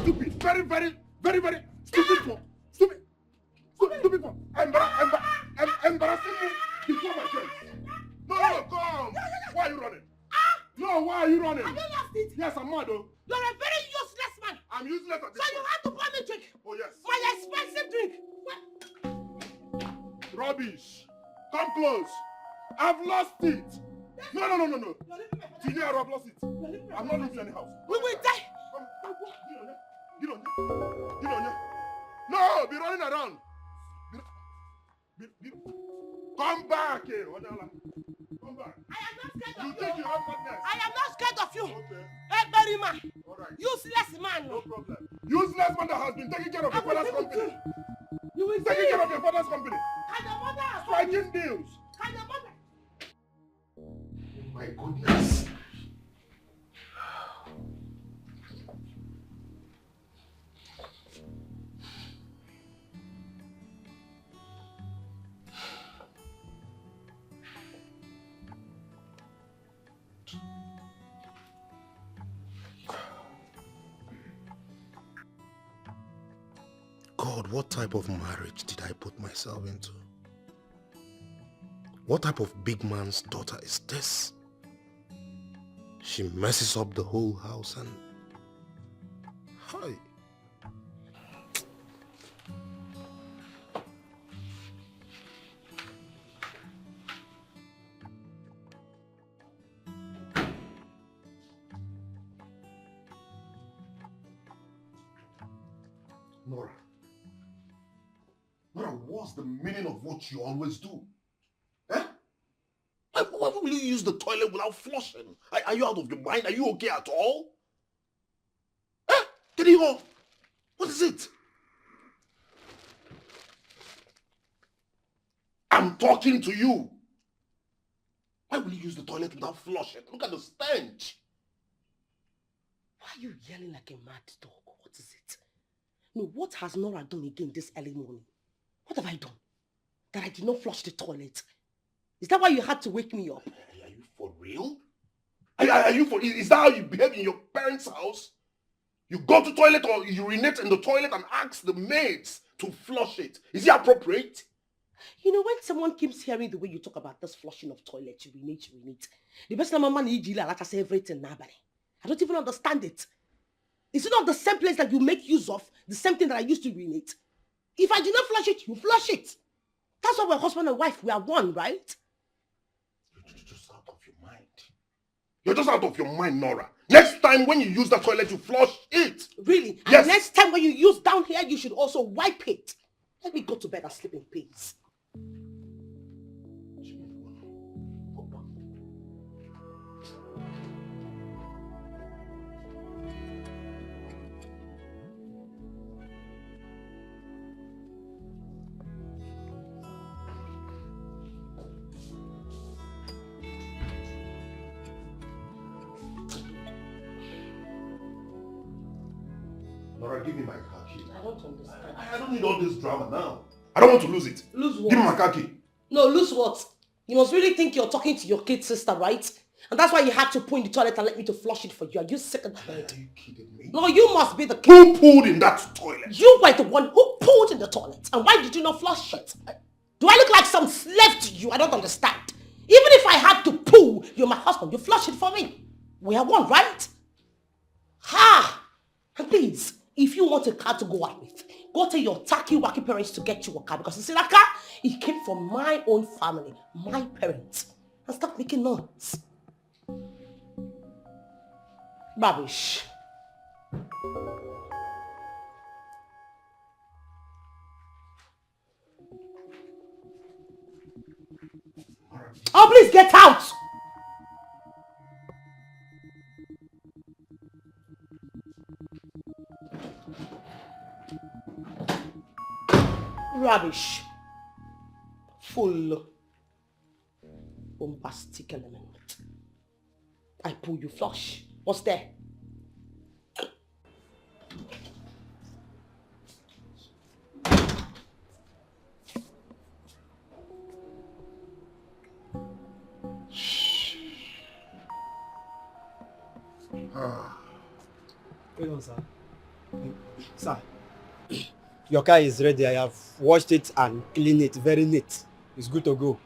stupid. Very, very, very, very stupid for. Stupid for. Embarrassing me before my friends. No, come. Why are you running? No, why are you running? Have you lost it? Yes, I'm mad though. You're a very useless man. I'm useless at this So you had to buy me drink. Oh yes. My expensive drink. Rubbish. Come close. I've lost it. No. Today I've lost it. I'm not losing any house. We will die. Get on here. No, be running around. Come back here. Come back. I am not scared of you. You think you have madness? I am not scared of you. Okay. Every man. Alright. Useless man. No problem. Useless man that has been taking care of your father's company. You will Taking care of your father's company. Can your mother afford Striking deals. Can your mother? My goodness. God, what type of marriage did I put myself into? What type of big man's daughter is this? She messes up the whole house and... Hi. Nora, what's the meaning of what you always do? Eh? Why will you use the toilet without flushing? Are you out of your mind? Are you okay at all? Eh? Get it on. What is it? I'm talking to you. Why will you use the toilet without flushing? Look at the stench. Why are you yelling like a mad dog? What is it? No, what has Nora done again this early morning? What have I done? That I did not flush the toilet? Is that why you had to wake me up? Are you for real? Are you for... Is that how you behave in your parents' house? You go to toilet or you urinate in the toilet and ask the maids to flush it. Is it appropriate? You know, when someone keeps hearing the way you talk about this flushing of toilet, urinate. The best time man like I say everything nobody. I don't even understand it. Is it not the same place that you make use of? The same thing that I used to urinate? If I do not flush it, you flush it. That's why we're husband and wife. We are one, right? You're just out of your mind. You're just out of your mind, Nora. Next time when you use the toilet, you flush it. Really? Yes. And next time when you use down here, you should also wipe it. Let me go to bed and sleep in peace. Nora, give me my car key. I don't understand. I don't need all this drama now. I don't want to lose it. Lose what? Give me my car key. No, lose what? You must really think you're talking to your kid sister, right? And that's why you had to poo in the toilet and let me to flush it for you. Are you sick of head? Are you kidding me? No, you must be the kid. Who pooed in that toilet? You were the one who pooed in the toilet. And why did you not flush it? Do I look like some slave to you? I don't understand. Even if I had to poo, you're my husband. You flush it for me. We are one, right? Ha! And please, if you want a car to go out with, go tell your tacky wacky parents to get you a car. Because you see that car? It came from my own family, my parents. And stop making noise. Rubbish. Oh, please get out! Rubbish. Full. Bombastic element. I pull you flush. What's there? Wait on, sir. Sir, your car is ready. I have washed it and cleaned it. Very neat. It's good to go.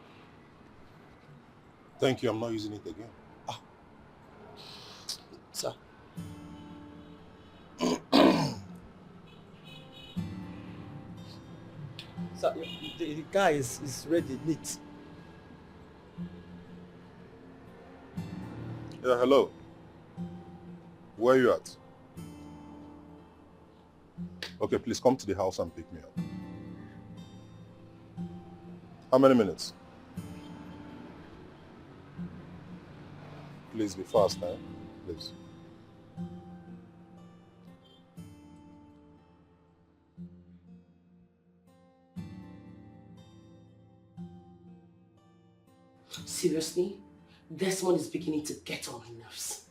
Thank you, I'm not using it again. Sir. Sir, the car is ready, neat. Yeah, hello. Where are you at? Okay, please come to the house and pick me up. How many minutes? Please be fast, eh? Please. Seriously? Desmond is beginning to get on my nerves.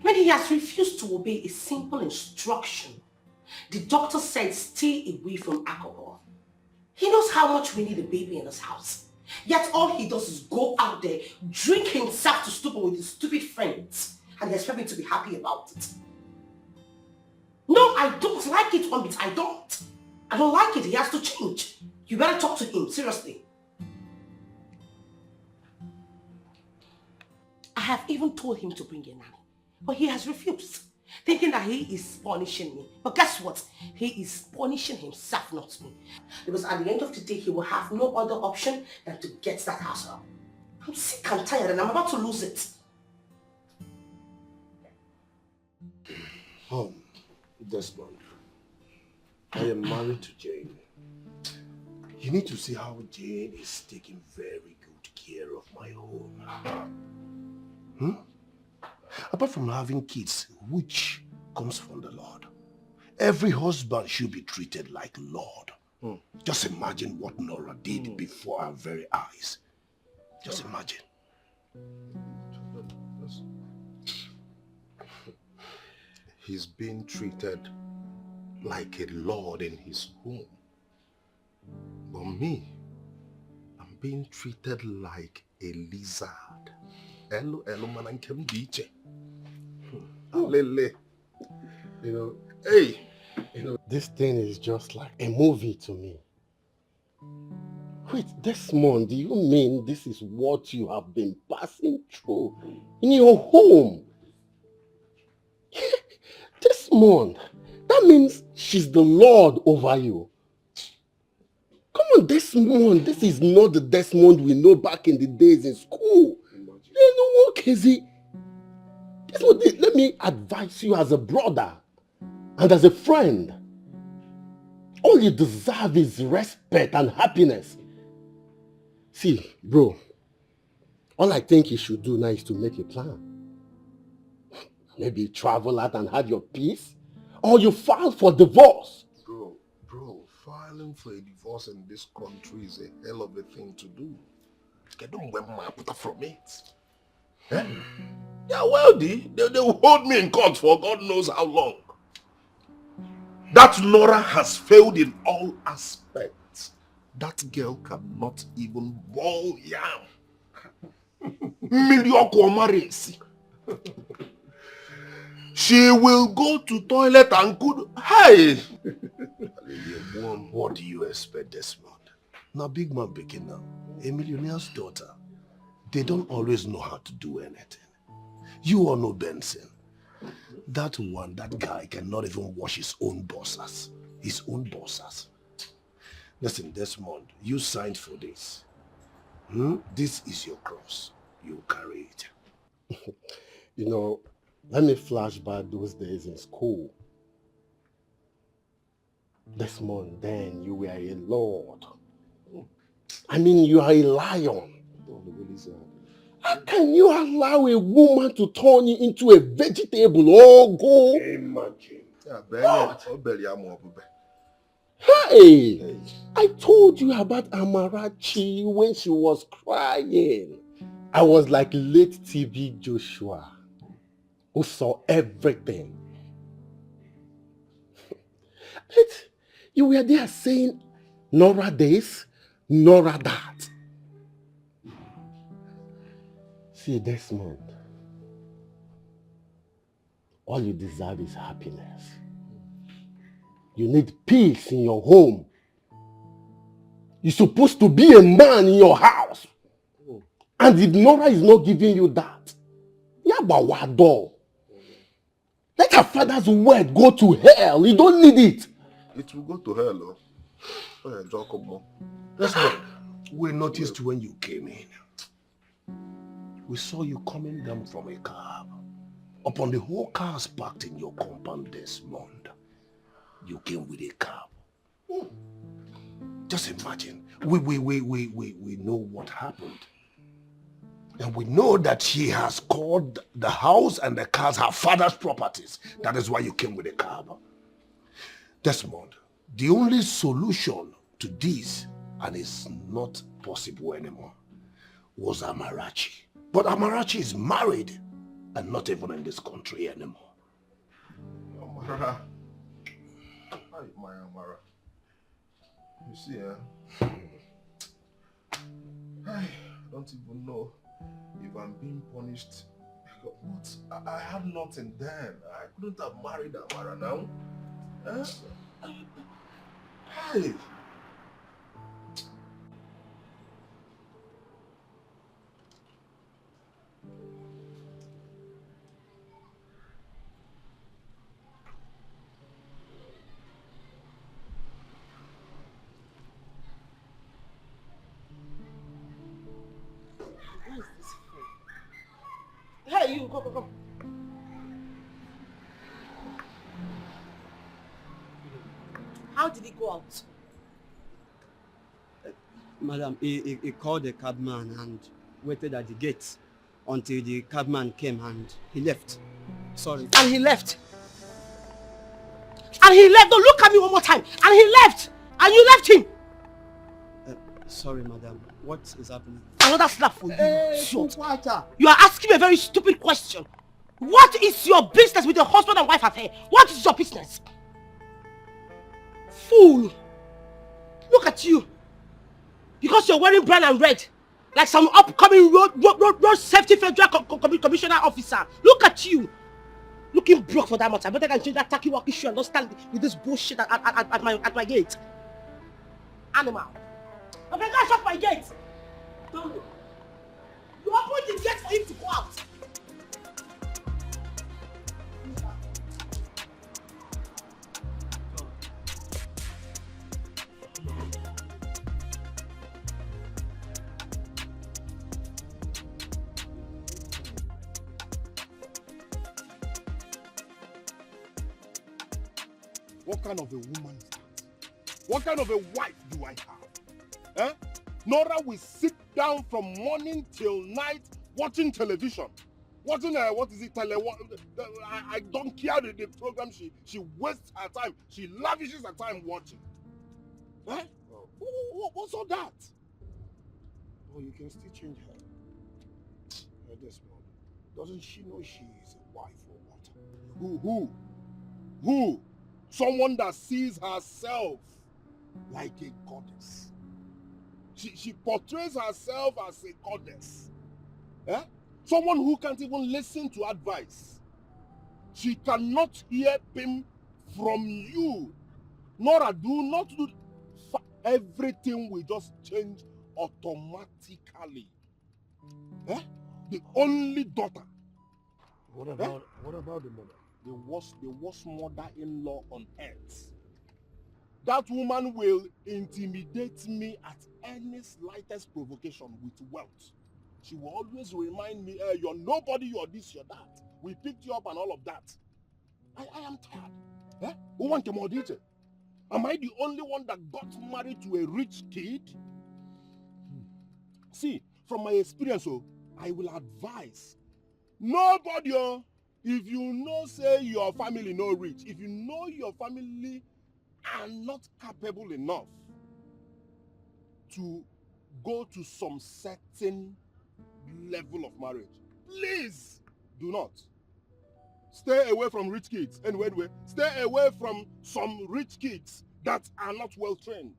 When he has refused to obey a simple instruction, the doctor said stay away from alcohol. He knows how much we need a baby in this house. Yet all he does is go out there, drink himself to stupor with his stupid friends, and expect me to be happy about it. No, I don't like it one bit. I don't. I don't like it. He has to change. You better talk to him, seriously. I have even told him to bring a nanny, but he has refused, thinking that he is punishing me. But guess what? He is punishing himself, not me. Because at the end of the day, he will have no other option than to get that house up. I'm sick and tired and I'm about to lose it. Desmond, I am married to Jane. You need to see how Jane is taking very good care of my home. Apart from having kids, which comes from the Lord, every husband should be treated like Lord. Just imagine what Nora did before our very eyes. Just imagine. He's being treated like a lord in his home. But me, I'm being treated like a lizard. Hello, man, I can beat you. Hey. This thing is just like a movie to me. Wait, Desmond, do you mean this is what you have been passing through in your home? Desmond, that means she's the Lord over you. Come on, Desmond, this is not the Desmond we know back in the days in school. You know what, Casey? Let me advise you as a brother and as a friend. All you deserve is respect and happiness. See, bro, all I think you should do now is to make a plan. Maybe travel out and have your peace, or you file for divorce. Bro, filing for a divorce in this country is a hell of a thing to do. Get them when my put from it. Eh? Yeah, well, they will hold me in court for God knows how long. That Nora has failed in all aspects. That girl cannot even boil yam. Mediocre marriage. She will go to toilet and could. Hey! What do you expect, Desmond? Now, big man picking now, a millionaire's daughter. They don't always know how to do anything. You all know Benson. That guy cannot even wash his own bossers. Listen, Desmond, you signed for this. This is your cross. You carry it. You know, let me flash back those days in school. Desmond, then you were a lord. I mean, you are a lion. How can you allow a woman to turn you into a vegetable? Oh, go! Imagine. Hey! I told you about Amarachi when she was crying. I was like late TB Joshua, who saw everything. You were there saying, Nora this, Nora that. See, Desmond, all you deserve is happiness. You need peace in your home. You're supposed to be a man in your house. And if Nora is not giving you that, Yabawado. Let her father's word go to hell. You don't need it. It will go to hell, oh. Jacob. That's what we noticed when you came in. We saw you coming down from a cab. Upon the whole cars parked in your compound this month, you came with a cab. Just imagine. We know what happened. And we know that she has called the house and the cars her father's properties. That is why you came with a cab. Desmond, the only solution to this, and it's not possible anymore, was Amarachi. But Amarachi is married and not even in this country anymore. Amara. Hi, my Amara. You see, I don't even know if I'm being punished. But I had nothing then. I couldn't have married Amara now. Hey. Hey, you, come. How did he go out? Madam, he called the cabman and waited at the gate until the cabman came and he left. Sorry. And he left. And he left. No, look at me one more time. And he left. And you left him. Sorry, madam. What is happening? Another slap for you. Hey, you are asking me a very stupid question. What is your business with your husband and wife affair? What is your business? Fool. Look at you. Because you're wearing brown and red. Like some upcoming road safety federal commissioner officer. Look at you. Looking broke for that matter. I better can change that tacky walkie shoe and don't stand with this bullshit at my gate. Animal. Okay, guys, shut my gate. Don't you? You opened the gate for him to go out. What kind of a woman is that? What kind of a wife do I have? Nora will sit down from morning till night watching television. Watching, what is it, I don't care the program. She wastes her time. She lavishes her time watching. What's all that? Oh, you can still change her. This one. Doesn't she know she is a wife or what? Who? Someone that sees herself like a goddess. She portrays herself as a goddess. Someone who can't even listen to advice. She cannot hear him from you. Nora, do not do. Everything will just change automatically. The only daughter. What about the mother? The worst mother-in-law on earth. That woman will intimidate me at any slightest provocation with wealth. She will always remind me, you're nobody, you're this, you're that. We picked you up and all of that. I am tired. Who wants more detail? Am I the only one that got married to a rich kid? See, from my experience, I will advise. Nobody, if you know, say your family no rich, if you know your family are not capable enough to go to some certain level of marriage, please do not. Stay away from rich kids. Anyway, stay away from some rich kids that are not well trained.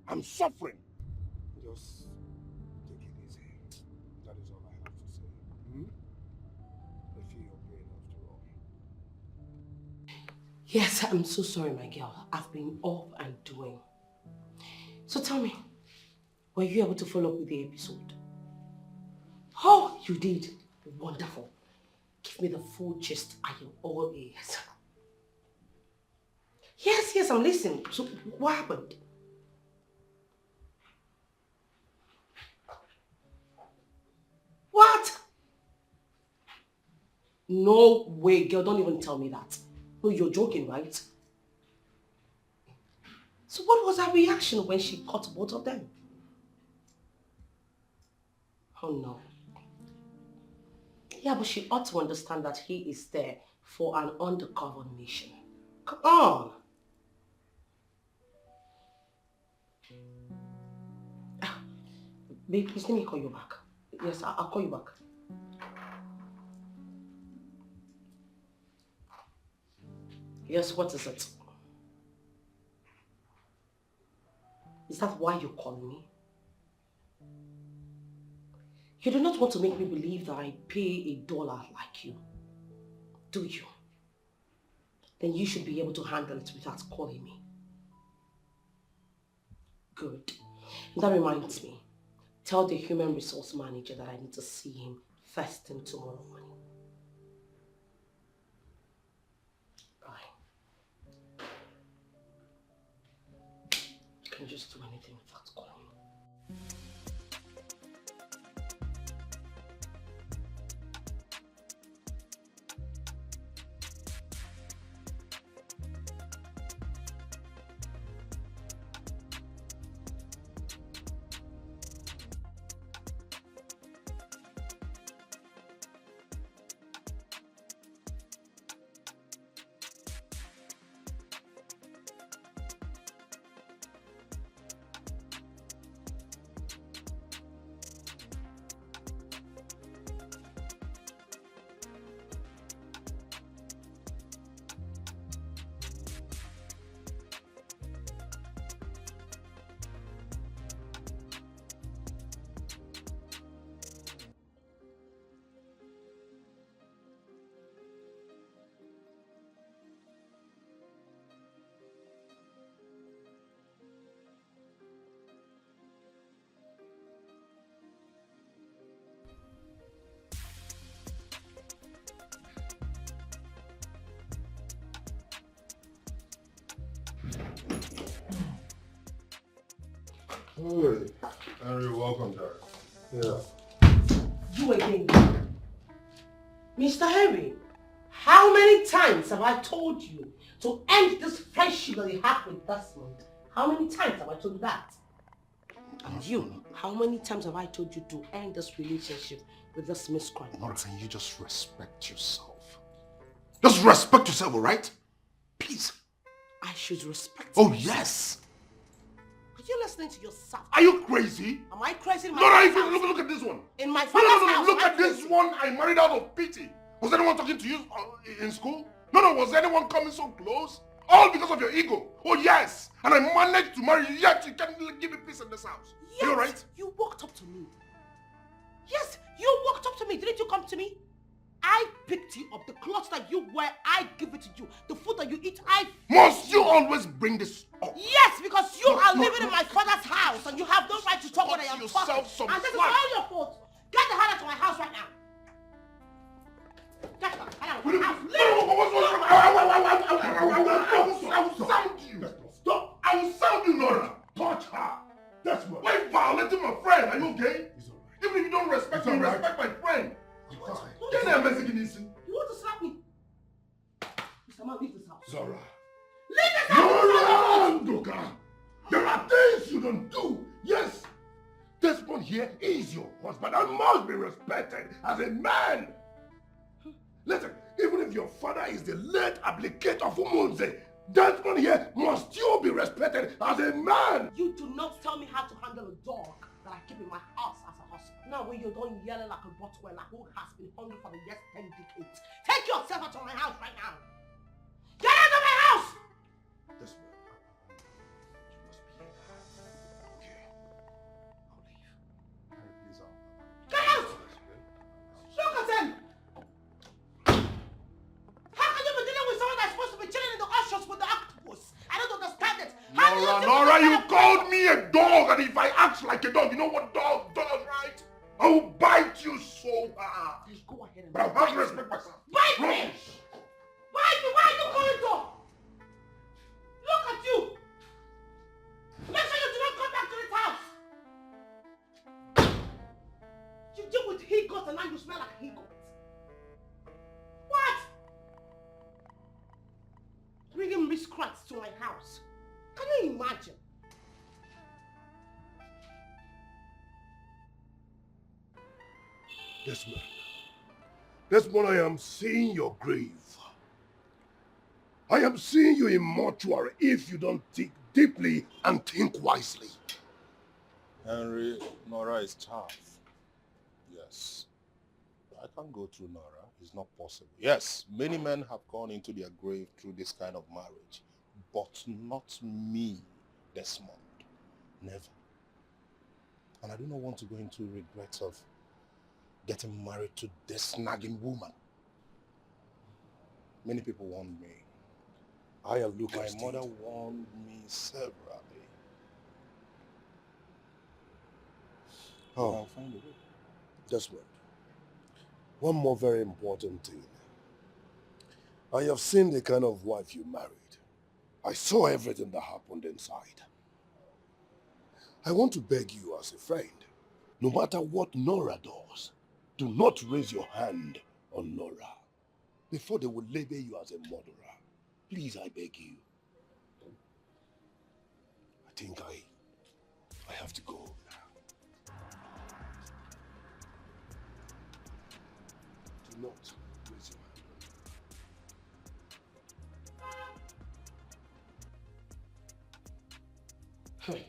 I'm suffering. Just take it easy. That is all I have to say. I feel your pain after all. Yes, I'm so sorry, my girl. I've been up and doing. So tell me, were you able to follow up with the episode? Oh, you did. Wonderful. Give me the full gist. I am all ears. Yes, I'm listening. So what happened? What? No way, girl. Don't even tell me that. No, you're joking, right? So what was her reaction when she caught both of them? Oh no. Yeah, but she ought to understand that he is there for an undercover mission. Come on. Babe, please let me call you back. Yes, I'll call you back. Yes, what is it? Is that why you're calling me? You do not want to make me believe that I pay $1 like you, do you? Then you should be able to handle it without calling me. Good. That reminds me. Tell the human resource manager that I need to see him first thing tomorrow morning. Bye. You can just do anything without calling me. Hey, Henry, welcome, Derek. Yeah. You again. Mr. Henry, how many times have I told you to end this friendship that you have with Desmond? How many times have I told you that? And you, how many times have I told you to end this relationship with this miscreant? Nora, can you just respect yourself? Just respect yourself, all right? Please. I should respect Oh, myself. yes. Are you listening to yourself? Are you crazy? Am I crazy in my Nora, father's house? look at this one. In my No, father's house? look am I at this crazy? one I married out of pity. Was anyone talking to you in school? No, was anyone coming so close? All because of your ego. Oh, yes. And I managed to marry you, yet you can't give me peace in this house. Yes, Are you all right? You walked up to me. Yes, you walked up to me. Didn't you come to me? I picked you up. The clothes that you wear, I give it to you. The food that you eat, I... Must you always bring this up? Yes, because you are living in my father's house and you have no right to talk when I am yourself talking. some And this is slack. all your fault. Get the hell out of my house right now. Get the hell out of my house. Leave. I will sound you. Stop. I will sound you, Nora. Touch her. That's what. Why violating my friend? Are you okay? Even if you don't respect me, respect my friend. Get there, Mexican. You want to slap me? Mr. Man, leave this house. Zora. Leave this house! Nora, there are things you don't do. Yes. This one here is your husband and must be respected as a man. Listen, even if your father is the late applicant of Umunze, that one here must still be respected as a man. You do not tell me how to handle a dog that I keep in my house as a husband. Now when you're done yelling like a bottle like who has been hungry for the last 10 decades, take yourself out of my house right now. Get out of my house! This way. You must behave. Okay. I'll leave. Harry, please, Get out! Look at him! How can you be dealing with someone that's supposed to be chilling in the usher that if I act like a dog, you know what dog does, right? I will bite you so hard. Please go ahead and But I have to respect myself. bite me! Bite me! Why are you going to? Look at you! Make sure you do not come back to this house! You deal with he-goat and now you smell like he-goat. What? Bringing miscreants to my house. Can you imagine? Desmond, I am seeing your grave. I am seeing you in mortuary if you don't dig deeply and think wisely. Henry, Nora is tough. Yes. I can't go through Nora. It's not possible. Yes, many men have gone into their grave through this kind of marriage. But not me, Desmond. Never. And I do not want to go into regrets of getting married to this nagging woman. Many people warned me. I am Lucas. My mother warned me severally. Oh, I'll find a way. Desmond, one more very important thing. I have seen the kind of wife you married. I saw everything that happened inside. I want to beg you as a friend, no matter what Nora does, do not raise your hand on Nora before they will label you as a murderer. Please, I beg you. I think I have to go now. Do not raise your hand on me.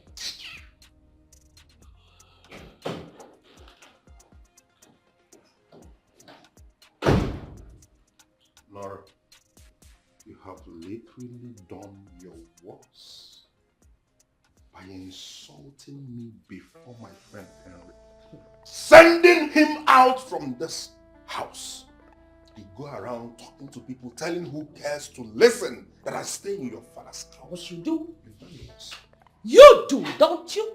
Nora, you have literally done your worst by insulting me before my friend Henry. Sending him out from this house. You go around talking to people, telling who cares to listen that I stay in your father's house. What you do? You've done it. You do, don't you?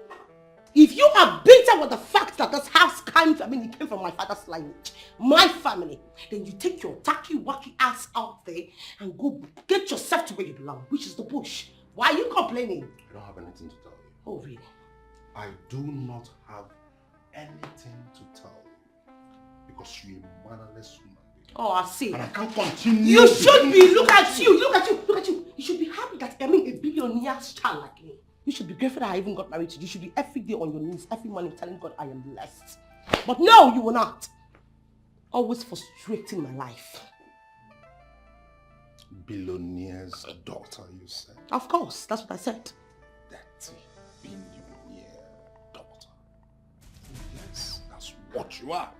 If you are bitter with the fact that this house it came from my father's lineage, my family, then you take your tacky-wacky ass out there and go get yourself to where you belong, which is the bush. Why are you complaining? I don't have anything to tell you. Oh, really? I do not have anything to tell you because you're a mannerless woman. Oh, I see. And I can't continue. You should be. Look at you. Look at you. Look at you. You should be happy that a billionaire's child like me. You should be grateful that I even got married to you. You should be every day on your knees, every morning telling God I am blessed. But no, you will not. Always frustrating my life. Billionaire's daughter, you said? Of course, that's what I said. Dirty billionaire daughter. Yes, that's what you are.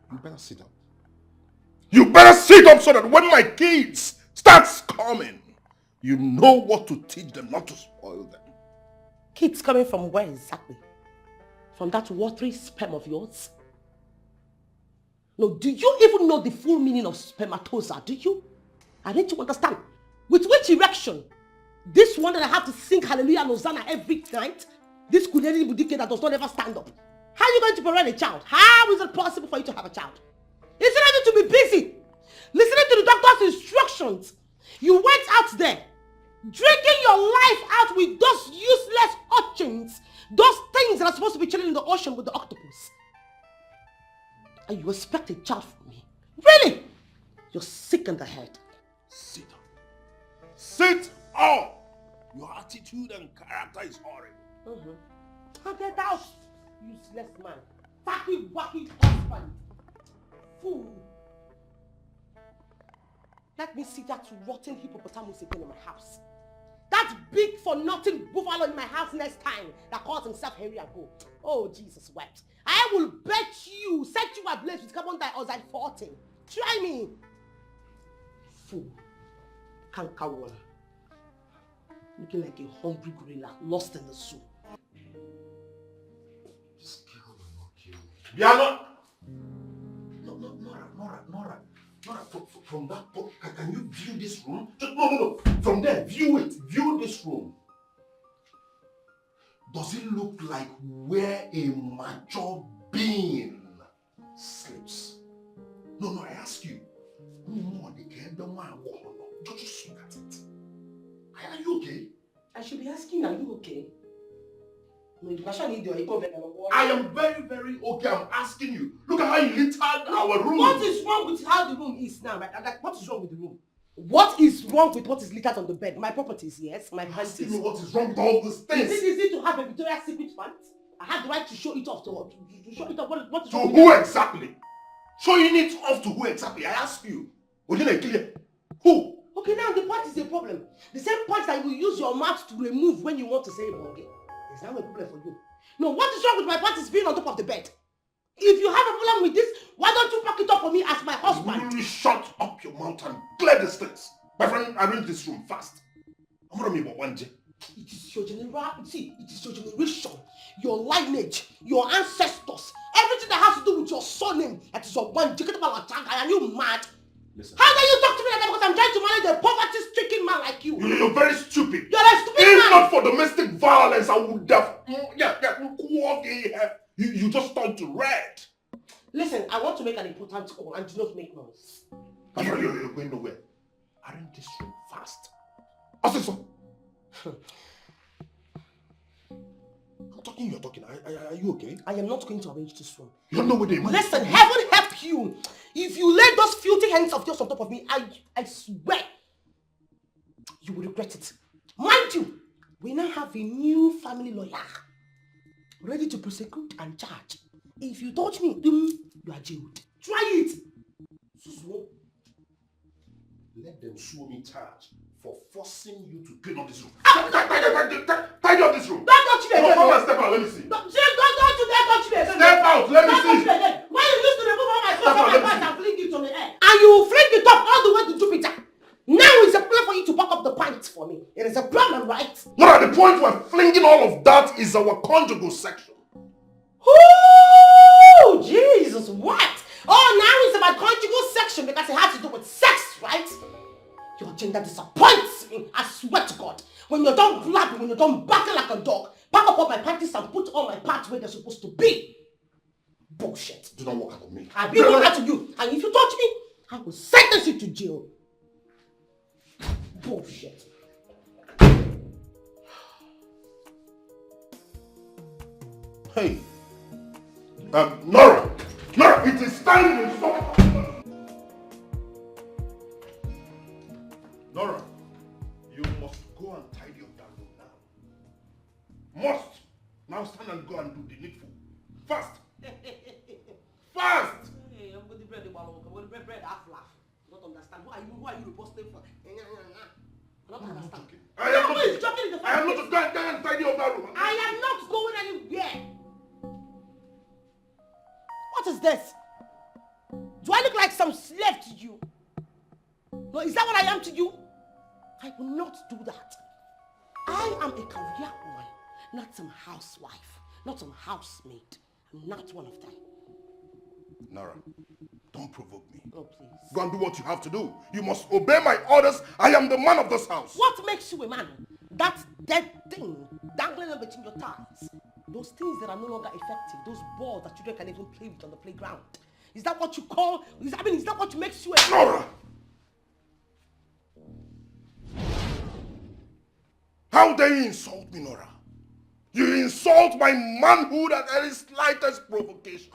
You better sit up. You better sit up so that when my kids starts coming, you know what to teach them, not to spoil them. Kids coming from where exactly? From that watery sperm of yours? No, do you even know the full meaning of spermatoza, do you? I need to understand. With which erection? This one that I have to sing Hallelujah Hosanna every night? This Dikeh that does not ever stand up? How are you going to parent a child? How is it possible for you to have a child? Instead of you to be busy, listening to the doctor's instructions, you went out there, drinking your life out with those useless urchins, those things that are supposed to be chilling in the ocean with the octopus. And you expect a child from me? Really? You're sick in the head. Sit up. Sit up! Your attitude and character is horrible. Now get out, useless man. Tacky, wacky husband. Fool. Let me see that rotten hippopotamus again in my house. That big for nothing buffalo in my house next time that calls himself Henry and go. Oh, Jesus wept. I will bet you, set you ablaze with carbon dioxide 40. Try me. Fool. Canker one. Looking like a hungry gorilla lost in the zoo. This girl will not kill me. Biano! Nora. From that point, can you view this room? No. From there, view it. View this room. Does it look like where a mature being sleeps? No, I ask you. Just look at it. Are you okay? I should be asking, are you okay? I am very, very okay. I'm asking you. Look at how you littered our room. What is wrong with how the room is now? Like, what is wrong with the room? What is wrong with what is littered on the bed? My properties, yes? My Asking panties. me what is wrong with all these things. Is it easy to have a Victoria's Secret pants? I have the right to show it off to show it off. What is To wrong with who that? exactly? Showing it off to who exactly? I ask you. Who? Okay, now the part is a problem. The same part that you use your mouth to remove when you want to say it again. Is that a problem for you? No, what is wrong with my panties being on top of the bed? If you have a problem with this, why don't you pack it up for me as my husband? You shut up your mouth and clear the things. My friend, arrange this room fast. I'm gonna be one day. It is your generation, your lineage, your ancestors, everything that has to do with your surname. That is your one. Are you mad? Listen. How can you talk to me like that? Because I'm trying to manage a poverty-stricken man like you. You're very stupid. You're a stupid If man. not for domestic violence, I would have. You just turned to red. Listen, I want to make an important call and do not make noise. You're going nowhere. Arrange this room fast. I said so. I'm talking, you're talking. Are you okay? I am not going to arrange this room. You're not with him. Listen, heaven help you. If you lay those filthy hands of yours on top of me, I swear, you will regret it. Mind you, we now have a new family lawyer ready to prosecute and charge. If you touch me, you are jailed. Try it. Let them show me charge for forcing you to clean up this room. Tidy up this room. Don't touch me again. Come on, step out, let me see. Don't you dare touch me again. Step out, let me Don't touch see. me again. Why you used to remove all my Step clothes out, from let my me pants see. and fling it on the air? And you fling it up all the way to Jupiter. Now is a plan for you to pack up the pants for me. It is a problem, right? No, at the point we're flinging all of that is our conjugal section. Oh, Jesus, what? Oh, now it's about conjugal section because it has to do with sex, right? Your gender disappoints me, I swear to God. When you're done blabbing, when you're done barking like a dog, pack up all my panties and put all my parts where they're supposed to be. Bullshit. Do not walk out on me. I will walk out to you, and if you touch me, I will sentence you to jail. Bullshit. Hey. Nora, it is time to stop. Nora, you must go and tidy up that room now. Must. Now stand and go and do the needful. Fast. Fast. Hey, I'm going to bread, half laugh. Not understand. Who are you reposting for? I don't understand. I am not. Who is joking in the I am not face? going to and tidy up that room. I am not going anywhere. What is this? Do I look like some slave to you? No, is that what I am to you? I will not do that. I am a career woman, not some housewife, not some housemaid. I'm not one of them. Nora, don't provoke me. Oh, please. Go and do what you have to do. You must obey my orders. I am the man of this house. What makes you a man? That dead thing dangling in between your thighs. Those things that are no longer effective. Those balls that children can even play with on the playground. Is that what you call? Is that what makes you a Nora! How dare you insult me, Nora? You insult my manhood at any slightest provocation.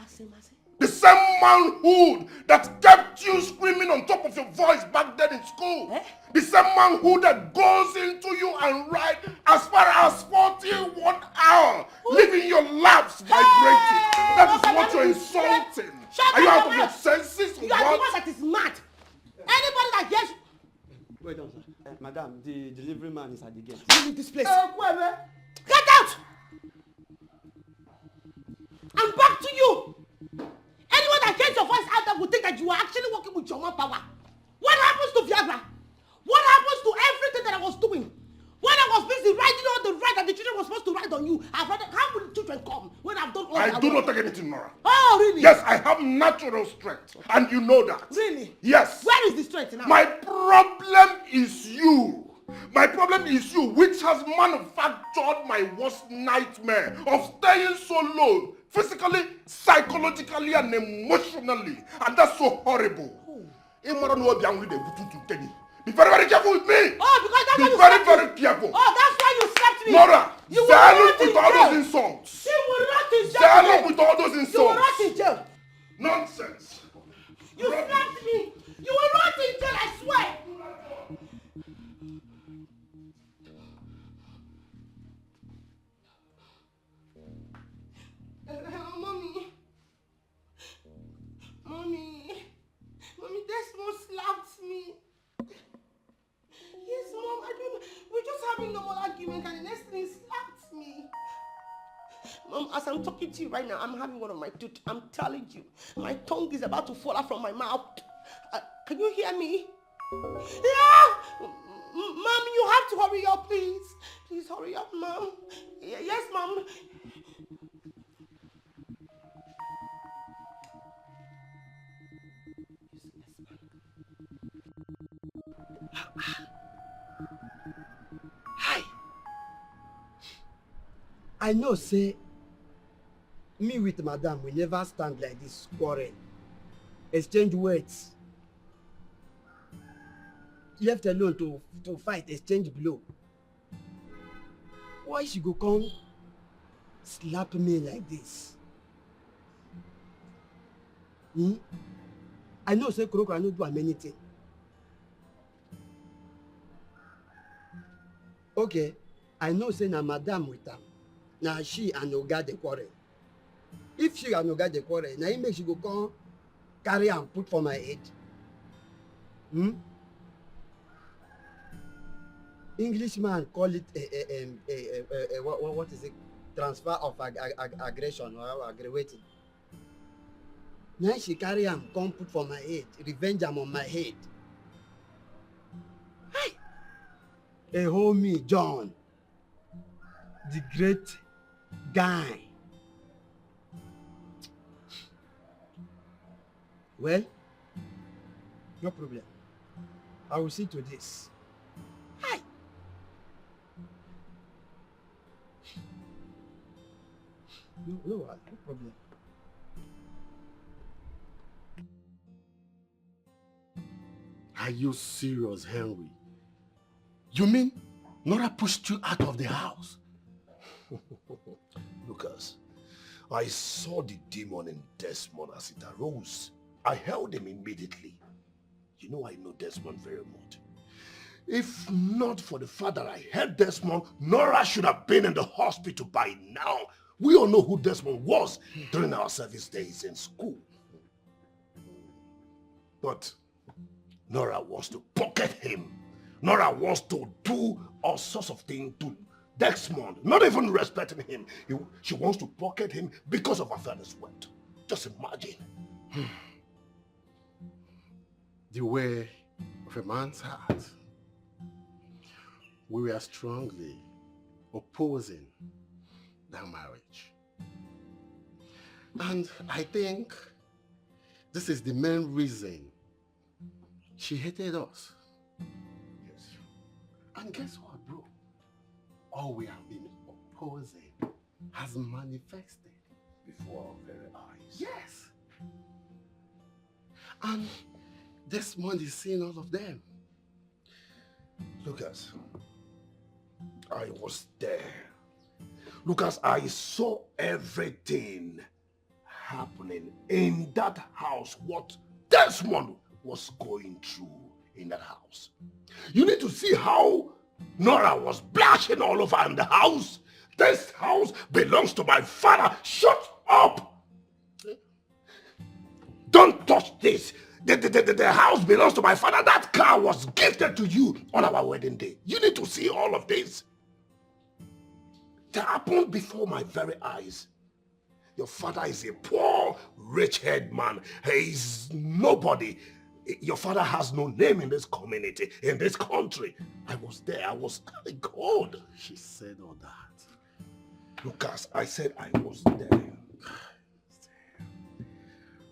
The same manhood that kept you screaming on top of your voice back then in school. Eh? The same manhood that goes into you and right as far as 41 hours, leaving your laps vibrating. That is what you're insulting. Are you out of your senses or You are the one what? that is mad. Anybody that gets... Wait on, sir. Madam, the delivery man is at the gate. Leave this place. Get out! I'm back to you. Anyone that gets your voice out there will think that you are actually working with your own power. What happens to Viagra? What happens to everything that I was doing? When I was busy writing all the right that the children were supposed to write on you, I've read, how will the children come when I've done all that? I do not take anything, Nora. Oh, really? Yes, I have natural strength, and you know that. Really? Yes. Where is the strength now? My problem is you. My problem is you, which has manufactured my worst nightmare of staying so low, physically, psychologically, and emotionally. And that's so horrible. Be very, very careful with me. Oh, because that's why you very, slapped very me. careful. Oh, that's why you slapped me. Nora, you will Zalo rot in with all jail. those insults. You will rot in jail. Zalo today. with all those insults. You will rot in jail. Nonsense. You slapped me. You will rot in jail, I swear. Mommy, Desmond slapped me. Yes, Mom, I don't know. We're just having normal argument and the next thing he slapped me. Mom, as I'm talking to you right now, I'm having one of my tooth. I'm telling you, my tongue is about to fall out from my mouth. Can you hear me? Yeah! Mom, you have to hurry up, please. Please hurry up, Mom. Yes, Mom. Hi. I know, say, me with madam, we never stand like this quarrel. Exchange words. Left alone to fight, exchange blow. Why she go come slap me like this? I know, say, Kuroko, I don't do anything. Okay, I know say na madam with am. Na she and Oga dey quarrel. If she and Oga dey quarrel, na him make she go come carry am put for my head. Englishman call it what is it? Transfer of aggression or aggravating. Now she carry am come put for my head, revenge am on my head. Hi. A homie John, the great guy. Well, no problem. I will see to this. Hi. No problem. Are you serious, Henry? You mean Nora pushed you out of the house? Lucas, I saw the demon in Desmond as it arose. I held him immediately. You know I know Desmond very much. If not for the fact that I held Desmond, Nora should have been in the hospital by now. We all know who Desmond was during our service days in school. But Nora wants to pocket him. Nora wants to do all sorts of things to Desmond, not even respecting him. She wants to pocket him because of her father's sweat. Just imagine. The way of a man's heart. We were strongly opposing that marriage. And I think this is the main reason she hated us. Yes. And guess what, bro? All we have been opposing has manifested Before our very eyes. Yes. And Desmond is seeing all of them. Lucas, I was there. Lucas, I saw everything happening in that house, what Desmond was going through in that house. You need to see how Nora was blushing all over in the house. This house belongs to my father. Shut up! Don't touch this. The house belongs to my father. That car was gifted to you on our wedding day. You need to see all of this. That happened before my very eyes. Your father is a poor, rich-haired man. He's nobody. Your father has no name in this community, in this country. I was there. I was God. She said all that. Lucas, I said I was there.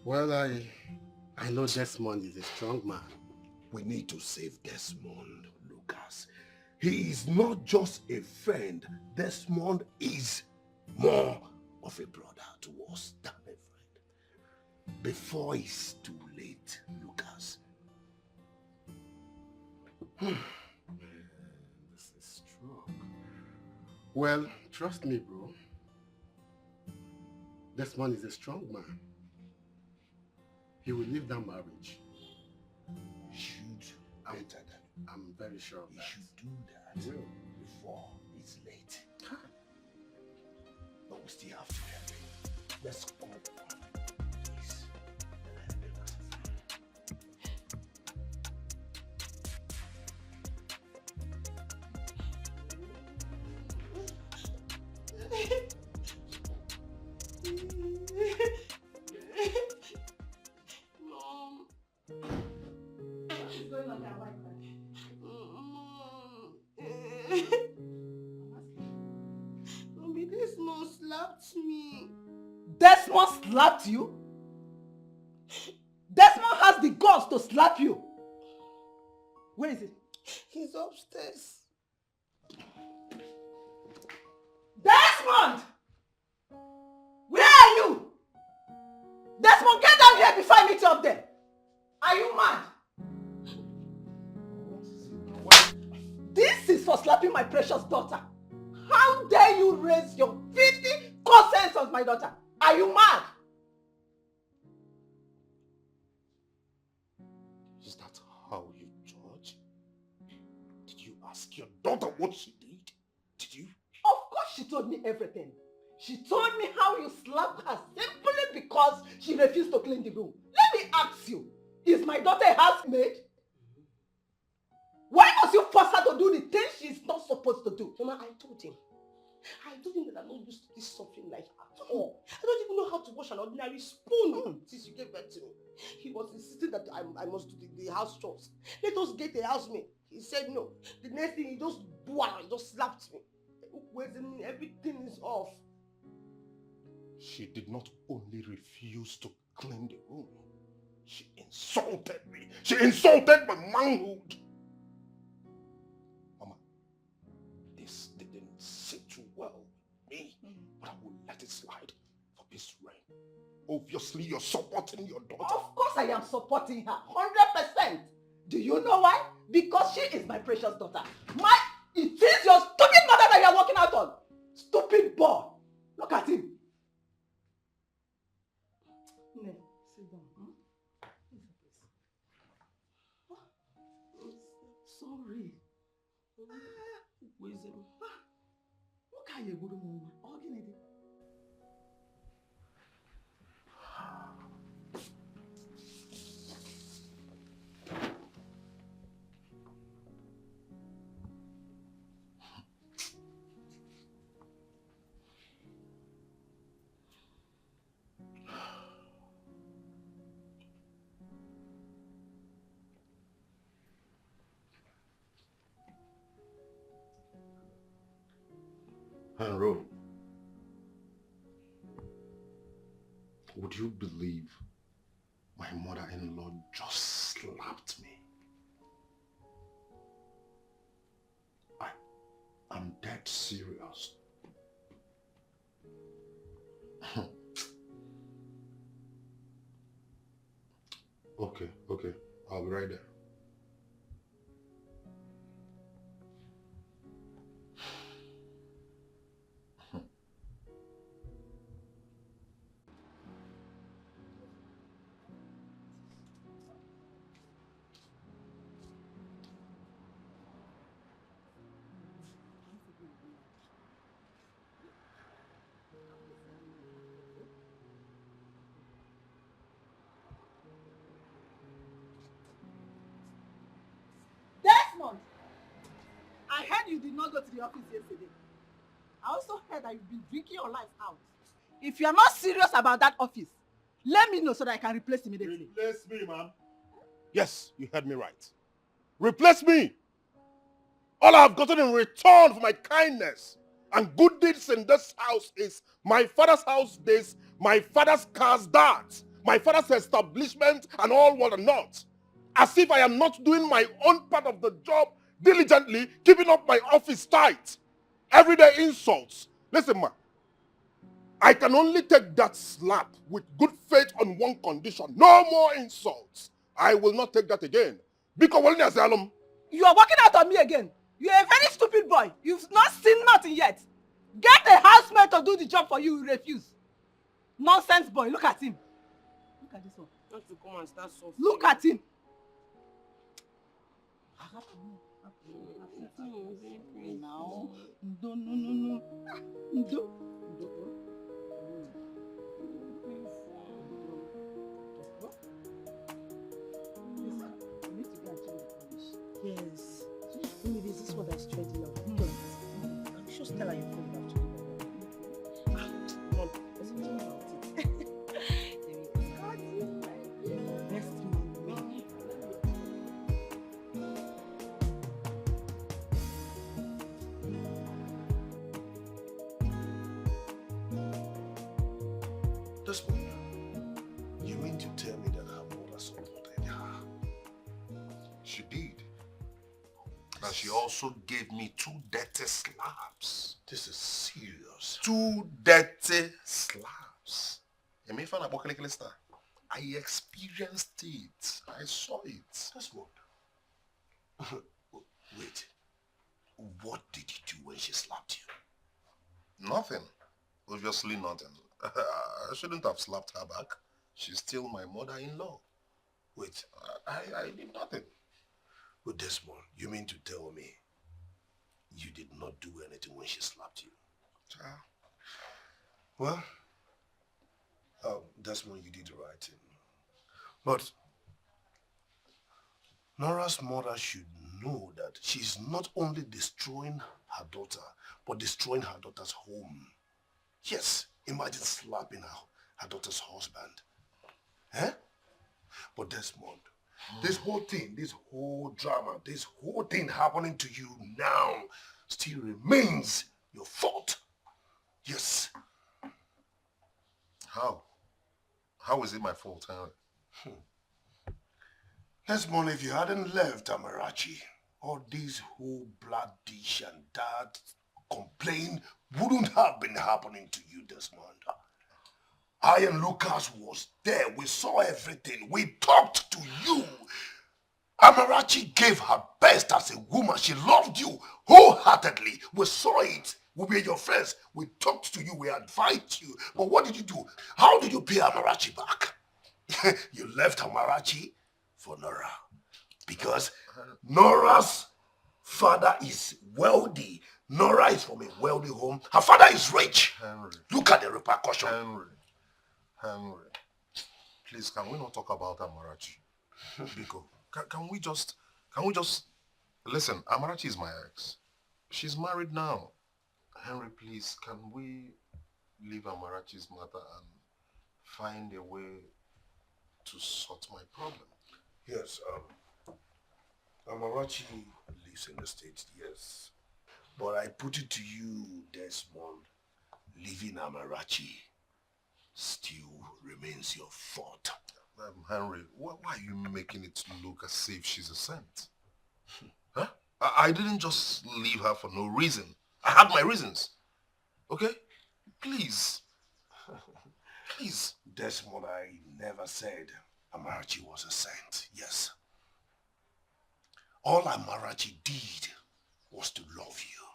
Well, I know Desmond is a strong man. We need to save Desmond, Lucas. He is not just a friend. Desmond is more of a brother to us than a friend. Before it's too late, Lucas. Man, this is strong. Well, trust me, bro. Desmond is a strong man. He will leave that marriage. You should better than I'm very sure of you that. should do that He will. before it's late. But we still have to hurry. Let's go. Please. Mom. What is going on there? Why Mommy, Desmond slapped me. Desmond slapped you? Desmond has the guts to slap you. Where is it? He's upstairs. Desmond! Where are you? Desmond, get down here before I meet you up there. Are you mad? This is for slapping my precious daughter. How dare you raise your 50 consents on my daughter? Are you mad? Is that how you judge? Did you ask your daughter what she did? Did you? Of course she told me everything. She told me how you slapped her simply because she refused to clean the room. Let me ask you, is my daughter a housemaid? Why must you force her to do the things she's not supposed to do? Mama, I told him that I'm not used to this suffering life at all. I don't even know how to wash an ordinary spoon since you gave birth to me. He was insisting that I must do the house chores. Let us get a housemaid. He said no. The next thing he just slapped me. Everything is off. She did not only refuse to clean the room. She insulted me. She insulted my manhood. Mama, this didn't sit too well with me, but I will let it slide for this reign. Obviously, you're supporting your daughter. Of course I am supporting her, 100%. Do you know why? Because she is my precious daughter. It is your stupid mother that you are walking out on. Stupid boy. Look at him. No, sit down. Sorry. Look at your good mama. All you need. Henry, would you believe my mother-in-law just slapped me? I'm dead serious. Okay, I'll be right there. Desmond, I heard you did not go to the office yesterday. I also heard that you've been drinking your life out. If you are not serious about that office, let me know so that I can replace immediately. Replace me, man. Yes, you heard me right. Replace me. All I've gotten in return for my kindness and good deeds in this house is my father's house this, my father's cars that, my father's establishment and all what and not. As if I am not doing my own part of the job diligently keeping up my office tight. Everyday insults. Listen, ma. I can only take that slap with good faith on one condition. No more insults. I will not take that again. Because You are working out on me again. You are a very stupid boy. You've not seen nothing yet. Get a housemaid to do the job for you. You refuse. Nonsense boy. Look at him. Look at this one. Not to come and start suffering. Look at him. Now. No. Yes. Maybe this is what I straight enough. I'm sure Stella, you're going to have to do that. Come on, let's do it. Best man. Desmond, you mean to tell me that her mother supported her? she did. And she also gave me 2 dirty slaps. This is serious. 2 dirty slaps. I experienced it. I saw it. Desmond, wait. What did you do when she slapped you? Nothing. Obviously nothing. I shouldn't have slapped her back. She's still my mother-in-law. Wait, I did nothing. well, Desmond, you mean to tell me you did not do anything when she slapped you? Well, Desmond, you did the right thing. But Nora's mother should know that she's not only destroying her daughter, but destroying her daughter's home. Yes, imagine slapping her daughter's husband. Eh? But Desmond, this whole thing, this whole drama, this whole thing happening to you now still remains your fault. Yes. How? How is it my fault, Henry? Desmond, if you hadn't left Amarachi, all this whole blood dish and that complaint wouldn't have been happening to you, Desmond. I and Lucas was there. We saw everything. We talked to you. Amarachi gave her best as a woman. She loved you wholeheartedly. We saw it. We were your friends. We talked to you. We advised you. But what did you do? How did you pay Amarachi back? You left Amarachi for Nora. Because Nora's father is wealthy. Nora is from a wealthy home. Her father is rich. Henry. Look at the repercussion. Henry. Please, can we not talk about Amarachi? Biko, can we just listen, Amarachi is my ex. She's married now. Henry, please, can we leave Amarachi's matter and find a way to sort my problem? Yes, Amarachi lives in the States, yes. But I put it to you, Desmond, leaving Amarachi still remains your fault. Henry, why are you making it look as if she's a saint? Huh? I didn't just leave her for no reason. I had my reasons. Okay? Please. Please. Desmond, I never said Amarachi was a saint. Yes. All Amarachi did was to love you.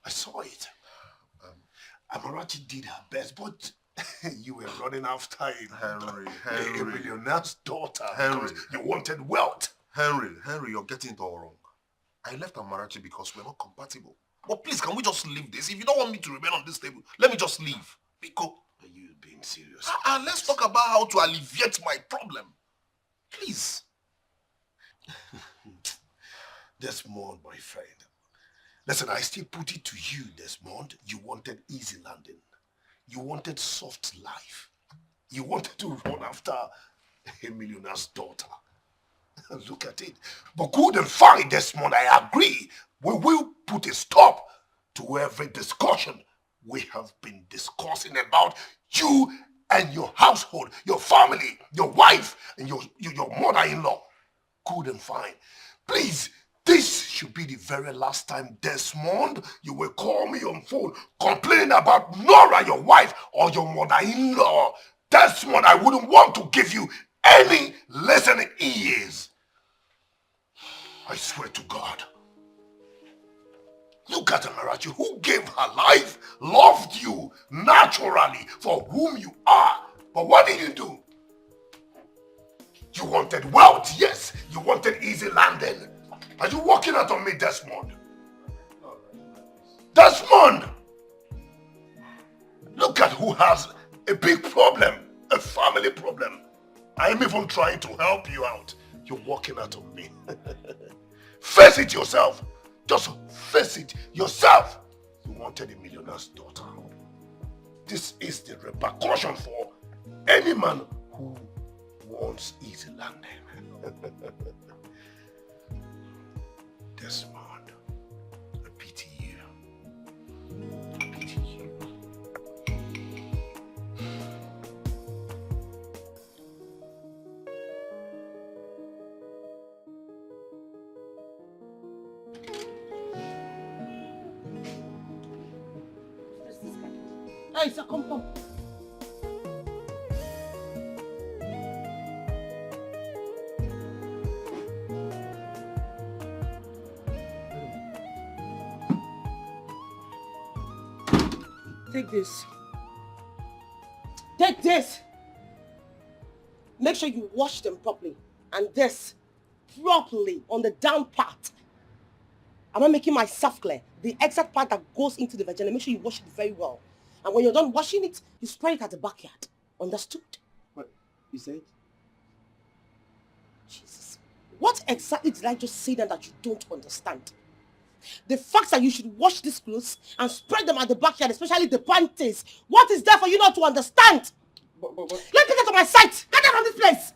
I saw it. Amarachi did her best, but you were running after a millionaire's daughter. Henry, you wanted wealth. Henry, you're getting it all wrong. I left Amarachi because we're not compatible. But please, can we just leave this? If you don't want me to remain on this table, let me just leave. Because are you being serious? Let's talk about how to alleviate my problem. Please. Desmond, my friend. Listen, I still put it to you, Desmond. You wanted easy landing. You wanted soft life. You wanted to run after a millionaire's daughter. Look at it. But good and fine, Desmond, I agree. We will put a stop to every discussion we have been discussing about you and your household, your family, your wife, and your mother-in-law. Good and fine. Please, this should be the very last time, Desmond, you will call me on phone complaining about Nora, your wife, or your mother-in-law. Desmond, I wouldn't want to give you any listening ears. I swear to God. Look at Amarachi, who gave her life, loved you naturally for whom you are. But what did you do? You wanted wealth, yes. You wanted easy landing. Are you walking out on me, Desmond? Desmond! Look at who has a big problem, a family problem. I am even trying to help you out. You're walking out on me. Face it yourself. Just face it yourself. You wanted a millionaire's daughter. This is the repercussion for any man who wants easy landing. Desmond, I pity you. I pity you. Hey, sir, come. Take this. Take this. Make sure you wash them properly. And this properly on the down part. I'm not making myself clear. The exact part that goes into the vagina, make sure you wash it very well. And when you're done washing it, you spray it at the backyard. Understood? What? You said? Jesus. What exactly did I just say then that you don't understand? The fact that you should wash these clothes and spread them at the backyard, especially the panties. What is there for you not to understand? But... Let me get out of my sight! Get out of this place!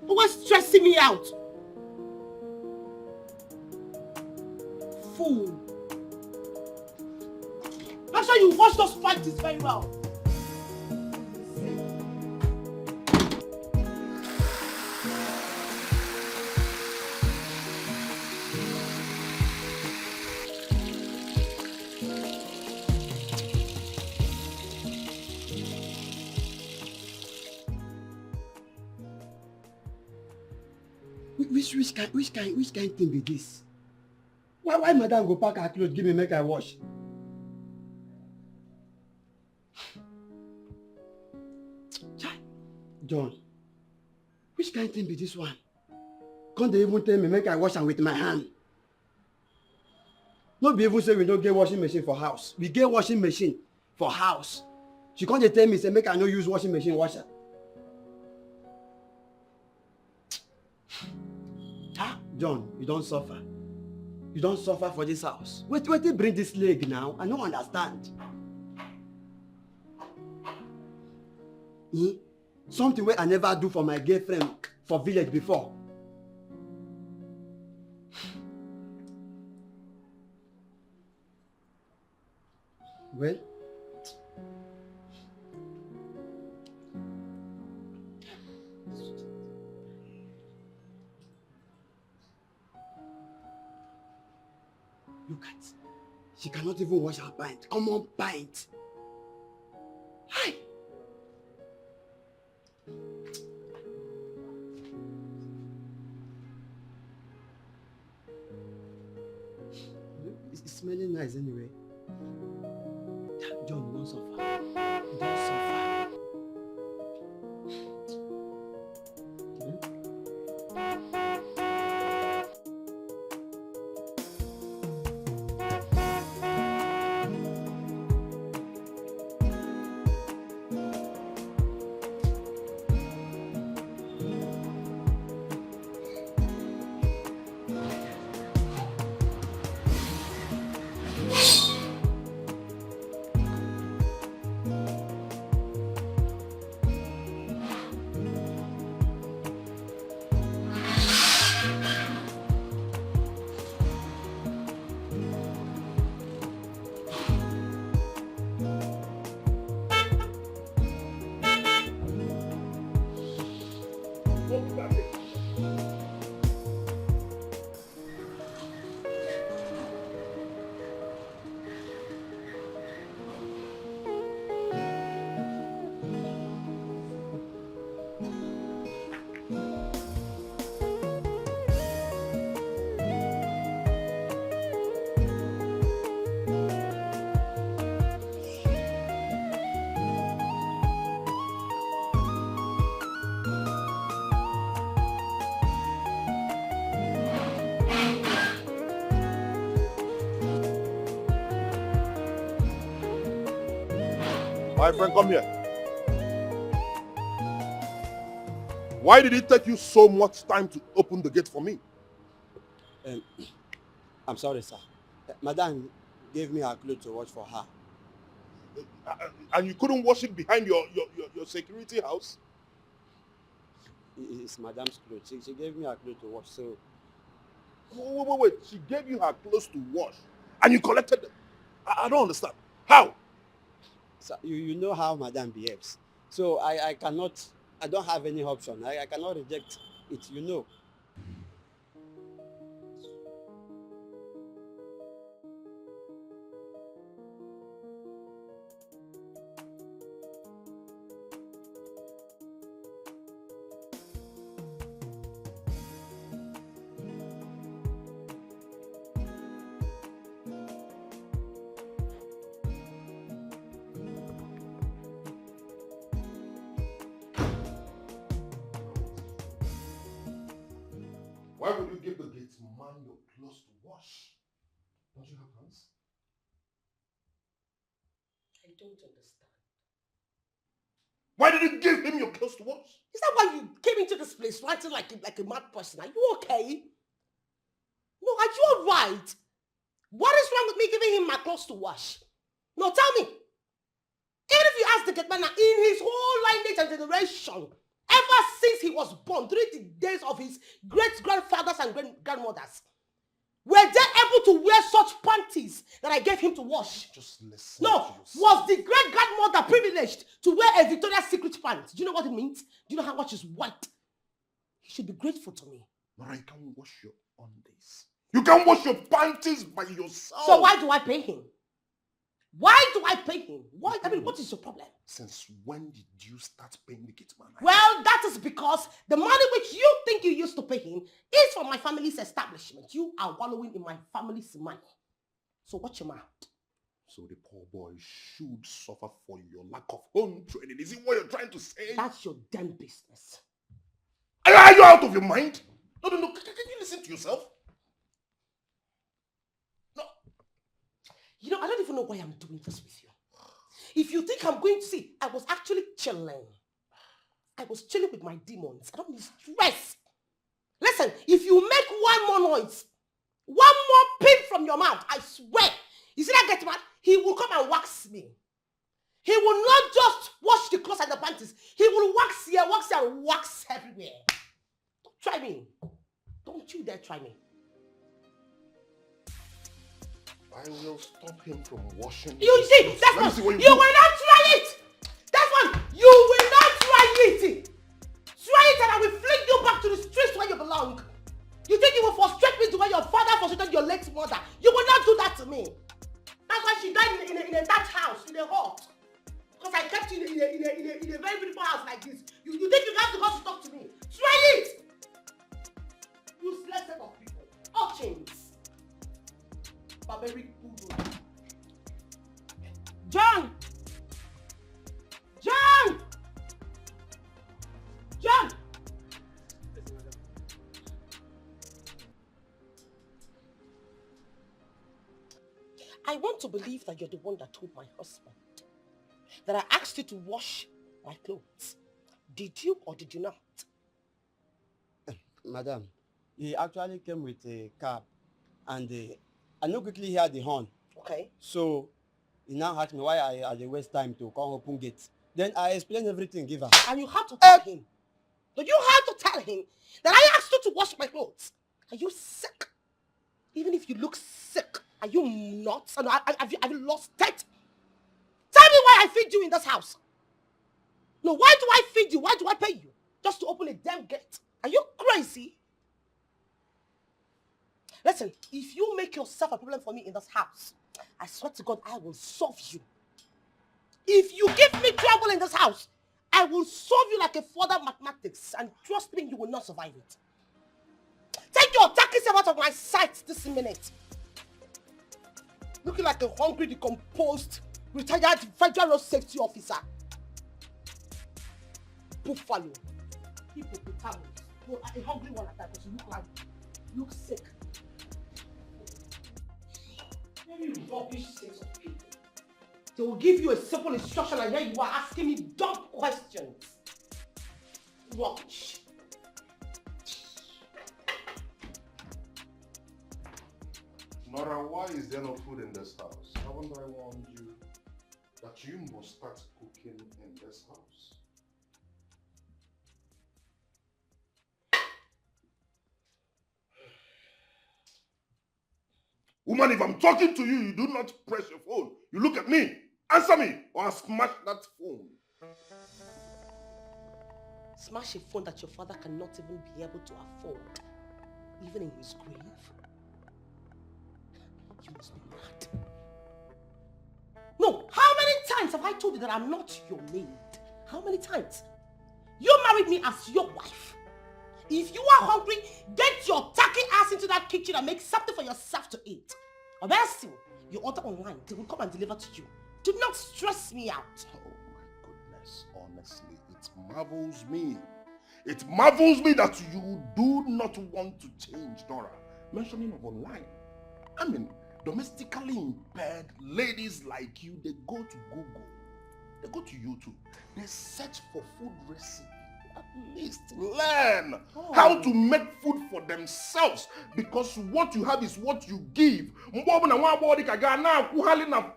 Always stressing me out. Fool. Make sure you wash those panties very well. Which kind thing be this? Why madam go pack her clothes, give me make I wash? John, which kind thing be this one? Can't they even tell me make I wash am with my hand? No be even say we don't get washing machine for house. We get washing machine for house. She can't dey tell me say make I no use washing machine washer. John, you don't suffer. You don't suffer for this house. Wait, bring this leg now. I don't understand. Something wey I never do for my girlfriend for village before. Well, look at, she cannot even wash her pint. Come on, pint. Hi. It's smelling nice anyway. John, don't suffer. Don't suffer. My friend, come here. Why did it take you so much time to open the gate for me? I'm sorry, sir. Madam gave me her clothes to wash for her. And you couldn't wash it behind your security house? It's Madam's clothes. She gave me her clothes to wash, so... Wait. She gave you her clothes to wash, and you collected them? I don't understand. How? Sir, you know how Madam behaves. So I cannot... I don't have any option. I cannot reject it, you know. Why would you give the gate man your clothes to wash? Don't you have hands? I don't understand. Why did you give him your clothes to wash? Is that why you came into this place writing like a mad person? Are you okay? No, are you alright? What is wrong with me giving him my clothes to wash? No, tell me. Even if you ask the gate man now, in his whole lineage and generation, ever since he was born, during the days of his great-grandfathers and grandmothers, were they able to wear such panties that I gave him to wash? Just listen. No, was the great-grandmother privileged to wear a Victoria's Secret pant? Do you know what it means? Do you know how much is white? He should be grateful to me. Nora, you can't wash your undies. You can't wash your panties by yourself. So why do I pay him? Why do I pay him? Why? I mean, what is your problem? Since when did you start paying the gate man? Well, that is because the money which you think you used to pay him is for my family's establishment. You are wallowing in my family's money. So watch your mouth. So the poor boy should suffer for your lack of home training. Is it what you're trying to say? That's your damn business. Are you out of your mind? No. Can you listen to yourself? No. You know, I don't even know why I'm doing this with you. If you think I'm going to see, I was actually chilling. I was chilling with my demons. I don't need stress. Listen, if you make one more noise, one more peep from your mouth, I swear, you see that get mad? He will come and wax me. He will not just wash the clothes and the panties. He will wax here, and wax everywhere. Don't try me. Don't you dare try me. I will stop him from washing. You see, that's one. You will not try it. That's one. You will not try it. Try it and I will fling you back to the streets where you belong. You think you will frustrate me the way your father frustrated your late mother? You will not do that to me. That's why she died in a Dutch house, in a hut. Because I kept you in a very beautiful house like this. You think you have to go to talk to me? Try it. Useless set of people. Urchins. Barbaric poodle. John! John! John! I want to believe that you're the one that told my husband that I asked you to wash my clothes. Did you or did you not? Madam, he actually came with a cab and I know quickly heard the horn. Okay. So he now asked me why I had a waste time to come open gates. Then I explained everything, give her. And you had to tell him. So you had to tell him that I asked you to wash my clothes. Are you sick? Even if you look sick, are you nuts? And have you lost it? Tell me why I feed you in this house. No, why do I feed you? Why do I pay you? Just to open a damn gate. Are you crazy? Listen, if you make yourself a problem for me in this house, I swear to God, I will solve you. If you give me trouble in this house, I will solve you like a further mathematics, and trust me, you will not survive it. Take your tacky self out of my sight this minute. Looking like a hungry, decomposed, retired federal road safety officer. Buffalo. Hippopotamus. No, a hungry one like that because you look sick. Very rubbish sense of people. They will give you a simple instruction and here you are asking me dumb questions. Rubbish. Nora, why is there no food in this house? Haven't I warned you that you must start cooking in this house? Woman, if I'm talking to you, you do not press your phone. You look at me. Answer me or I'll smash that phone. Smash a phone that your father cannot even be able to afford, even in his grave. You must be mad. No, how many times have I told you that I'm not your maid? How many times? You married me as your wife. If you are hungry, get your tacky ass into that kitchen and make something for yourself to eat. Or better still, you order online, they will come and deliver to you. Do not stress me out. Oh my goodness, honestly, it marvels me. It marvels me that you do not want to change, Nora. Mentioning of online. I mean, domestically impaired ladies like you, they go to Google, they go to YouTube, they search for food recipe. At least learn how to make food for themselves, because what you have is what you give.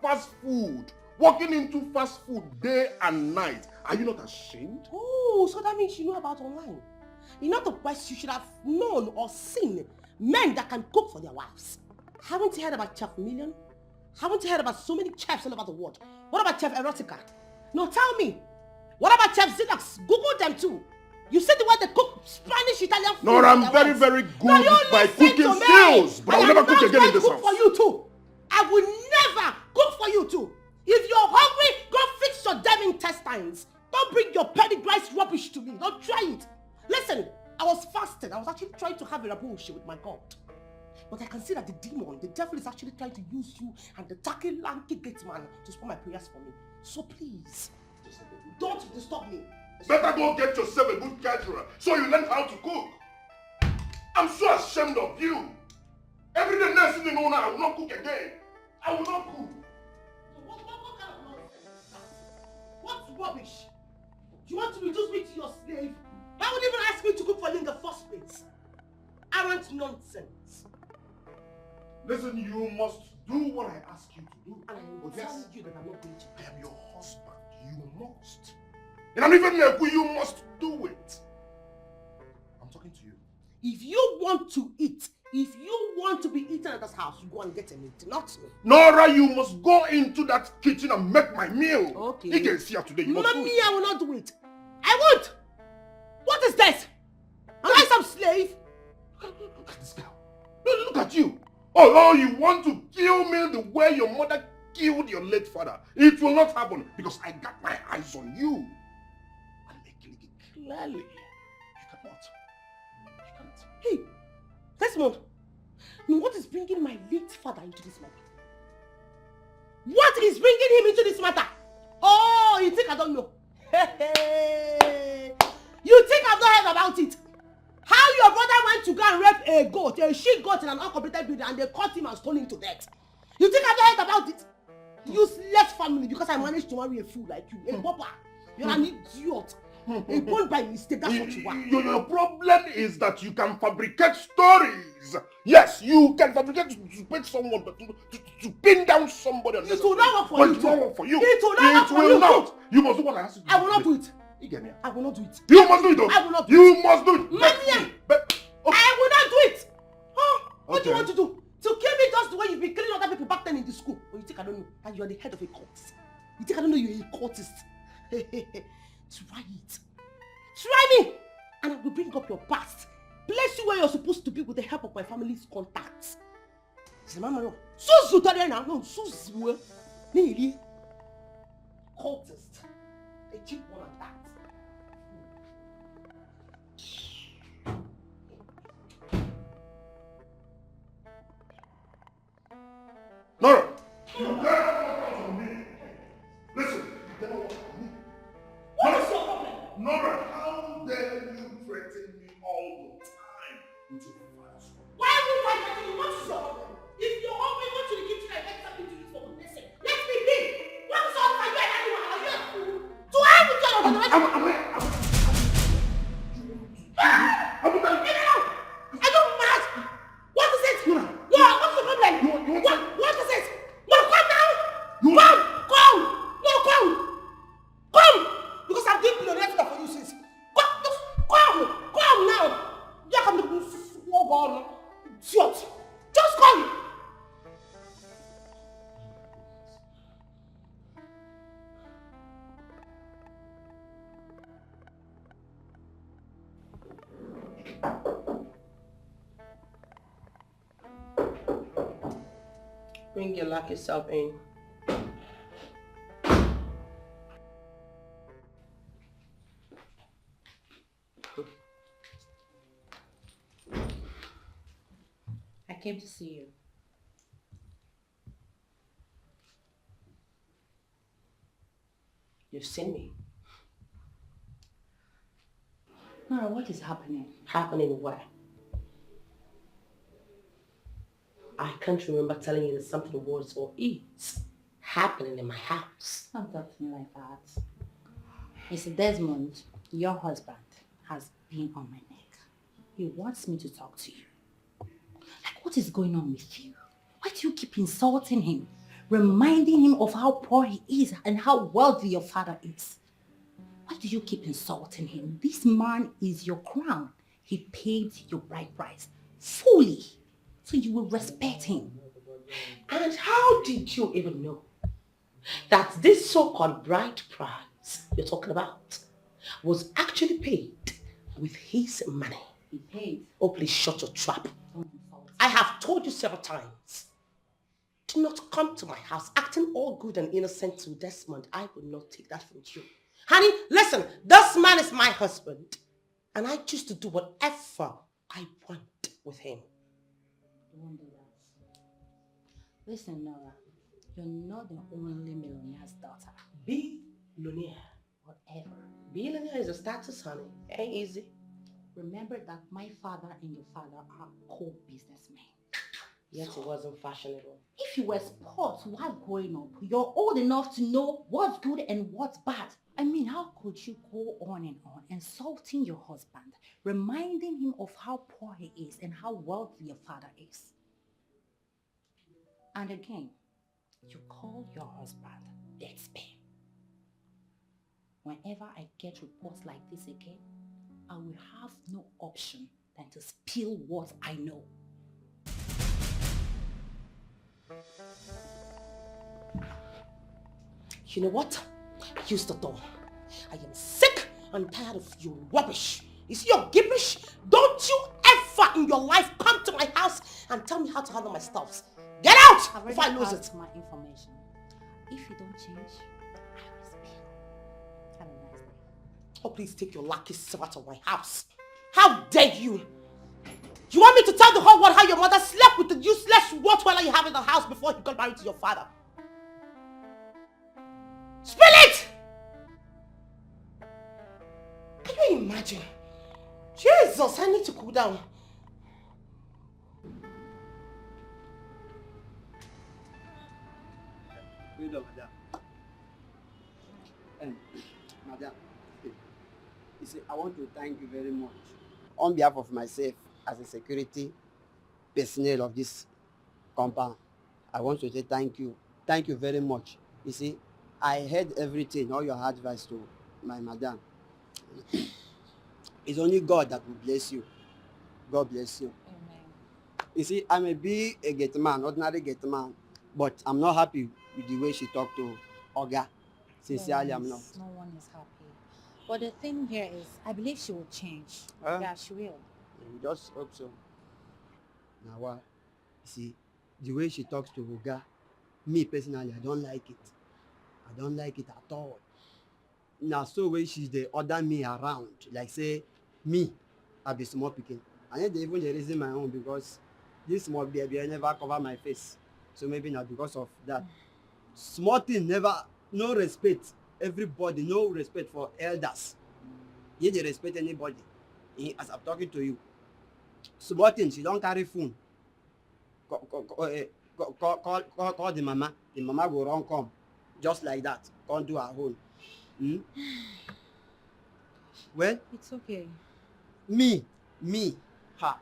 Fast food, walking into fast food day and night. Are you not ashamed? Oh, so that means you know about online. In other words, you should have known or seen men that can cook for their wives. Haven't you heard about Chef Million? Haven't you heard about so many chefs all over the world? What about Chef Erotica? No, tell me. What about Chef Zinox? Google them too. You said the way they cook Spanish, Italian food. No, I'm very, very good by cooking skills, but I'll never cook again in this house. For you too. I will never cook for you too. If you're hungry, go fix your damn intestines. Don't bring your petty rice rubbish to me. Don't try it. Listen, I was fasting. I was actually trying to have a bullshit with my God. But I can see that the devil is actually trying to use you and the tacky lanky gate man to spoil my prayers for me. So please, don't disturb me. Better go get yourself a good caterer so you learn how to cook. I'm so ashamed of you. Every day next thing you know now, I will not cook again. I will not cook. What kind of nonsense? What's rubbish? You want to reduce me to your slave? Why would you even ask me to cook for you in the first place? Arrant nonsense. Listen, you must do what I ask you to do. And I will tell you that I'm not going to. I am your husband. You must. And I'm even you must do it. I'm talking to you. If you want to eat, if you want to be eaten at this house, you go and get a meat, not me. Nora, you must go into that kitchen and make my meal. Okay. You can see her today. You must do Mommy, it. I will not do it. I won't. What is this? Am I some slave? Look at this girl. Look at you. Oh, you want to kill me the way your mother killed your late father. It will not happen because I got my eyes on you. I'm making it clearly. You cannot. Hey, Desmond. Now what is bringing my late father into this matter? What is bringing him into this matter? Oh, you think I don't know? You think I've not heard about it? How your brother went to go and rape a goat, a she-goat in an uncompleted building, and they caught him and stole him to death. You think I've not heard about it? You left family because I managed to marry a fool like you, a pauper. You're an idiot. A born by mistake, that's what you are. Your problem is that you can fabricate stories. Yes, you can fabricate to put someone, but to pin down somebody. It will not work for you. It will not work for you. It will not work for you. Not. You must do what I ask you to do. I will not do it. You get me? I will not do it. You must do it though. I will not do you it. Must do it. Mommy, Okay. I will not do it. Huh? What do you Okay. want to do? To kill me just the way you've been killing other people back then in the school? Or you think I don't know that you are the head of a cult? You think I don't know you're a cultist? Try it. Try me! And I will bring up your past. Place you where you're supposed to be with the help of my family's contacts. Cultist. A cheap one at that. Nora, you dare not walk out on me. Listen, you dare not walk on me. What is your problem? Nora, how dare you threaten me all the time with your fires? Why would I threaten you? What is your problem? If you're hungry, go to the kitchen and get something to eat for goodness sake. Let me be. What is your Bring your lucky self in. I came to see you. You've seen me. Nora, what is happening? Happening where? I can't remember telling you that something was or is happening in my house. Don't talk to me like that. It's Desmond, your husband, has been on my neck. He wants me to talk to you. Like, what is going on with you? Why do you keep insulting him? Reminding him of how poor he is and how wealthy your father is. Why do you keep insulting him? This man is your crown. He paid your bride price fully. So you will respect him. And how did you even know that this so-called bride price you're talking about was actually paid with his money? He paid. Oh, please shut your trap. I have told you several times. Do not come to my house acting all good and innocent to Desmond. I will not take that from you. Honey, listen, this man is my husband. And I choose to do whatever I want with him. You won't do that. Listen, Nora, you're not the only millionaire's daughter. Billionaire. Whatever. Billionaire is a status, honey. Ain't easy. Remember that my father and your father are co-businessmen. Yet it wasn't fashionable. If you were sport while growing up, you're old enough to know what's good and what's bad. I mean, how could you go on and on insulting your husband, reminding him of how poor he is and how wealthy your father is? And again, you call your husband Dikeh. Whenever I get reports like this again, I will have no option than to spill what I know. You know what? Use the door. I am sick and tired of your rubbish. You see your gibberish? Don't you ever in your life come to my house and tell me how to handle my stuffs. Get out before I lose it. My information. If you don't change, I will spill. Have a nice day. Oh, please take your lucky self out of my house. How dare you? You want me to tell the whole world how your mother slept with the useless Rottweiler you have in the house before you got married to your father? Spill it! Can you imagine? Jesus, I need to cool down. Madam. Madam, you see, I want to thank you very much. On behalf of myself, as a security personnel of this compound, I want to say thank you. Thank you very much. You see, I heard everything, all your advice to my madam. It's only God that will bless you. God bless you. Amen. You see, I may be a gate man, ordinary gate man, but I'm not happy with the way she talked to Oga. Sincerely, I'm not. No one is happy. But the thing here is, I believe she will change. Yeah, she will. We just hope so. Now what? You see, the way she talks to Oga, me personally, I don't like it. I don't like it at all. Now, so way she's the other me around, like say, me, I be small picking. And then even the reason my own because this small baby I never cover my face. So maybe not because of that. Small thing, never, no respect. Everybody, no respect for elders. You don't respect anybody. As I'm talking to you. Small thing, she don't carry phone. Call the mama. The mama go run come. Just like that. Can't do her own. Hmm? Well, It's okay. me, her.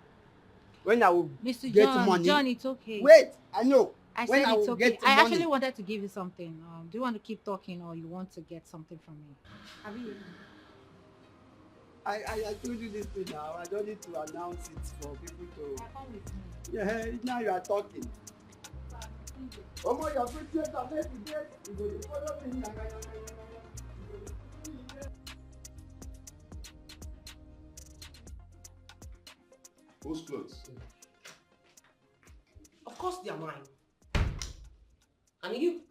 When I will Mr. get John, money. John, it's okay. Wait, I know. I When said I it's will okay. get I money. actually wanted to give you something. Do you want to keep talking or you want to get something from me? Have you? I told you this thing now. I don't need to announce it for people to. Come with me. Yeah, now you are talking. Omo, your pictures are made today. You go to follow me. Whose clothes? Of course they are mine. And you?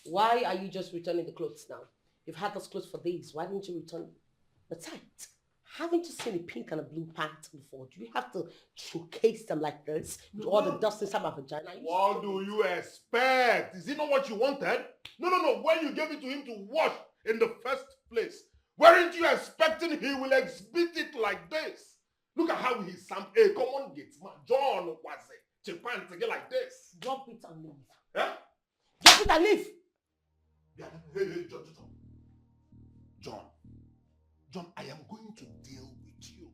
Why are you just returning the clothes now? You've had those clothes for days. Why didn't you return them? Besides, haven't you seen a pink and a blue pants before? Do you have to showcase them like this with all the dust inside my vagina? What do you expect? Is it not what you wanted? No. When you gave it to him to wash in the first place, weren't you expecting he will exhibit it like this? Look at how he sam a common gate man. John was it. Japan to get like this. Drop it and leave. Huh? Drop it and leave. Yeah, hey, John, I am going to deal with you.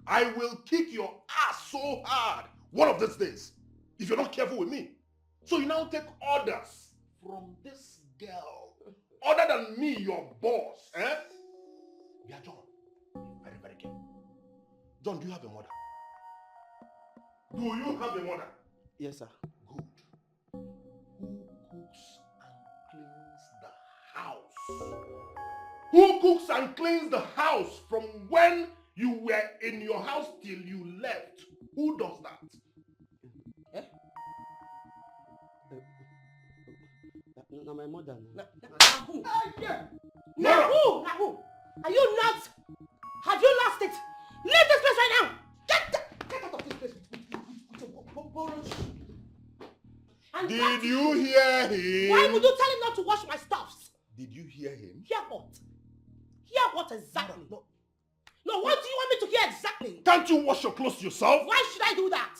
I will kick your ass so hard one of these days if you're not careful with me. So you now take orders from this girl other than me, your boss. Eh? Yeah, John, be very, very careful. John, do you have a mother? Do you have a mother? Yes, sir. Good. Who cooks and cleans the house? Who cooks and cleans the house from when you were in your house till you left? Who does that? Eh? No, my mother. Now who? Now who? Are you nuts? Have you lost it? Leave this place right now! Get out of this place! And Did you hear him? why would you tell him not to wash my stuffs? Did you hear him? Hear what? Hear what exactly? No, what do you want me to hear exactly? Can't you wash your clothes yourself? Why should I do that?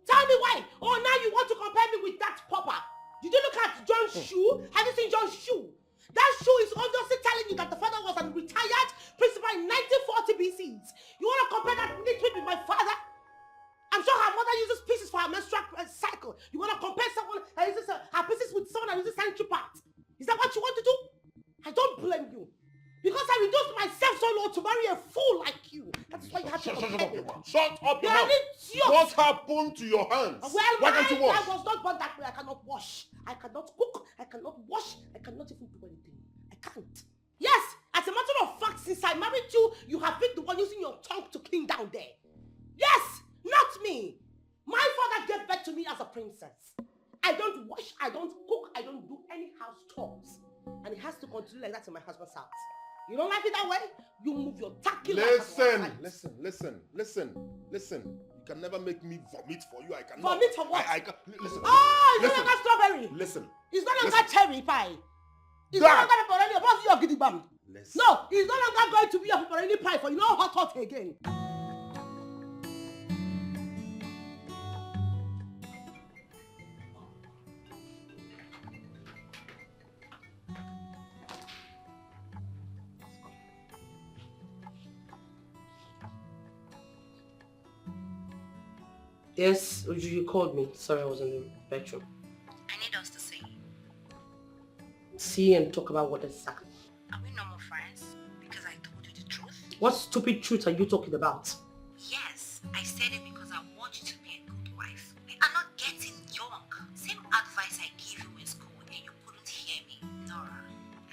Tell me why. Oh, now you want to compare me with that pauper. Did you look at John's shoe? Have you seen John's shoe? That shoe is obviously telling you that the father was a retired principal in 1940 BCs. You want to compare that nitwit with my father? I'm sure her mother uses pieces for her menstrual cycle. You want to compare someone that uses her pieces with someone that uses sanitary pads? Is that what you want to do? I don't blame you. Because I reduced myself so low to marry a fool like you. That's why you have to compare me. Shut up your You're mouth. an idiot. What happened to your hands? Well, Why can't you wash? I was not born that way. I cannot wash. I cannot cook. I cannot wash. I cannot even do anything. I can't. Yes, as a matter of fact, since I married you, you have been the one using your tongue to clean down there. Yes, not me. My father gave birth to me as a princess. I don't wash, I don't cook, I don't do any house chores. And it has to continue like that in my husband's house. You don't like it that way? You move your tacky Listen. You can never make me vomit for you. I cannot. Vomit for what? I can. Listen. Oh, it's Listen. no longer strawberry. Listen. It's no longer cherry pie. It's Dad. no longer pepperoni. What's your gidigam? Listen. No, it's no longer going to be a pepperoni pie for you know hot again. Yes, you called me. Sorry, I was in the bedroom. I need us to see. See and talk about what exactly. Are we no more friends? Because I told you the truth? What stupid truth are you talking about? Yes, I said it because I want you to be a good wife. We are not getting young. Same advice I gave you in school and you couldn't hear me. Nora,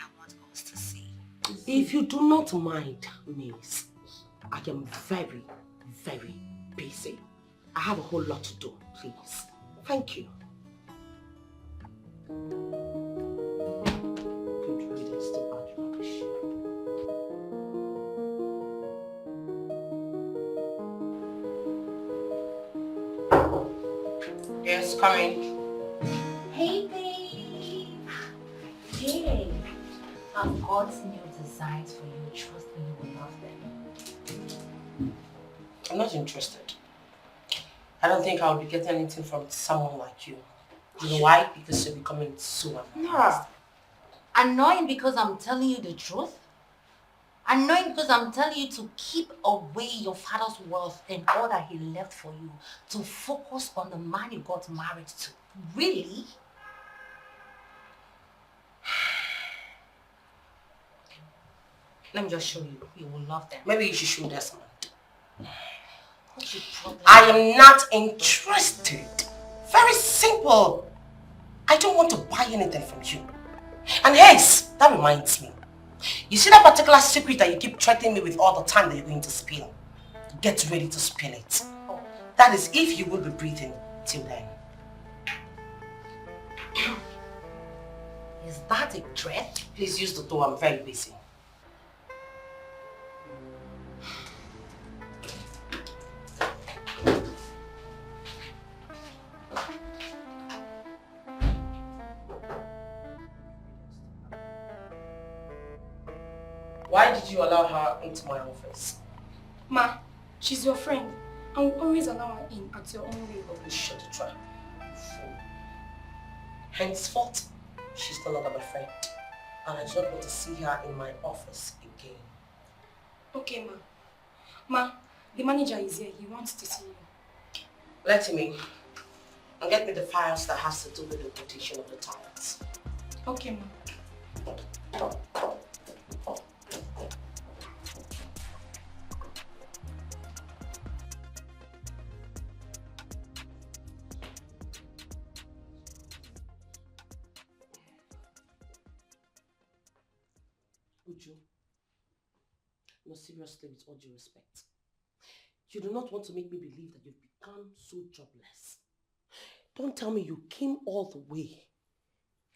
I want us to see. If you do not mind, miss, I am very, very busy. I have a whole lot to do, please. Thank you. Good riddance to bad rubbish. Yes, come in. Hey, babe. Hey. I've got new designs for you. Trust me, you will love them. I'm not interested. I don't think I'll be getting anything from someone like you. You know why? Because you're becoming so annoying. Nora, annoying because I'm telling you the truth? Annoying because I'm telling you to keep away your father's wealth and all that he left for you to focus on the man you got married to. Really? Let me just show you. You will love them. Maybe you should show Desmond. What's your problem? I am not interested. Very simple. I don't want to buy anything from you. And yes, that reminds me. You see that particular secret that you keep threatening me with all the time that you're going to spill? Get ready to spill it. That is if you will be breathing till then. Is that a threat? Please use the door, I'm very busy. Why did you allow her into my office? Ma, she's your friend. I will always allow her in at your own way. Oh, shut the trap. Fool. Henceforth, she's no longer my friend. And I do not want to see her in my office again. Okay, ma. Ma, the manager is here. He wants to see you. Let him in. And get me the files that has to do with the quotation of the toilets. Okay, ma. Uju, no, seriously, with all due respect, you do not want to make me believe that you've become so jobless. Don't tell me you came all the way.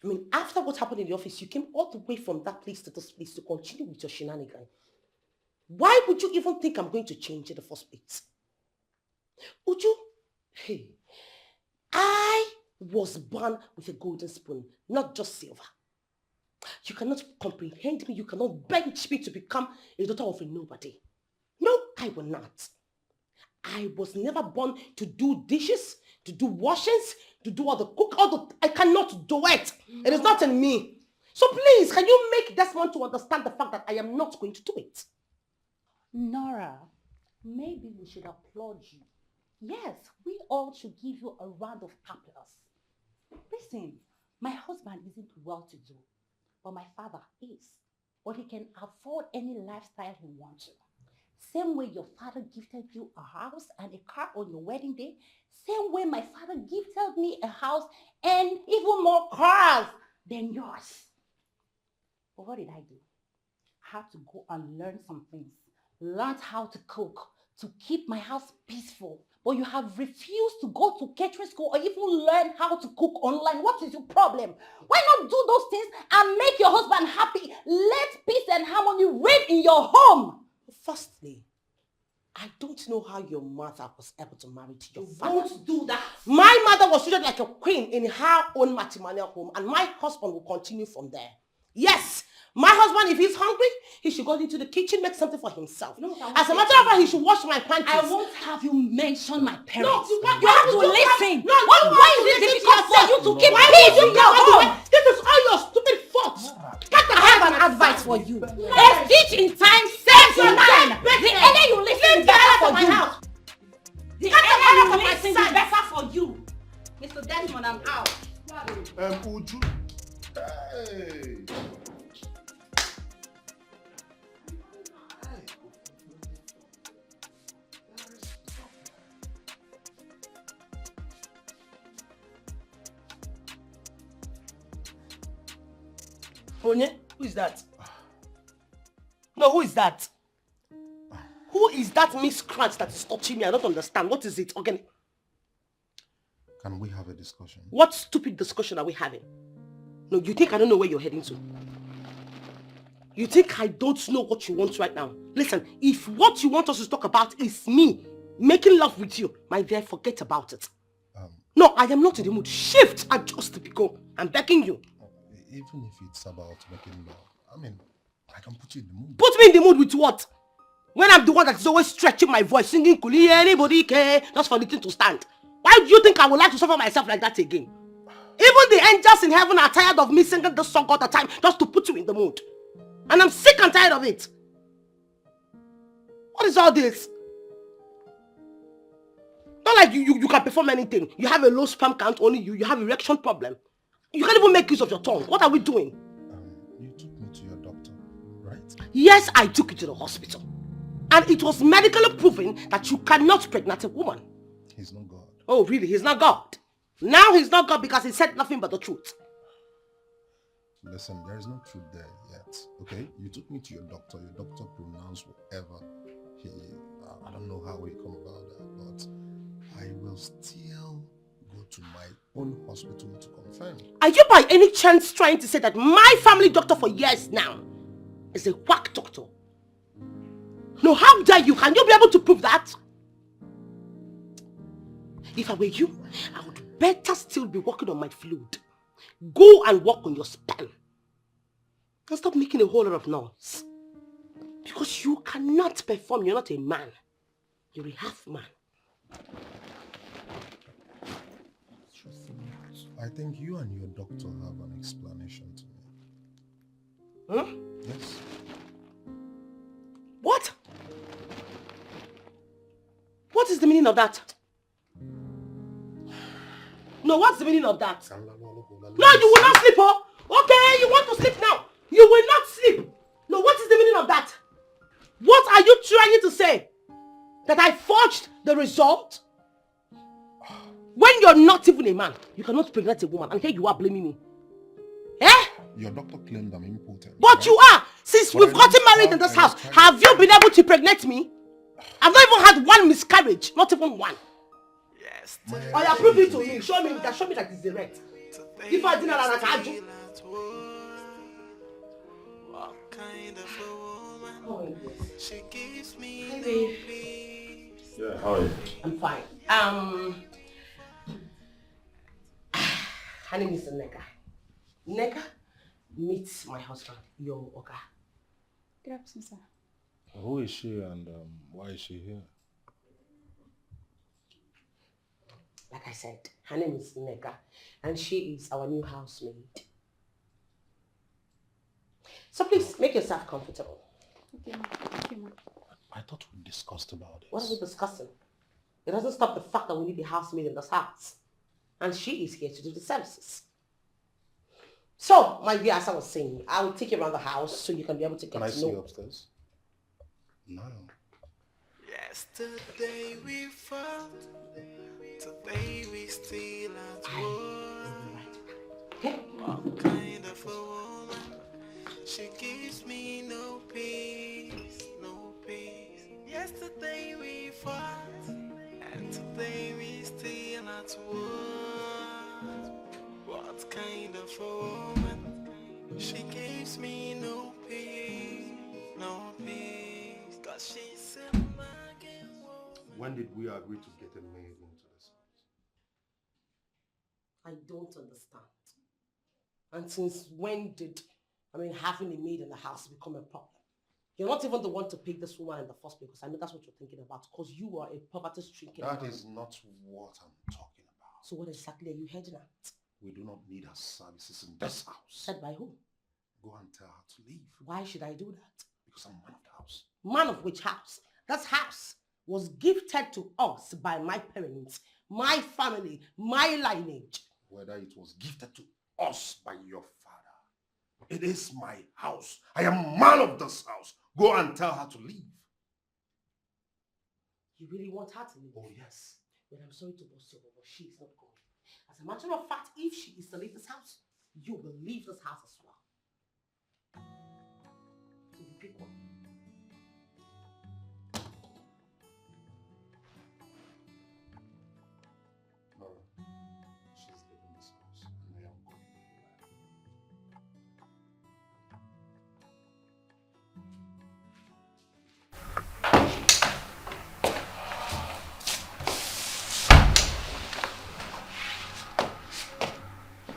I mean, after what happened in the office, you came all the way from that place to this place to continue with your shenanigan. Why would you even think I'm going to change in the first place? Uju, hey, I was born with a golden spoon, not just silver. You cannot comprehend me. You cannot bench me to become a daughter of a nobody. No, I will not. I was never born to do dishes, to do washings, to do all the cook, I cannot do it. It is not in me. So please, can you make Desmond to understand the fact that I am not going to do it? Nora, maybe we should applaud you. Yes, we all should give you a round of applause. Listen, my husband isn't well-to-do, but my father is. But he can afford any lifestyle he wants to. Same way your father gifted you a house and a car on your wedding day, same way my father gifted me a house and even more cars than yours. But what did I do? I had to go and learn some things. Learned how to cook, to keep my house peaceful. But you have refused to go to catering school or even learn how to cook online. What is your problem? Why not do those things and make your husband happy? Let peace and harmony reign in your home. Firstly, I don't know how your mother was able to marry to your You father. won't do that. My mother was treated like a queen in her own matrimonial home, and my husband will continue from there. Yes, my husband, if he's hungry, he should go into the kitchen, make something for himself. No, as a matter of fact, he should wash my panties. I won't have you mention my parents. No, you have to listen. Why is it difficult for you to keep peace in your home? This is all your stupid fault. I have an advice for you. A stitch in time saves your time. The earlier you listen, the better for you. The earlier you listen, the better for you. Mr. Desmond, I'm out. Uju. Hey. Onye, who is that? No, who is that? Who is that miscreant that is touching me? I don't understand. What is it? Okay. Can we have a discussion? What stupid discussion are we having? No, you think I don't know where you're heading to? You think I don't know what you want right now? Listen, if what you want us to talk about is me making love with you, my dear, forget about it. No, I am not in the mood. Shift, adjust, go. I'm begging you. Even if it's about making love, I mean, I can put you in the mood. Put me in the mood with what? When I'm the one that's always stretching my voice, singing, "Could anybody care?" Just for the thing to stand. Why do you think I would like to suffer myself like that again? Even the angels in heaven are tired of me singing this song all the time just to put you in the mood. And I'm sick and tired of it. What is all this? Not like you can perform anything. You have a low sperm count, only you have erection problem. You can't even make use of your tongue. What are we doing? You took me to your doctor, right? Yes, I took you to the hospital. And it was medically proven that you cannot pregnant a woman. He's not God. Oh, really? He's not God? Now he's not God because he said nothing but the truth. Listen, there is no truth there yet, okay? You took me to your doctor pronounced whatever I don't know how we come about that, but I will still go to my own hospital to confirm. Are you by any chance trying to say that my family doctor for years now is a quack doctor? No, how dare you? Can you be able to prove that? If I were you, I would better still be working on my fluid. Go and work on your sperm. And stop making a whole lot of noise. Because you cannot perform. You're not a man. You're a half man. I think you and your doctor have an explanation to me. Huh? Yes. What? What is the meaning of that? No, what's the meaning of that? No, you will not sleep, oh? Okay, you want to sleep now. You will not sleep. No, what is the meaning of that? What are you trying to say? That I forged the result? When you're not even a man, you cannot pregnant a woman, and here you are blaming me. Eh? Your doctor claimed I'm impotent. But right? you are! Since we've gotten married in this house, have you been able to pregnant me? I've not even had one miscarriage, not even one. Yes. I approve it to me. Show me that it's direct. If I didn't, I can't do. She gives me Yeah, how are you? I'm fine. Her name is Neka. Neka, meet my husband, your Oga. Good afternoon, sir. Who is she and why is she here? Like I said, her name is Neka, and she is our new housemaid. So please, make yourself comfortable. Okay, ma'am. Okay, ma'am. I thought we discussed about this. What are we discussing? It doesn't stop the fact that we need a housemaid in this house. And she is here to do the services. So, my dear, as I was saying, I will take you around the house so you can be able to get to know. Can I see you upstairs? No. Yesterday we fought, today we still at war. What kind of a woman? She gives me no peace, no peace. Yesterday we fought, and today we still at war. What kind of a woman? She gives me no peace, no peace. Cause she's a mugging woman. When did we agree to get a maid into this house? I don't understand. And since when did, having a maid in the house become a problem? You're not even the one to pick this woman in the first place, because I know that's what you're thinking about, because you are a poverty-stricken man. That is not what I'm talking about. So what exactly are you heading at? We do not need her services in this house. Said by whom? Go and tell her to leave. Why should I do that? Because I'm man of the house. Man of which house? That house was gifted to us by my parents, my family, my lineage. Whether it was gifted to us by your father, it is my house. I am man of this house. Go and tell her to leave. You really want her to leave? Oh, yes. Well, I'm sorry to boast you, but she is not going. As a matter of fact, if she is to leave this house, you will leave this house as well. So you pick one. Nora, she's leaving this house and I am going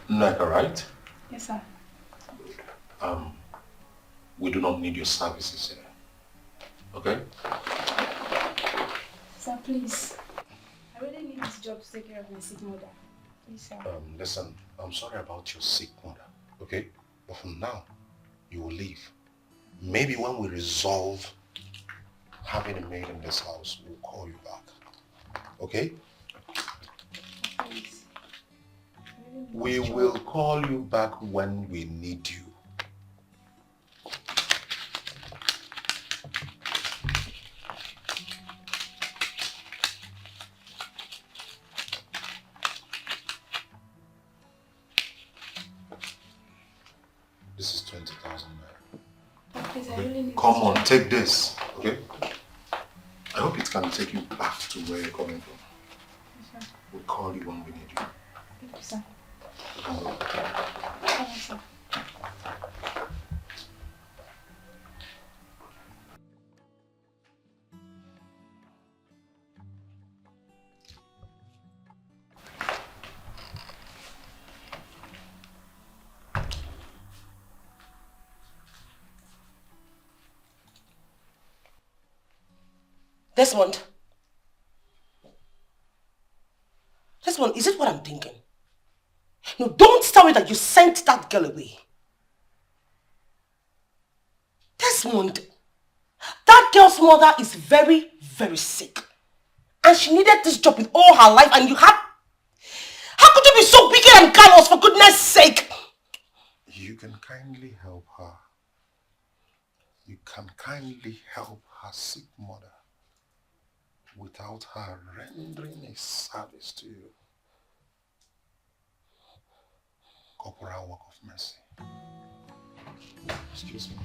Neka, right? Yes, sir. We do not need your services here. Okay? Sir, please. I really need this job to take care of my sick mother. Please, sir. Listen, I'm sorry about your sick mother, okay? But for now, you will leave. Maybe when we resolve having a maid in this house, we'll call you back. Okay? Please. We will call you back when we need you. This is 20,000 naira. Please, I really need Come this on, job. take this, okay? I hope it can take you back to where you're coming from. Yes, sir. We'll call you when we need you. Thank you, sir. Desmond, is it what I'm thinking? No, don't tell me that you sent that girl away. Desmond, that girl's mother is very, very sick. And she needed this job with all her life and you had... How could you be so wicked and callous, for goodness sake? You can kindly help her. You can kindly help her sick mother without her rendering a service to you. Corporal work of mercy. Excuse me.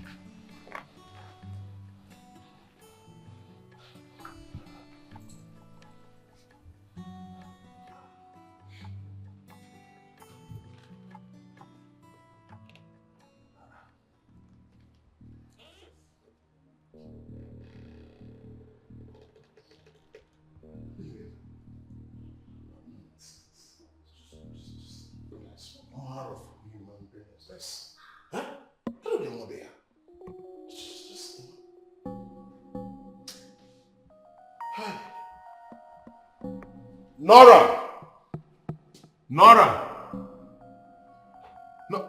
Huh? Don't know there. Nora! Nora! No.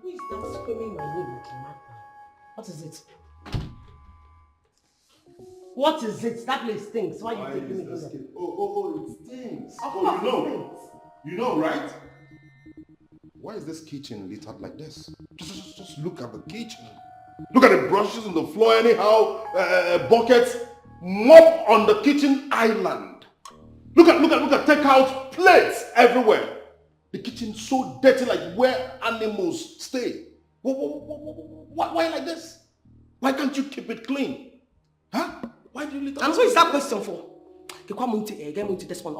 Who is that screaming my name like a madman? What is it? What is it? That place stinks. Why are you taking me here? Oh, it stinks. Oh, you know. You know, right? Why is this kitchen littered like this? Just look at the kitchen. Look at the brushes on the floor anyhow, buckets, mop on the kitchen island. Look at take-out plates everywhere. The kitchen's so dirty like where animals stay. Why like this? Why can't you keep it clean? Huh? Why do you litter? And so is that question for? Get into this one.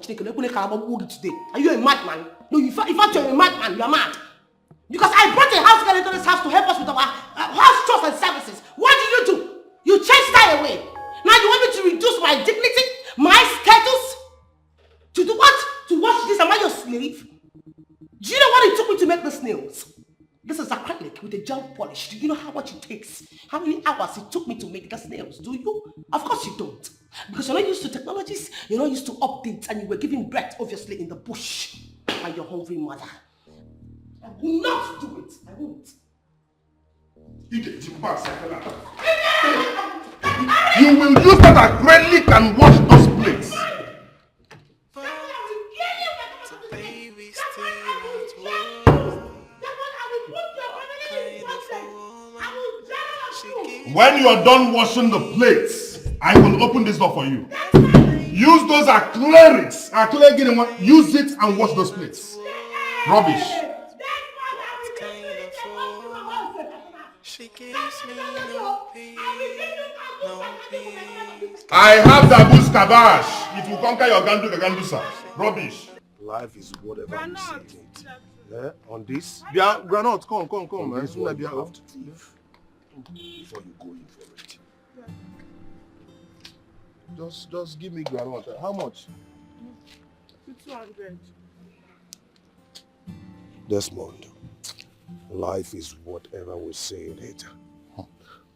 Today. Are you a madman? No, if you're a madman, you're mad. Because I brought a house girl into this house to help us with our house chores and services. What did you do? You chased her away. Now you want me to reduce my dignity, my status? To do what? To watch this? Am I your slave? Do you know what it took me to make these nails? This is acrylic with a gel polish. Do you know how much it takes? How many hours it took me to make these nails? Do you? Of course you don't. Because you're not used to technologies, you're not used to updates, and you were giving birth, obviously, in the bush by your hungry mother. I will not do it. I won't. You will use that acrylic and wash those plates. When you are done washing the plates, I will open this door for you. Use those acrylics. Use it and wash those plates. Rubbish. I have the boost kabash. It will conquer your gandusa. Rubbish. Life is whatever you see in it. Yeah? On this? Yeah, Granot, come. On this one, you have have to live before you go in for it. Just give me Granot. How much? 200. Desmond, life is whatever we say in it.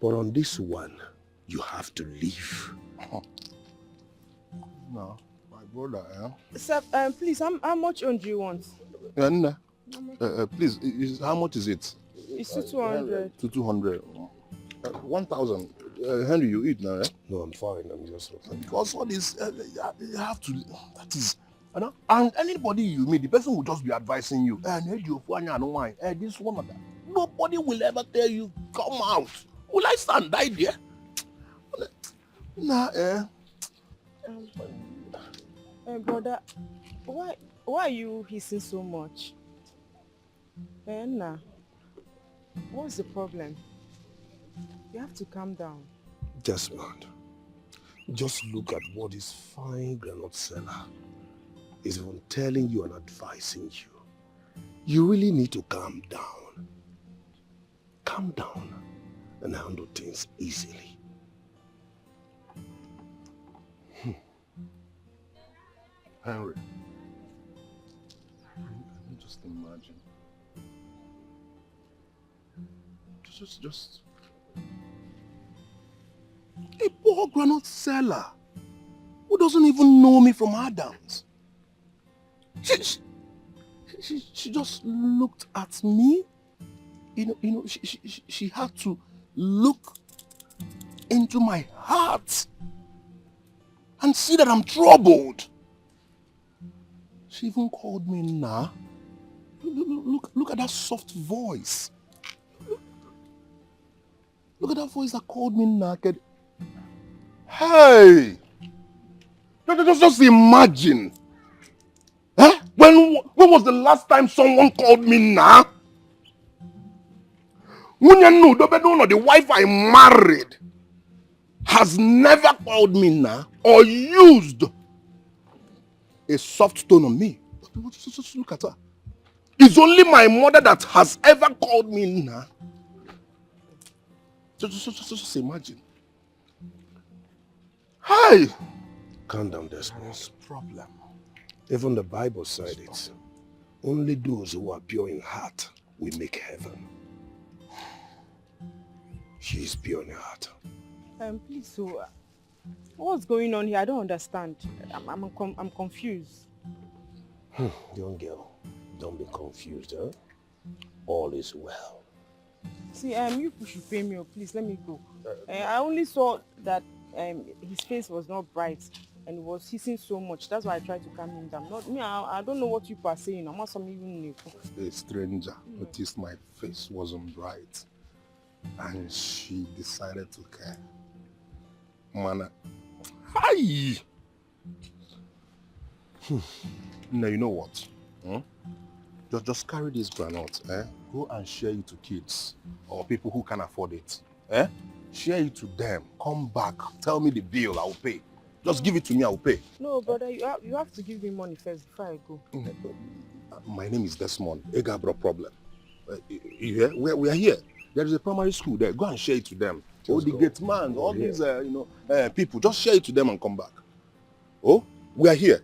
But on this one, you have to live. No, my brother, Sir, please, how much on do you want? Please, how much is it? It's 200. 200. 1,000. Henry, you eat now, eh? No, I'm fine. I'm just... Because all this, you have to... That is... And anybody you meet, the person will just be advising you. This one or that. Nobody will ever tell you, come out. Will I stand die there? Nah, Brother, why are you hissing so much? Nah. What's the problem? You have to calm down. Desmond, Just look at what this fine granite seller is even telling you and advising you. You really need to calm down. Calm down and handle things easily. Henry, can you just imagine? Just a poor granite seller who doesn't even know me from Adams. She just looked at me. She had to look into my heart and see that I'm troubled. She even called me Na. Look at that soft voice. Look at that voice that called me naked. Hey! Just imagine. Huh? When was the last time someone called me Na? The wife I married has never called me Na or used a soft tone on me. Just look at her. It's only my mother that has ever called me Na. Just imagine. Hi! Calm down, Desmond. There's a problem. Even the Bible said it. Only those who are pure in heart will make heaven. She is pure in heart. Please, so what's going on here? I don't understand. I'm confused. Young girl, don't be confused, huh? All is well. See, you should pay me, please let me go. I only saw that his face was not bright and he was hissing so much. That's why I tried to calm him down. Not me. I don't know what you are saying. I'm not some even new. A stranger noticed my face wasn't bright, and she decided to care. Man, hi. Now you know what? Just carry this granite, go and share it to kids or people who can afford it. Share it to them. Come back, tell me the bill, I'll pay. Just give it to me, I'll pay. No, brother, you have to give me money first before I go. My name is Desmond. Egabro problem. You hear? We are here. There is a primary school there. Go and share it to them. All the gate man, all these people, just share it to them and come back. Oh, we are here.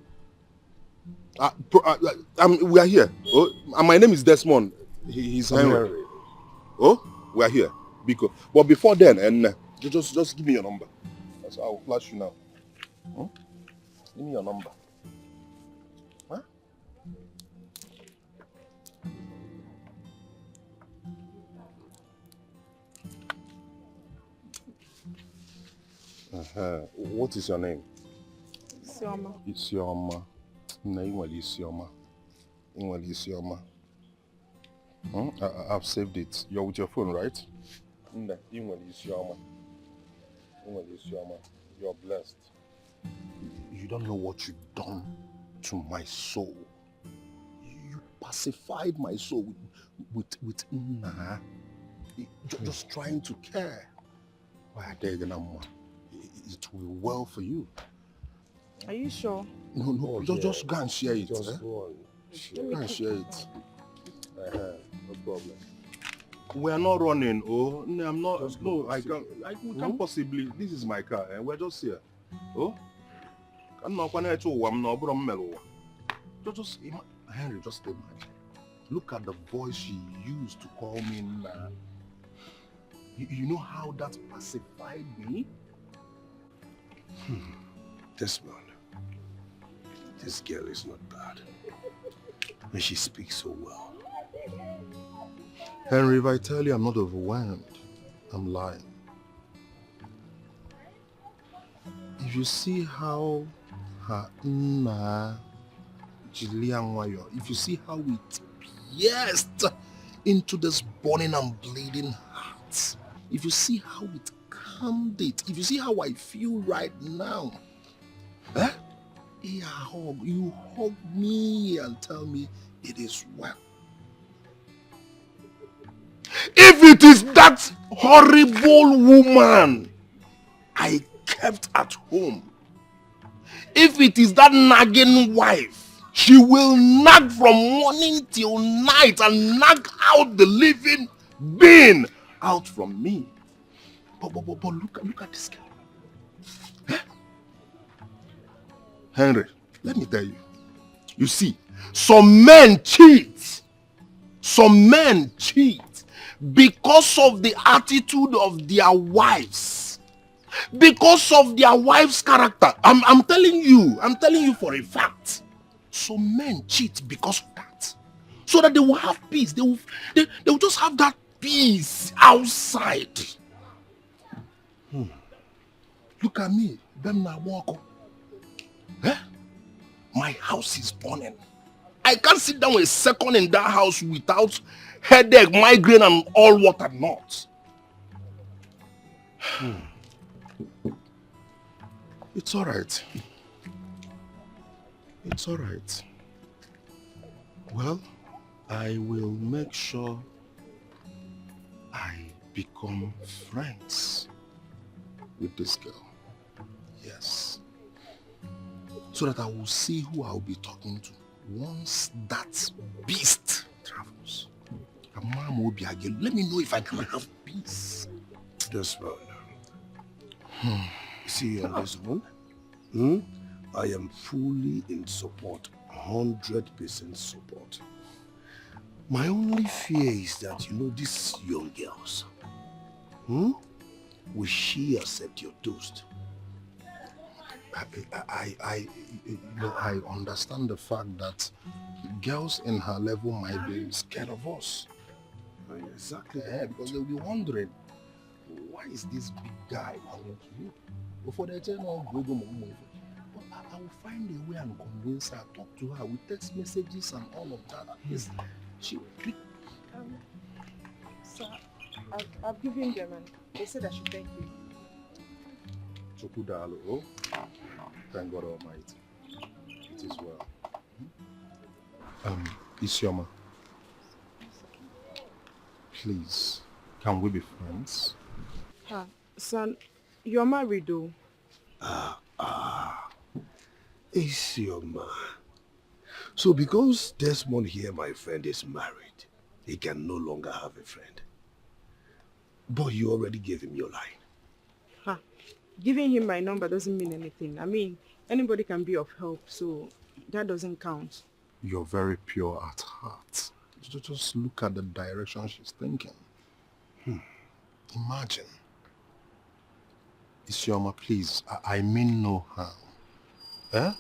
We are here. Oh, and my name is Desmond. He's Henry. Oh, we are here. But before then, just give me your number. So I'll flash you now. Give me your number. Huh? What is your name? Isioma. Isioma. Isioma. I've saved it. You're with your phone, right? Isioma. You're blessed. You don't know what you've done to my soul. You pacified my soul with Nna. Just trying to care. It will be well for you. Are you sure? No, just go and share it. Just go on. Go and share it. No problem. We are not running. Oh, no, I'm not. Just no, we can't possibly. This is my car, and we're just here. Oh, I'm not going to just Henry, just imagine. Look at the voice she used to call me Nna. You know how that pacified me? Desmond, this girl is not bad. And she speaks so well. Henry, if I tell you I'm not overwhelmed, I'm lying. If you see how her Nna, if you see how it pierced into this burning and bleeding heart, if you see how it calmed it, if you see how I feel right now, you hug me and tell me it is well. If it is that horrible woman I kept at home. If it is that nagging wife, she will nag from morning till night and nag out the living being out from me. But look at this girl. Huh? Henry, let me tell you. You see, some men cheat. Some men cheat because of the attitude of their wives. Because of their wife's character. I'm telling you for a fact. Some men cheat because of that. So that they will have peace. They will just have that peace outside. Look at me. Eh? My house is burning. I can't sit down a second in that house without headache, migraine, and all what and not. It's all right. It's all right. Well, I will make sure I become friends with this girl. Yes. So that I will see who I will be talking to once that beast travels. And Mom will be again. Let me know if I can have peace. Yes, man. See, on this one, I am fully in support, 100% support. My only fear is that, these young girls, will she accept your toast? I understand the fact that girls in her level might be scared of us. Exactly. Yeah, because they'll be wondering, why is this big guy coming to you? Before they tell no, but I will find a way and convince her, talk to her with text messages and all of that. At least she will click. Sir, I've given them and they said I should thank you. Chokudalo, thank God Almighty. It is well. Isioma, please, can we be friends? Son, you're married though. Isioma. So because Desmond here, my friend, is married, he can no longer have a friend. But you already gave him your line. Giving him my number doesn't mean anything. I mean, anybody can be of help, so that doesn't count. You're very pure at heart. Just look at the direction she's thinking. Imagine. Isioma, please, I mean no harm. Eh?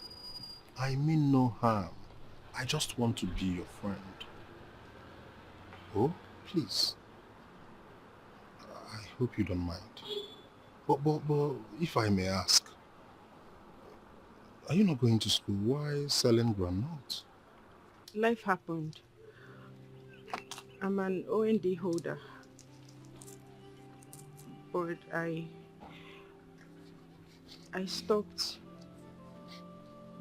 I mean no harm. I just want to be your friend. Oh, please. I hope you don't mind. But if I may ask, are you not going to school? Why selling granules? Life happened. I'm an OND holder. But I stopped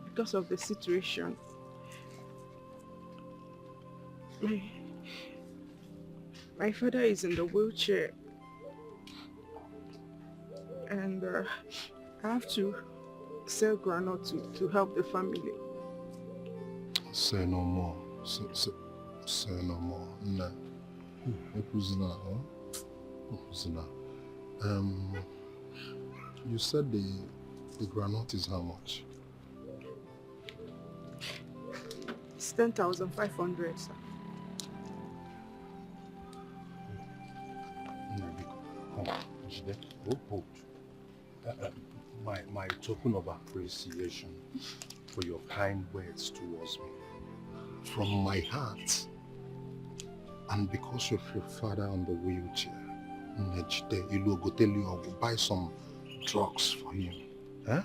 because of the situation. My father is in the wheelchair. And I have to sell groundnut to help the family. Say no more. Say no more. No. You said the groundnut is how much? It's 10,500, sir. My token of appreciation for your kind words towards me. From my heart. And because of your father on the wheelchair, I will buy some drugs for him. Huh?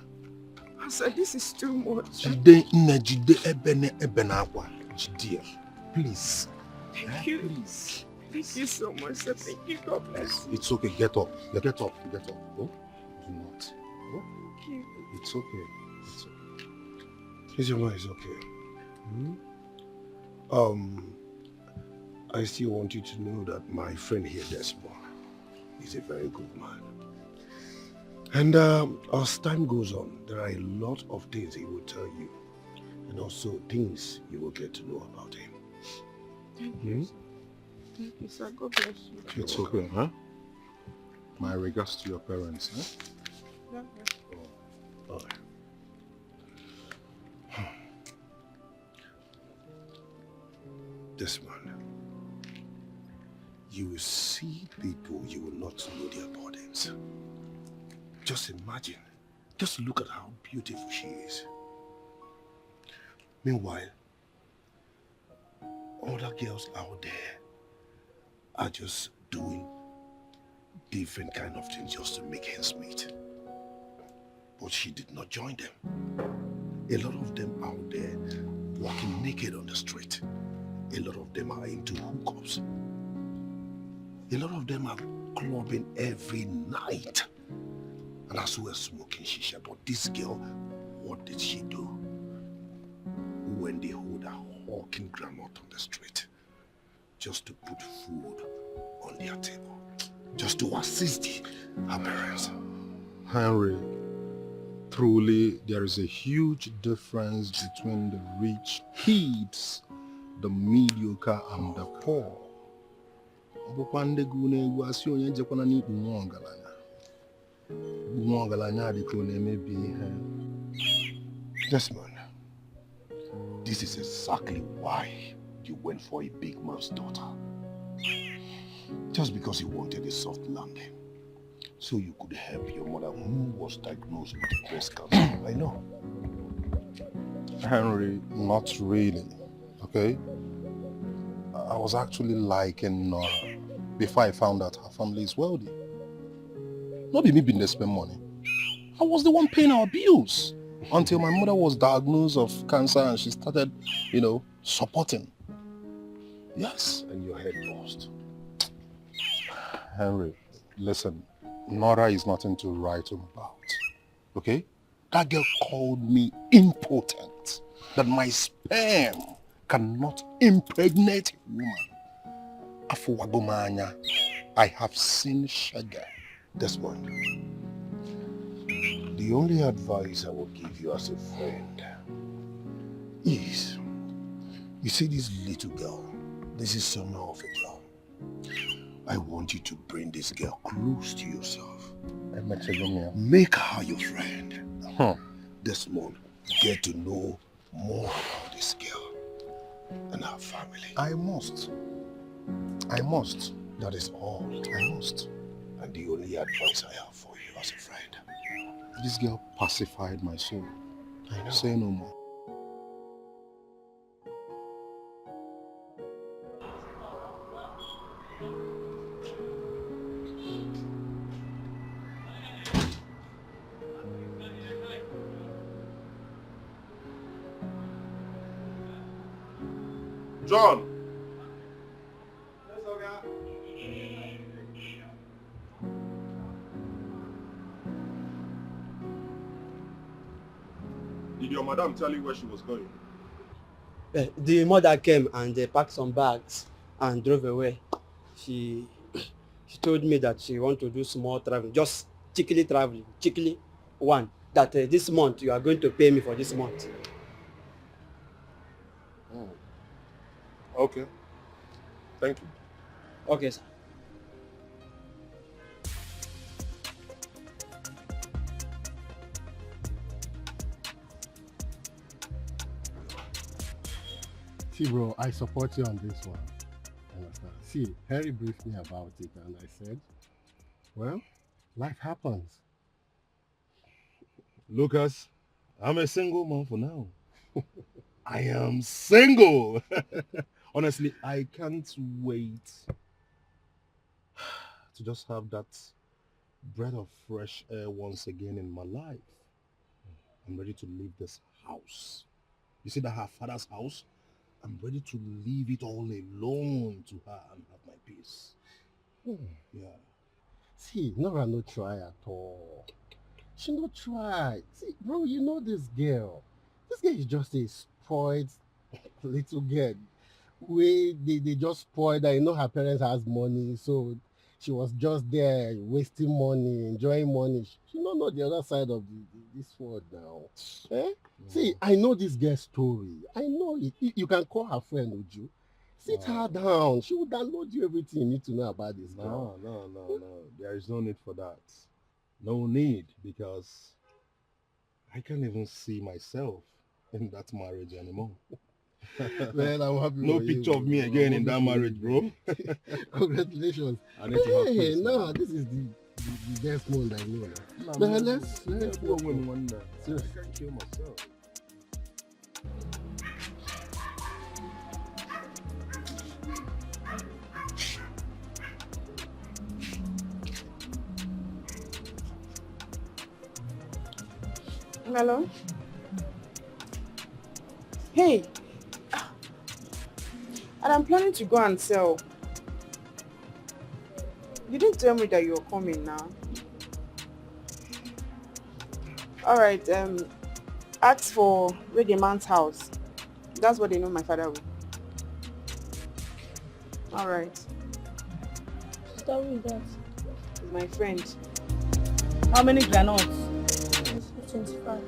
Sir, this is too much. Please. Thank you. Please. Thank you so much, sir. Thank you. God bless you. It's okay. Get up. Get up. Oh? Do not. Oh? Thank you. It's okay. It's okay. Isioma is okay. I still want you to know that my friend here, Desmond, is a very good man. And as time goes on, there are a lot of things he will tell you. And also things you will get to know about him. Thank you. Thank you, sir. God bless you. It's okay, huh? My regards to your parents, huh? God bless you. All right. This one. You will see people you will not know their burdens. Just imagine. Just look at how beautiful she is. Meanwhile, other girls out there are just doing different kind of things just to make ends meet. But she did not join them. A lot of them out there walking naked on the street. A lot of them are into hookups. A lot of them are clubbing every night. And as well smoking shisha. But this girl, what did she do? When they hold her hawking granite on the street, just to put food on their table, just to assist her parents. Henry, truly there is a huge difference between the rich kids, the mediocre and the poor. Desmond, this is exactly why you went for a big man's daughter. Just because you wanted a soft landing. So you could help your mother who was diagnosed with breast cancer. I know. Henry, not really, okay? I was actually liking Nora before I found out her family is wealthy. Not be me being to spend money. I was the one paying our bills until my mother was diagnosed of cancer and she started, supporting. Yes. And your head lost. Henry, listen, Nora is nothing to write home about, okay? That girl called me impotent, that my sperm cannot impregnate a woman. Afuwagomanya, I have seen Shaga. Desmond, the only advice I will give you as a friend is, you see this little girl, this is somehow of a girl. I want you to bring this girl close to yourself. Make her your friend. Desmond, get to know more about this girl and her family. I must. That is all. I must. And the only advice I have for you as a friend. This girl pacified my soul. I know. Say no more. John! Did your madam tell you where she was going? The mother came and they packed some bags and drove away. She told me that she want to do small traveling, just cheekily traveling, cheekily one. That this month you are going to pay me for this month. Okay. Thank you. Okay, sir. See, bro, I support you on this one. Understand? See, Harry briefed me about it and I said, well, life happens. Lucas, I'm a single man for now. I am single. Honestly, I can't wait to just have that breath of fresh air once again in my life. I'm ready to leave this house. You see that her father's house? I'm ready to leave it all alone to her and have my peace. Yeah. See, Nora no try at all. She no try. See, bro, you know this girl. This girl is just a spoiled little girl. They just spoiled her. You know her parents has money, so She was just there wasting money, enjoying money. She don't know the other side of this world now. Eh? See, I know this girl's story. I know it. You can call her friend, Uju. Sit her down. She will download you everything you need to know about this girl. No. There is no need for that. No need, because I can't even see myself in that marriage anymore. Man, I'm happy. No picture of me again in that marriage, bro. Congratulations. I need to have Hey, peace, no, this is the best one I know. Man, let's go in one day. Yes. I can kill myself. Hello? Hey! And I'm planning to go and sell. You didn't tell me that you were coming now. Alright, ask for Reggae Man's house. That's what they know my father with. Alright. Stop with that. He's my friend. How many granules? 25.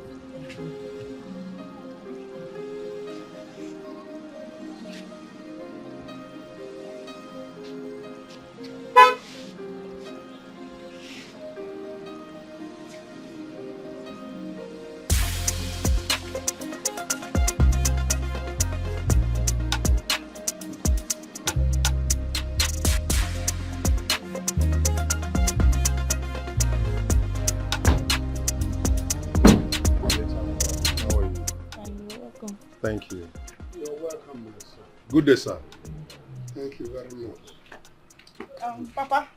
Thank you. You're welcome, my son. Good day, sir. Thank you very much. Papa,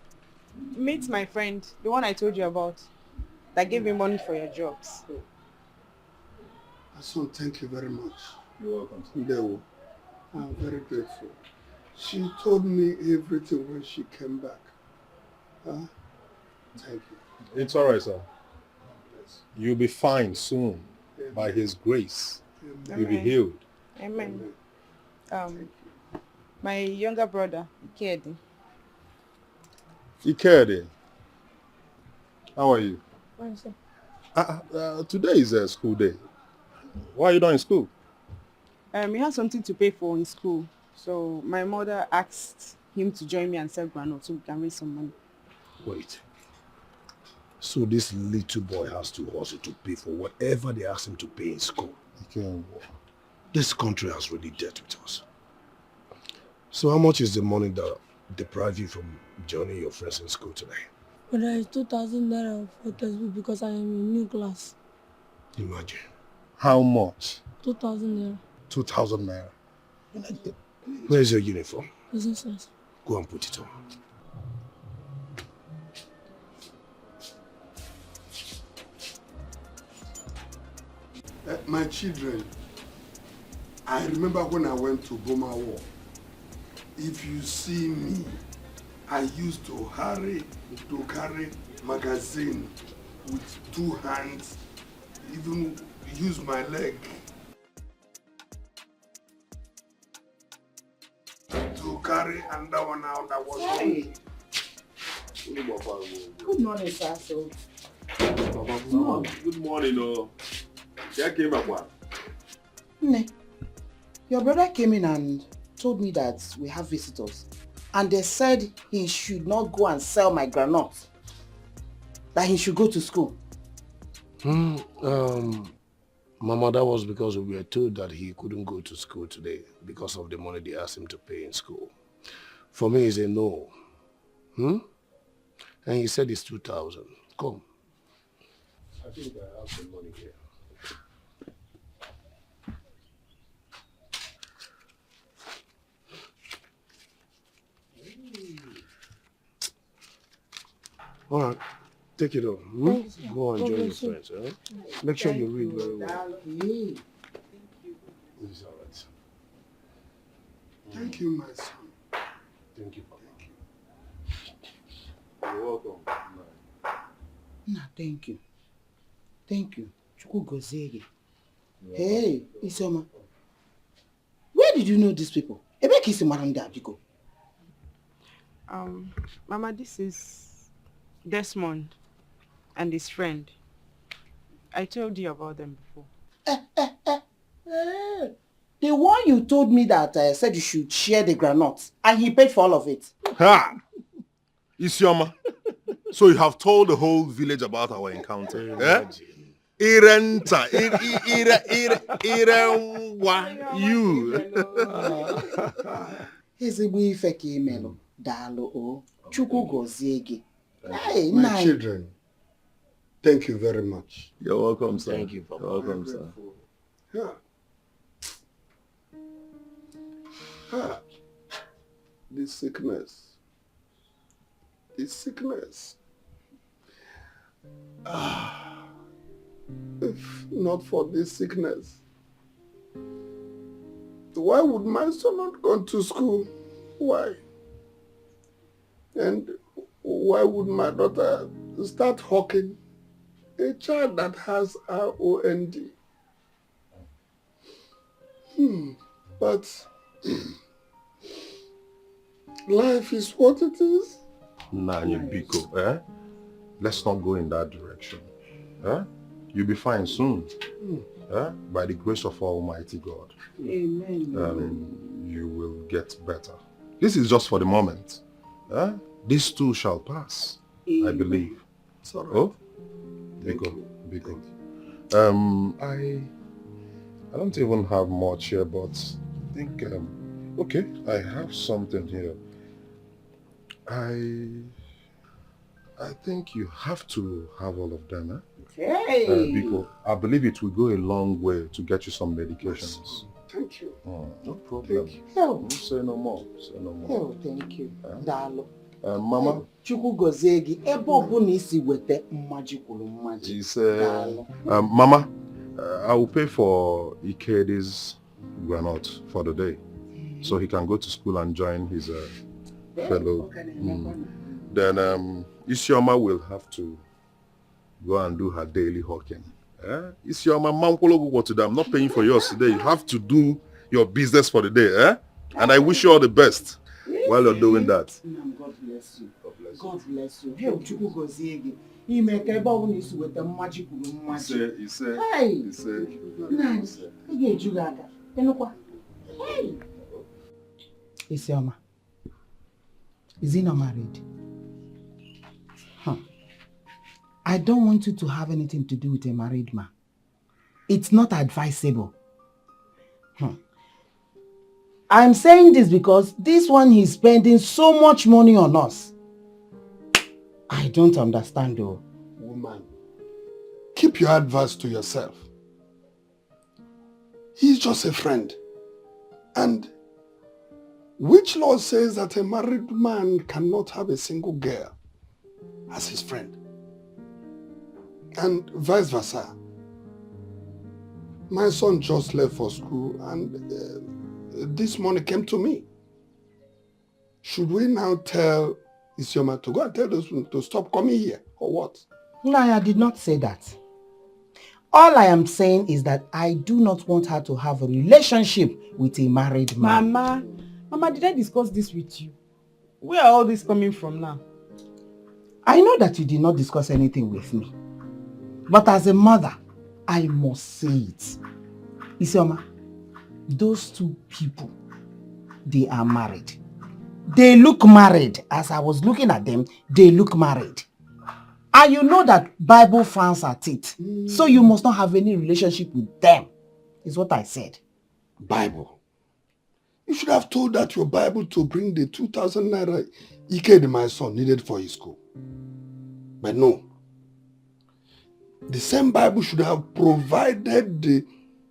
meet my friend, the one I told you about, that gave me money for your jobs. My son, thank you very much. You're welcome. Ndewo. I'm very grateful. She told me everything when she came back. Thank you. It's all right, sir. Yes. You'll be fine soon. Amen. By His grace. Amen. You'll be healed. Amen. My younger brother, Ikedi. Dikeh, how are you? Fine, sir. Today is a school day. Why are you not in school? He has something to pay for in school. So my mother asked him to join me and sell granite so we can raise some money. Wait. So this little boy has to hustle to pay for whatever they ask him to pay in school. This country has really dealt with us. So how much is the money that deprive you from joining your friends in school today? But there is 2,000 naira for textbook because I am in new class. Imagine. How much? 2,000 naira. 2,000 naira. Where's your uniform? Business science. Go and put it on. My children, I remember when I went to Boma War. If you see me, I used to carry magazine with 2 hands, even use my leg to carry another one out that was Hey. Good morning, sir. So, Good morning, Ne, your brother came in and told me that we have visitors. And they said he should not go and sell my groundnut. That he should go to school. Mama, that was because we were told that he couldn't go to school today because of the money they asked him to pay in school. For me, it's a no. And he said it's 2,000. Come. I think I have some money here. All right, take it on. Go and join your friends. Make sure you read very well. Hey. This is all right. Thank you, my son. Thank you, Papa. You're welcome. Nah, thank you. Thank you. Chukwu gozie gị. Hey, Isioma. Where did you know these people? Ebe ka isi mara ndị a, biko? Mama, this is Desmond and his friend. I told you about them before. The one you told me that said you should share the granuts and he paid for all of it. Ha! Isioma, so you have told the whole village about our encounter. Eh? Irenta, you. Ezigbo ife ka imelu. Dalo o. Chukwu gozie gị. Hey, My children, thank you very much. You're welcome, sir. Thank you, Papa. You're welcome, sir. Yeah. Ah, this sickness. Ah, if not for this sickness, why would my son not go to school? Why? And why would my daughter start hawking a child that has ROND? But life is what it is. Nah, Biko, eh? Let's not go in that direction. Eh? You'll be fine soon. Eh? By the grace of Almighty God. Amen. You will get better. This is just for the moment. Eh? This too shall pass, I believe. It's all right. Oh? Thank Biko. you. I don't even have much here, but I think, okay, I have something here. I think you have to have all of them, eh? Hey! Biko, I believe it will go a long way to get you some medications. Thank you. No problem. Thank you. Oh, Say no more. Say no more. thank you. Dalo. Mama, Chukwu gozie gị ebe ọbụla isi weta mmaji kwuru mmaji. she said, Mama, I will pay for Ikede's granite for the day, so he can go to school and join his fellow. Then Isioma will have to go and do her daily hawking. Isioma, I'm not paying for yours today. You have to do your business for the day. And I wish you all the best while you're doing that. God bless you. God bless you. Hey, Chukwu gozie gị. Ime ka ebe ọbụla isi weta mmaji kwuru mmaji. Hey! Nice. Ị ga-eju gị aka. Ịnụkwa? Hey! Isioma, is he not married? I don't want you to have anything to do with a married man. It's not advisable. I'm saying this because this one he's spending so much money on us. I don't understand though. Woman, keep your advice to yourself. He's just a friend. And which law says that a married man cannot have a single girl as his friend? And vice versa. My son just left for school and this morning came to me. Should we now tell Isioma to go and tell those people to stop coming here or what? No, I did not say that. All I am saying is that I do not want her to have a relationship with a married man. Mama, did I discuss this with you? Where are all this coming from now? I know that you did not discuss anything with me. But as a mother, I must say it. Isioma, those two people, they are married. They look married. As I was looking at them, they look married. And you know that Bible fans are it. So you must not have any relationship with them, is what I said. Bible? You should have told that your Bible to bring the 2,000 naira Ike, my son, needed for his school. But no. The same Bible should have provided the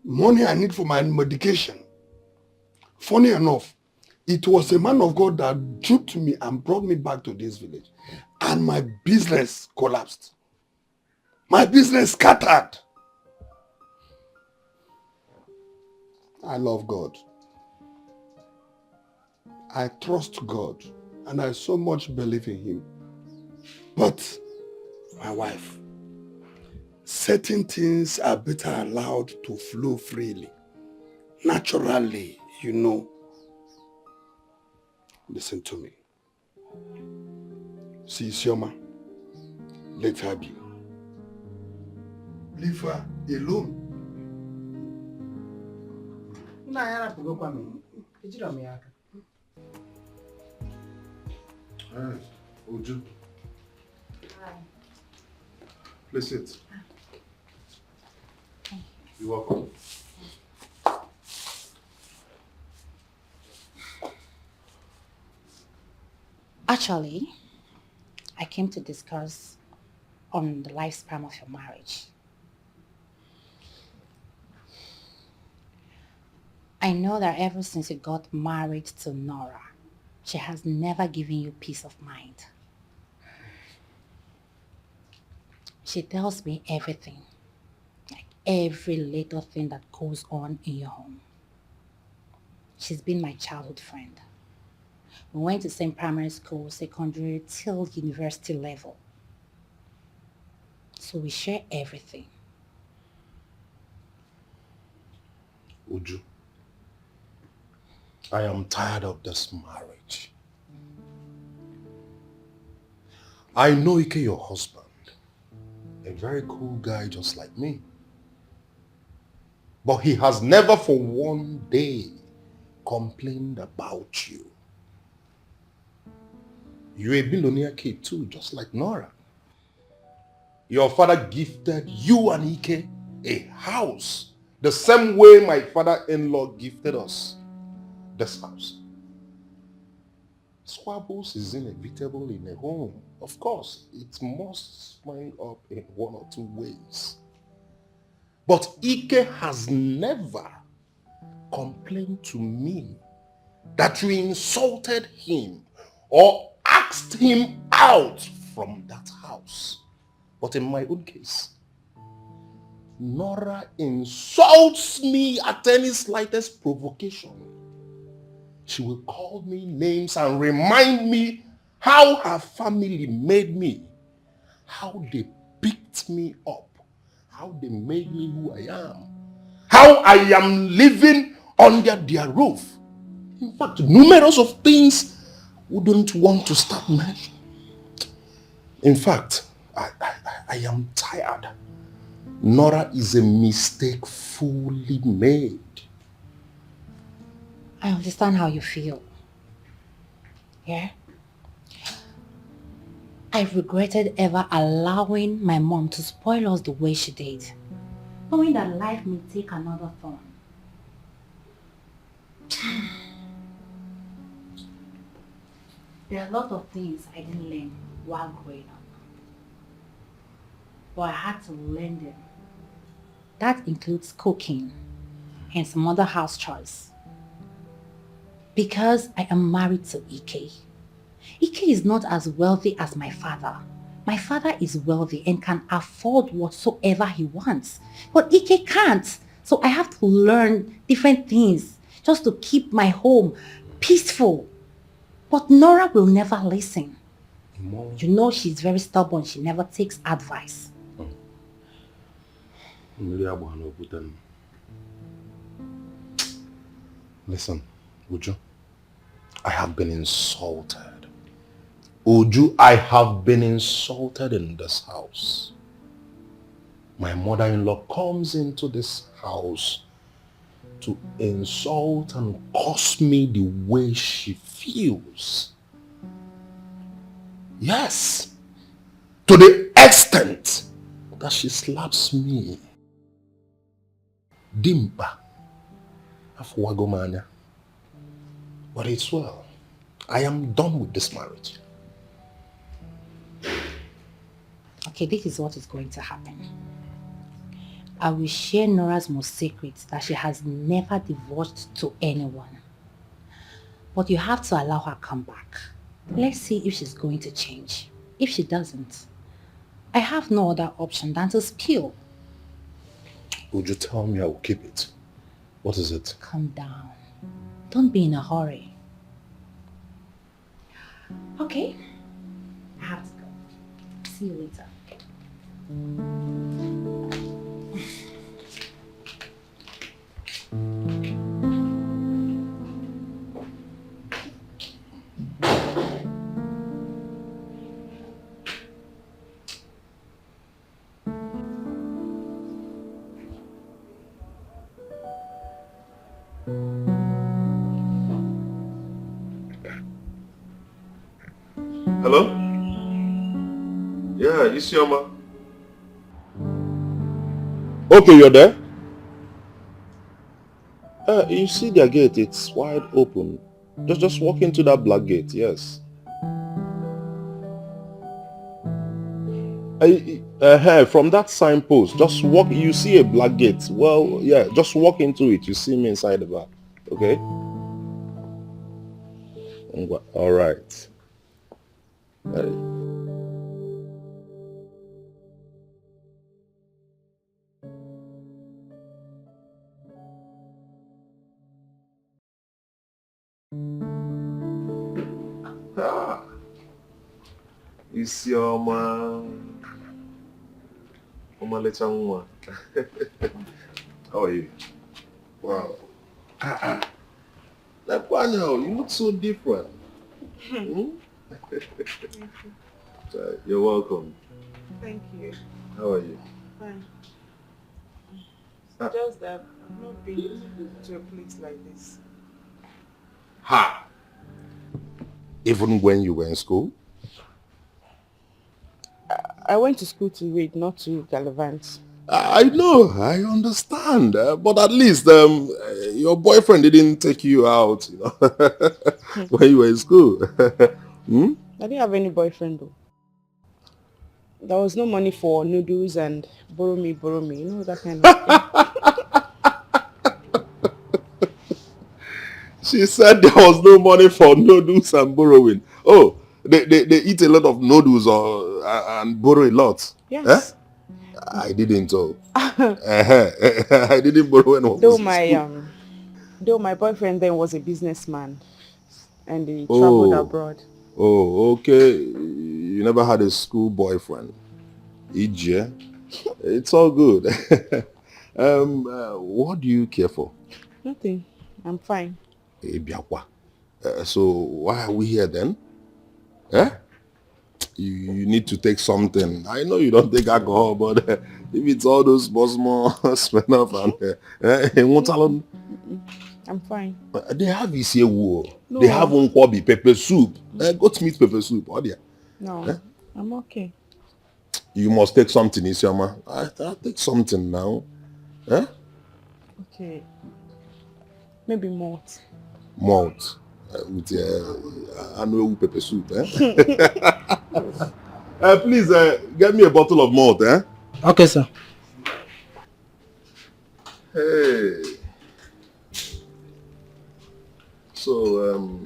money I need for my medication. Funny enough, it was a man of God that duped me and brought me back to this village. And my business collapsed. My business scattered. I love God. I trust God. And I so much believe in Him. But my wife, certain things are better allowed to flow freely. Naturally, you know. Listen to me. See, Sioma, let her be. Leave her alone. Hi, Uju. Hi. Please sit. You're welcome. Actually, I came to discuss on the lifespan of your marriage. I know that ever since you got married to Nora, she has never given you peace of mind. She tells me everything, like every little thing that goes on in your home. She's been my childhood friend. We went to same primary school, secondary, till university level. So we share everything. Uju, I am tired of this marriage. I know Ike, your husband, a very cool guy just like me. But he has never for one day complained about you. You're a billionaire kid too, just like Nora. Your father gifted you and Ike a house the same way my father-in-law gifted us this house. Squabbles is inevitable in a home. Of course, it must spring up in one or two ways. But Ike has never complained to me that you insulted him or asked him out from that house. But in my own case, Nora insults me at any slightest provocation. She will call me names and remind me how her family made me, how they picked me up, how they made me who I am, how I am living under their roof. In fact, numerous of things wouldn't want to start mentioning. In fact, I am tired. Nora is a mistake fully made. I understand how you feel. Yeah? I regretted ever allowing my mom to spoil us the way she did, knowing that life may take another turn. There are a lot of things I didn't learn while growing up, but I had to learn them. That includes cooking and some other house chores. Because I am married to Ike. Ike is not as wealthy as my father. My father is wealthy and can afford whatsoever he wants. But Ike can't. So I have to learn different things just to keep my home peaceful. But Nora will never listen. Mom. You know she's very stubborn. She never takes advice. Listen, Uju, I have been insulted. Uju, I have been insulted in this house. My mother-in-law comes into this house to insult and curse me the way she feels. Yes, to the extent that she slaps me. Dimpa. Afuwagomanya. But it's well. I am done with this marriage. Okay, this is what is going to happen. I will share Nora's most secrets that she has never divulged to anyone. But you have to allow her come back. Let's see if she's going to change. If she doesn't, I have no other option than to spill. Would you tell me I will keep it? What is it? Calm down. Don't be in a hurry. Okay, I have to go. See you later. Hello? Yeah, Isioma. Okay, you're there? You see their gate, it's wide open. Just walk into that black gate, yes. From that signpost, just walk, you see a black gate. Well, yeah, just walk into it. You see me inside the back, okay? All right. Isioma. Omalecha nwa. How are you? Wow. Like, wow, you look so different. You're welcome. Thank you. How are you? Fine. It's just that I've not been to a place like this. Ha! Even when you were in school? I went to school to read, not to gallivant. I know, I understand. But at least your boyfriend didn't take you out, when you were in school. I didn't have any boyfriend though. There was no money for noodles and borrow me, you know, that kind of thing. She said there was no money for noodles and borrowing. Oh, they eat a lot of noodles and borrow a lot. Yes. Eh? I didn't. I didn't borrow when I was in school. Though my boyfriend then was a businessman and he traveled abroad. Oh, okay. You never had a school boyfriend. EJ. It's all good. What do you care for? Nothing. I'm fine. So why are we here then? Eh? You need to take something. I know you don't take alcohol, but if it's all those small smell and I'm fine. They have isiewu. No. They have unkwabi pepper soup. Goat meat pepper soup. No, I'm okay. You must take something, Isioma. I'll take something now. Eh? Okay. Maybe malt. Malt. With anu pepper soup. Please get me a bottle of malt. Okay, sir. Hey. So,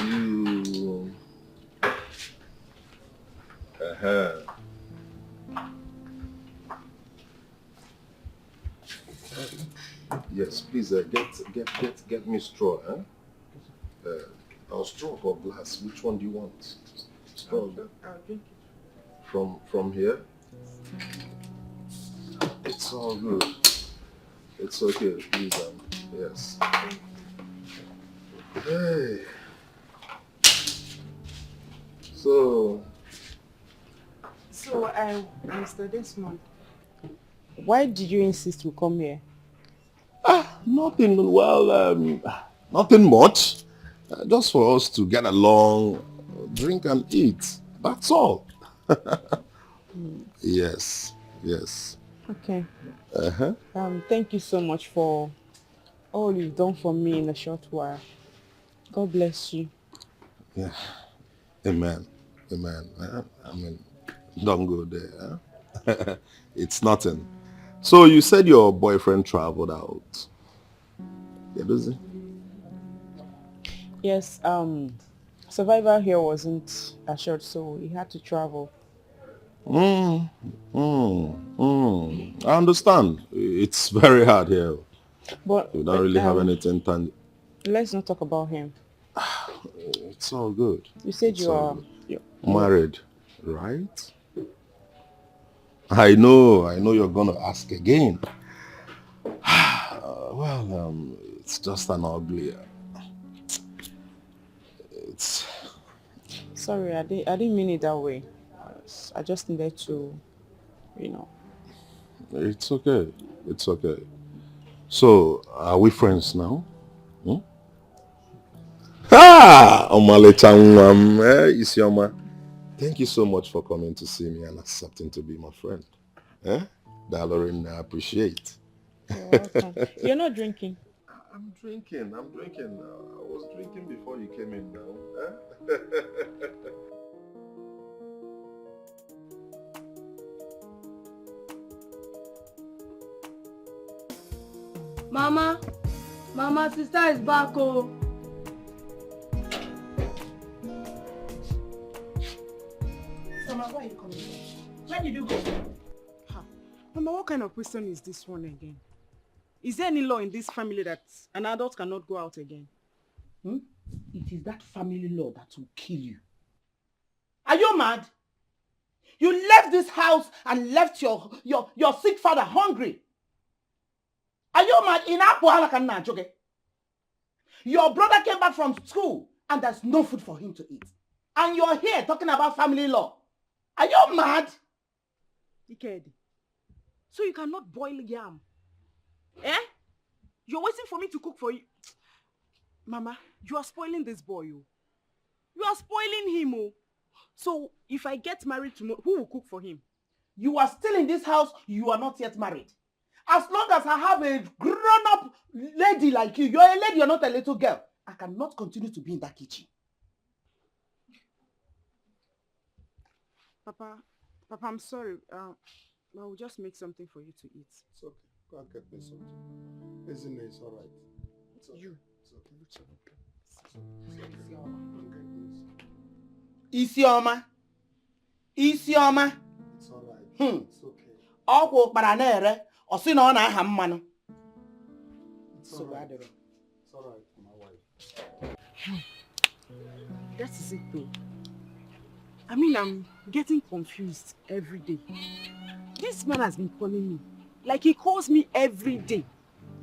you... Yes, please get me straw. Or straw or glass. Which one do you want? Straw. I'll drink it. From here? It's all good. It's okay, please. Yes. Hey. So, Mr. Desmond, why did you insist we come here? Nothing. Well, nothing much. Just for us to get along, drink and eat. That's all. Yes. Okay. Thank you so much for all you've done for me in a short while. God bless you. Yeah. Amen. I mean, don't go there. It's nothing. So you said your boyfriend traveled out. Yeah, does he? Yes, survival here wasn't assured, so he had to travel. I understand. It's very hard here. But you don't really have anything tangible. Let's not talk about him. It's all good. You said you're married, right? I know you're gonna ask again. Well, it's just an ugly. It's. Sorry, I didn't mean it that way. I just needed to, It's okay. So, are we friends now? Ah, Omale Changwam, Isioma. Thank you so much for coming to see me and accepting to be my friend. Dalorin, I appreciate. You're welcome. You're not drinking? I'm drinking. I was drinking before you came in now. Mama, sister is back, oh. Mama, why are you coming? Where did you go? Mama, what kind of question is this one again? Is there any law in this family that an adult cannot go out again? It is that family law that will kill you. Are you mad? You left this house and left your sick father hungry. Are you mad? Your brother came back from school and there's no food for him to eat. And you're here talking about family law. Are you mad? Dikeh, so you cannot boil yam? Eh? You're waiting for me to cook for you? Mama, you are spoiling this boy. You are spoiling him. Oh. So if I get married tomorrow, who will cook for him? You are still in this house. You are not yet married. As long as I have a grown-up lady like you, you're a lady, you're not a little girl. I cannot continue to be in that kitchen. Papa, I'm sorry. I will just make something for you to eat. It's okay. Go and get me something. Isn't it? It's all right. It's okay. It's okay. It's Isioma. Isioma. It's all right. It's okay. Ọkwụ kpara na-ere, ọ sị na ọ na-aha mmanụ. It's all right. It's all right, my wife. That is it though. I mean, I'm getting confused every day. This man has been calling me. Like he calls me every day.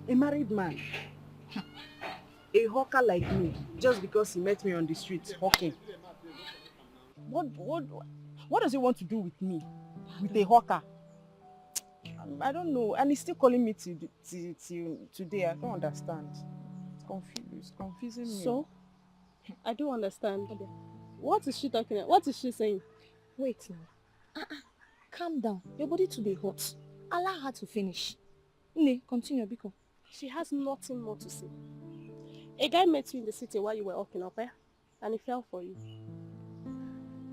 A married man. A hawker like me. Just because he met me on the street hawking. What does he want to do with me? With a hawker? I don't know. And he's still calling me today. I don't understand. It's confused. It's confusing me. So? I don't understand. What is she talking about? What is she saying? Wait now. Calm down. Your body too dey hot. Allow her to finish. Ne, continue, Biko. She has nothing more to say. A guy met you in the city while you were walking up there, and he fell for you.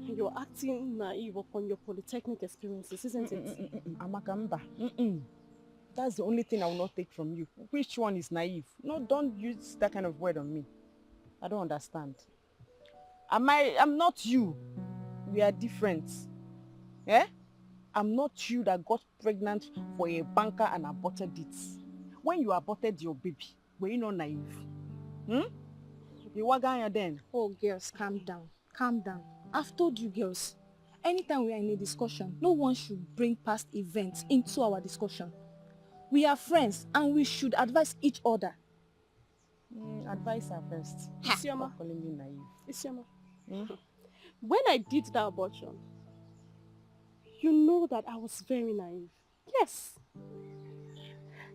You're acting naive upon your polytechnic experiences, isn't it? Amakamba. That's the only thing I will not take from you. Which one is naive? No, don't use that kind of word on me. I don't understand. I'm not you. We are different. Eh? I'm not you that got pregnant for a banker and aborted it. When you aborted your baby, were you not naive? You were going then. Oh, girls, calm down. Calm down. I've told you, girls, anytime we are in a discussion, no one should bring past events into our discussion. We are friends and we should advise each other. Advise her first. Isioma. Stop calling me naive. Isioma. When I did that abortion, you know that I was very naive. Yes.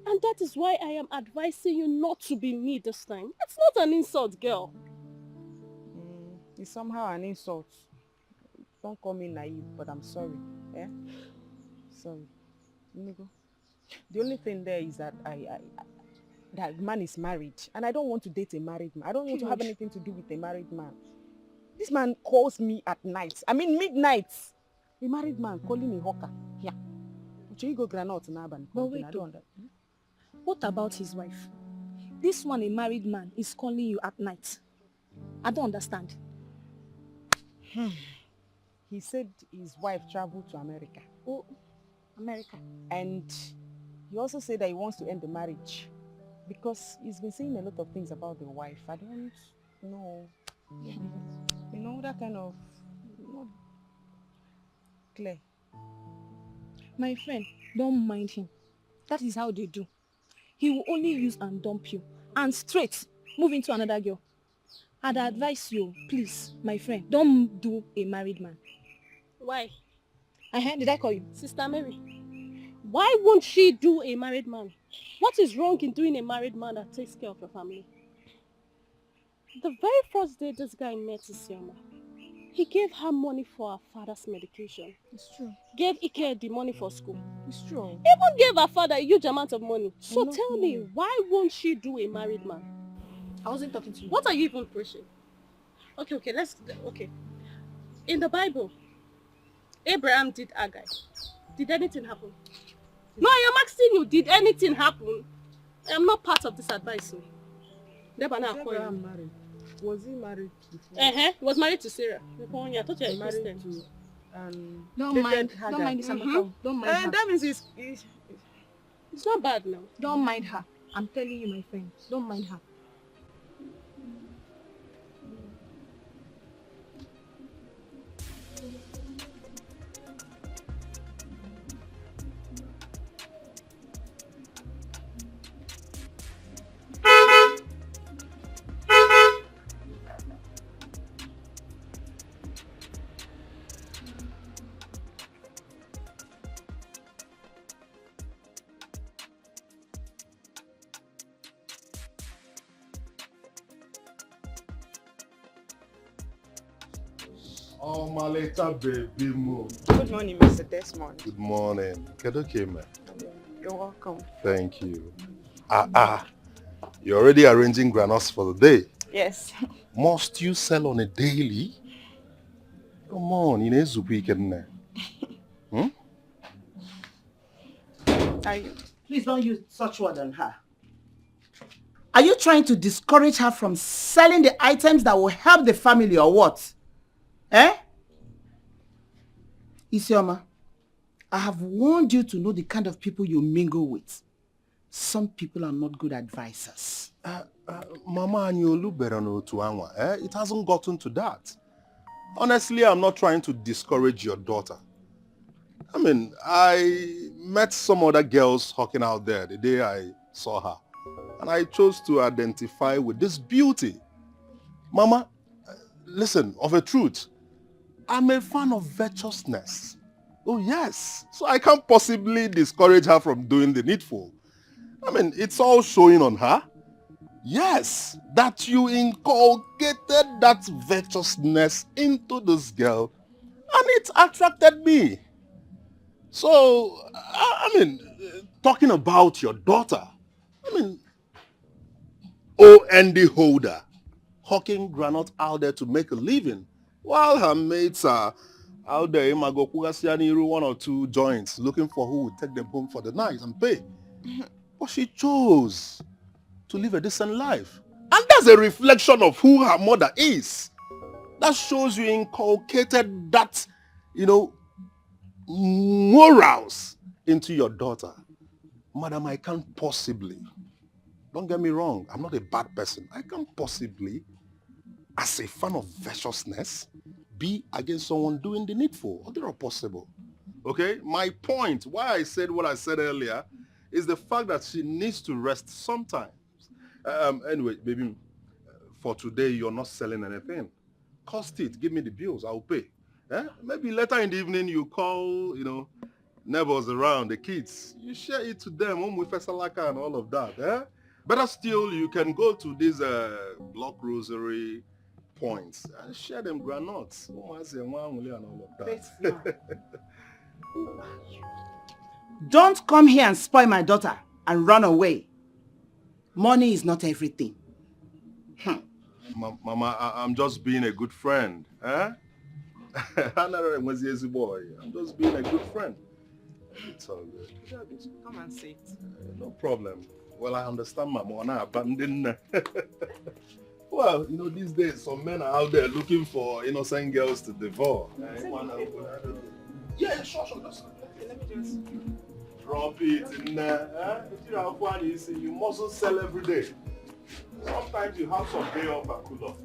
And that is why I am advising you not to be me this time. It's not an insult, girl. It's somehow an insult. Don't call me naive, but I'm sorry. Eh? Sorry. Let me go. The only thing there is that that man is married, and I don't want to date a married man. I don't want to have anything to do with a married man. This man calls me at night. I mean midnight. A married man calling me hawker. Yeah. You go granite in Urban. But wait, what about his wife? This one, a married man, is calling you at night. I don't understand. He said his wife traveled to America. Oh, America. And he also said that he wants to end the marriage. Because he's been saying a lot of things about the wife. I don't know. You know, that kind of... Not clear. My friend, don't mind him. That is how they do. He will only use and dump you. And straight, move into another girl. I'd advise you, please, my friend, don't do a married man. Why? Did I call you? Sister Mary, why won't she do a married man? What is wrong in doing a married man that takes care of your family? The very first day this guy met Isioma, he gave her money for her father's medication. It's true. Gave Ike the money for school. It's true. Even gave her father a huge amount of money. So tell me, why won't she do a married man? I wasn't talking to you. What are you even preaching? Okay, in the Bible, Abraham did Agai. Did anything happen? No, I am asking you, did anything happen? I am not part of this advice. Abraham married. Was he married before? He was married to Sarah. I thought you were Married Christian. to Don't mind this Amaka. Don't mind her. That means It's not bad now. Don't mind her. I'm telling you, my friend. Don't mind her. Oh, my little baby mo. Good morning, Mr. Desmond. Good morning. Okay, man. You're welcome. Thank you. You're already arranging granules for the day. Yes. Must you sell on a daily? Come on, in a weekend. Are you? Please don't use such word on her. Are you trying to discourage her from selling the items that will help the family or what? Isioma, I have warned you to know the kind of people you mingle with. Some people are not good advisors. Mama, it hasn't gotten to that. Honestly, I'm not trying to discourage your daughter. I mean, I met some other girls hawking out there the day I saw her. And I chose to identify with this beauty. Mama, listen, of a truth, I'm a fan of virtuousness. Oh yes. So I can't possibly discourage her from doing the needful. I mean, it's all showing on her. Yes, that you inculcated that virtuousness into this girl and it attracted me. So, I mean, talking about your daughter, I mean, O&D holder, hawking granite out there to make a living, while her mates are out there in Magokugasianiru 1 or 2 joints looking for who would take them home for the night and pay. But she chose to live a decent life. And that's a reflection of who her mother is. That shows you inculcated that, morals into your daughter. Madam, I can't possibly, don't get me wrong, I'm not a bad person. I can't possibly, as a fan of viciousness, be against someone doing the needful. Or they're not possible. Okay? My point, why I said what I said earlier, is the fact that she needs to rest sometimes. Anyway, baby, for today, you're not selling anything. Cost it. Give me the bills. I'll pay. Maybe later in the evening, you call, neighbors around, the kids. You share it to them, with Fesalaka and all of that. Better still, you can go to these block rosary points and share them granuts. And all of that. Don't come here and spoil my daughter and run away. Money is not everything. Mama, I'm just being a good friend. I'm just being a good friend. It's all good. Come and sit. No problem. Well, I understand my mom abandoned. Well, these days some men are out there looking for innocent girls to devour. Yeah, sure. Let me just drop it in there. You mustn't sell every day. Sometimes you have some day off and cool off.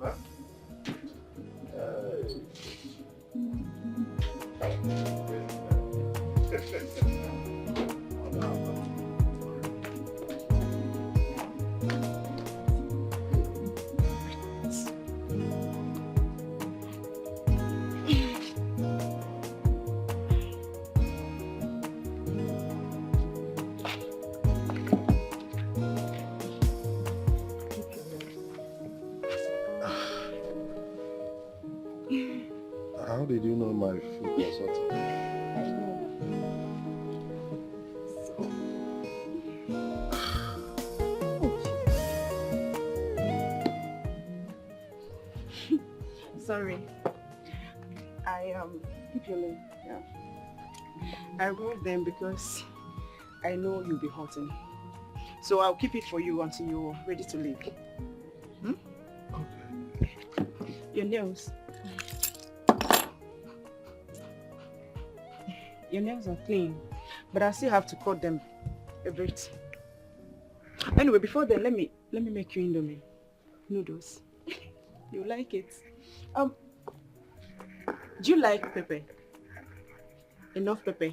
Sorry. I keep your name. Yeah. I removed them because I know you'll be hurting. So I'll keep it for you until you're ready to leave. Hmm? Okay. Your nails. Your nails are clean, but I still have to cut them a bit. Anyway, before then, let me make you Indomie noodles. You like it? Do you like pepper? Enough pepper?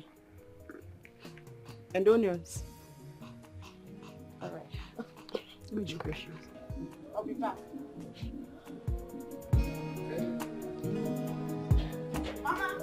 And onions? Alright. Let me drink your shoes. I'll be back. Mama!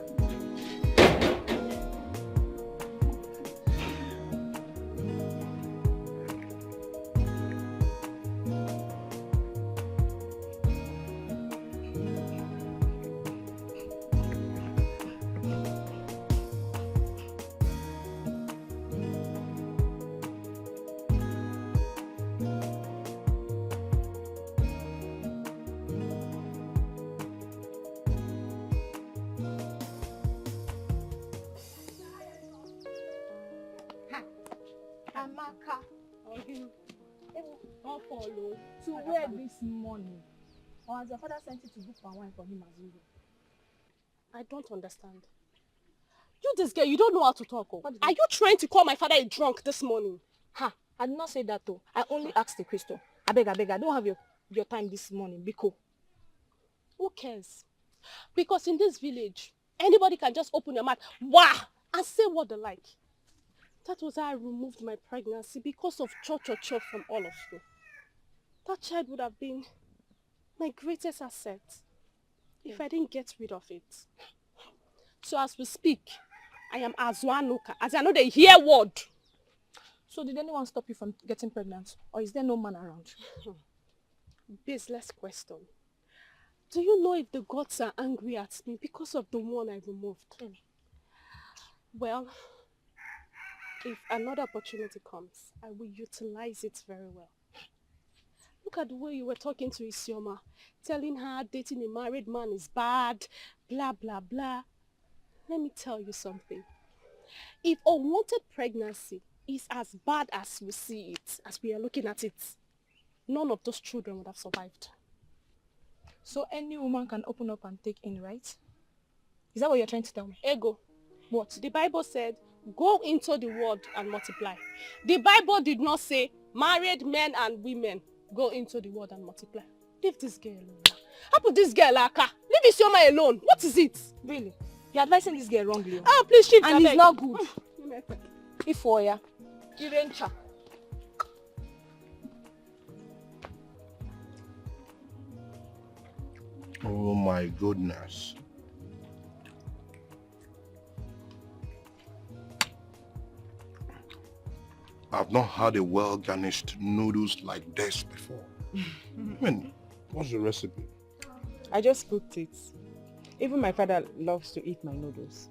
Amaka. Not follow. To where this morning? Or has your father sent you to book for wine for him as usual? I don't understand. You this girl, you don't know how to talk. Oh. Are you trying to call my father a drunk this morning? Ha! I did not say that though. I only asked the crystal. I beg, I don't have your time this morning, Biko. Who cares? Because in this village, anybody can just open your mouth, wah, and say what they like. That was how I removed my pregnancy because of cho from all of you. That child would have been my greatest asset if I didn't get rid of it. So as we speak, I am Azwanuka, as I know they hear word. So did anyone stop you from getting pregnant? Or is there no man around? Baseless question. Do you know if the gods are angry at me because of the one I removed? Well, if another opportunity comes, I will utilize it very well. Look at the way you were talking to Isioma, telling her dating a married man is bad, blah, blah, blah. Let me tell you something. If unwanted pregnancy is as bad as we see it, as we are looking at it, none of those children would have survived. So any woman can open up and take in, right? Is that what you're trying to tell me? Ego. What? The Bible said, go into the world and multiply. The Bible did not say married men and women go into the world and multiply. Leave this girl alone. How put this girl Aka? Leave Isioma alone. What is it? Really? You're advising this girl wrongly. Oh, please shift. And it's not good. If for ya, Irencha. Oh my goodness. I've not had a well-garnished noodles like this before. I mean, what's the recipe? I just cooked it. Even my father loves to eat my noodles.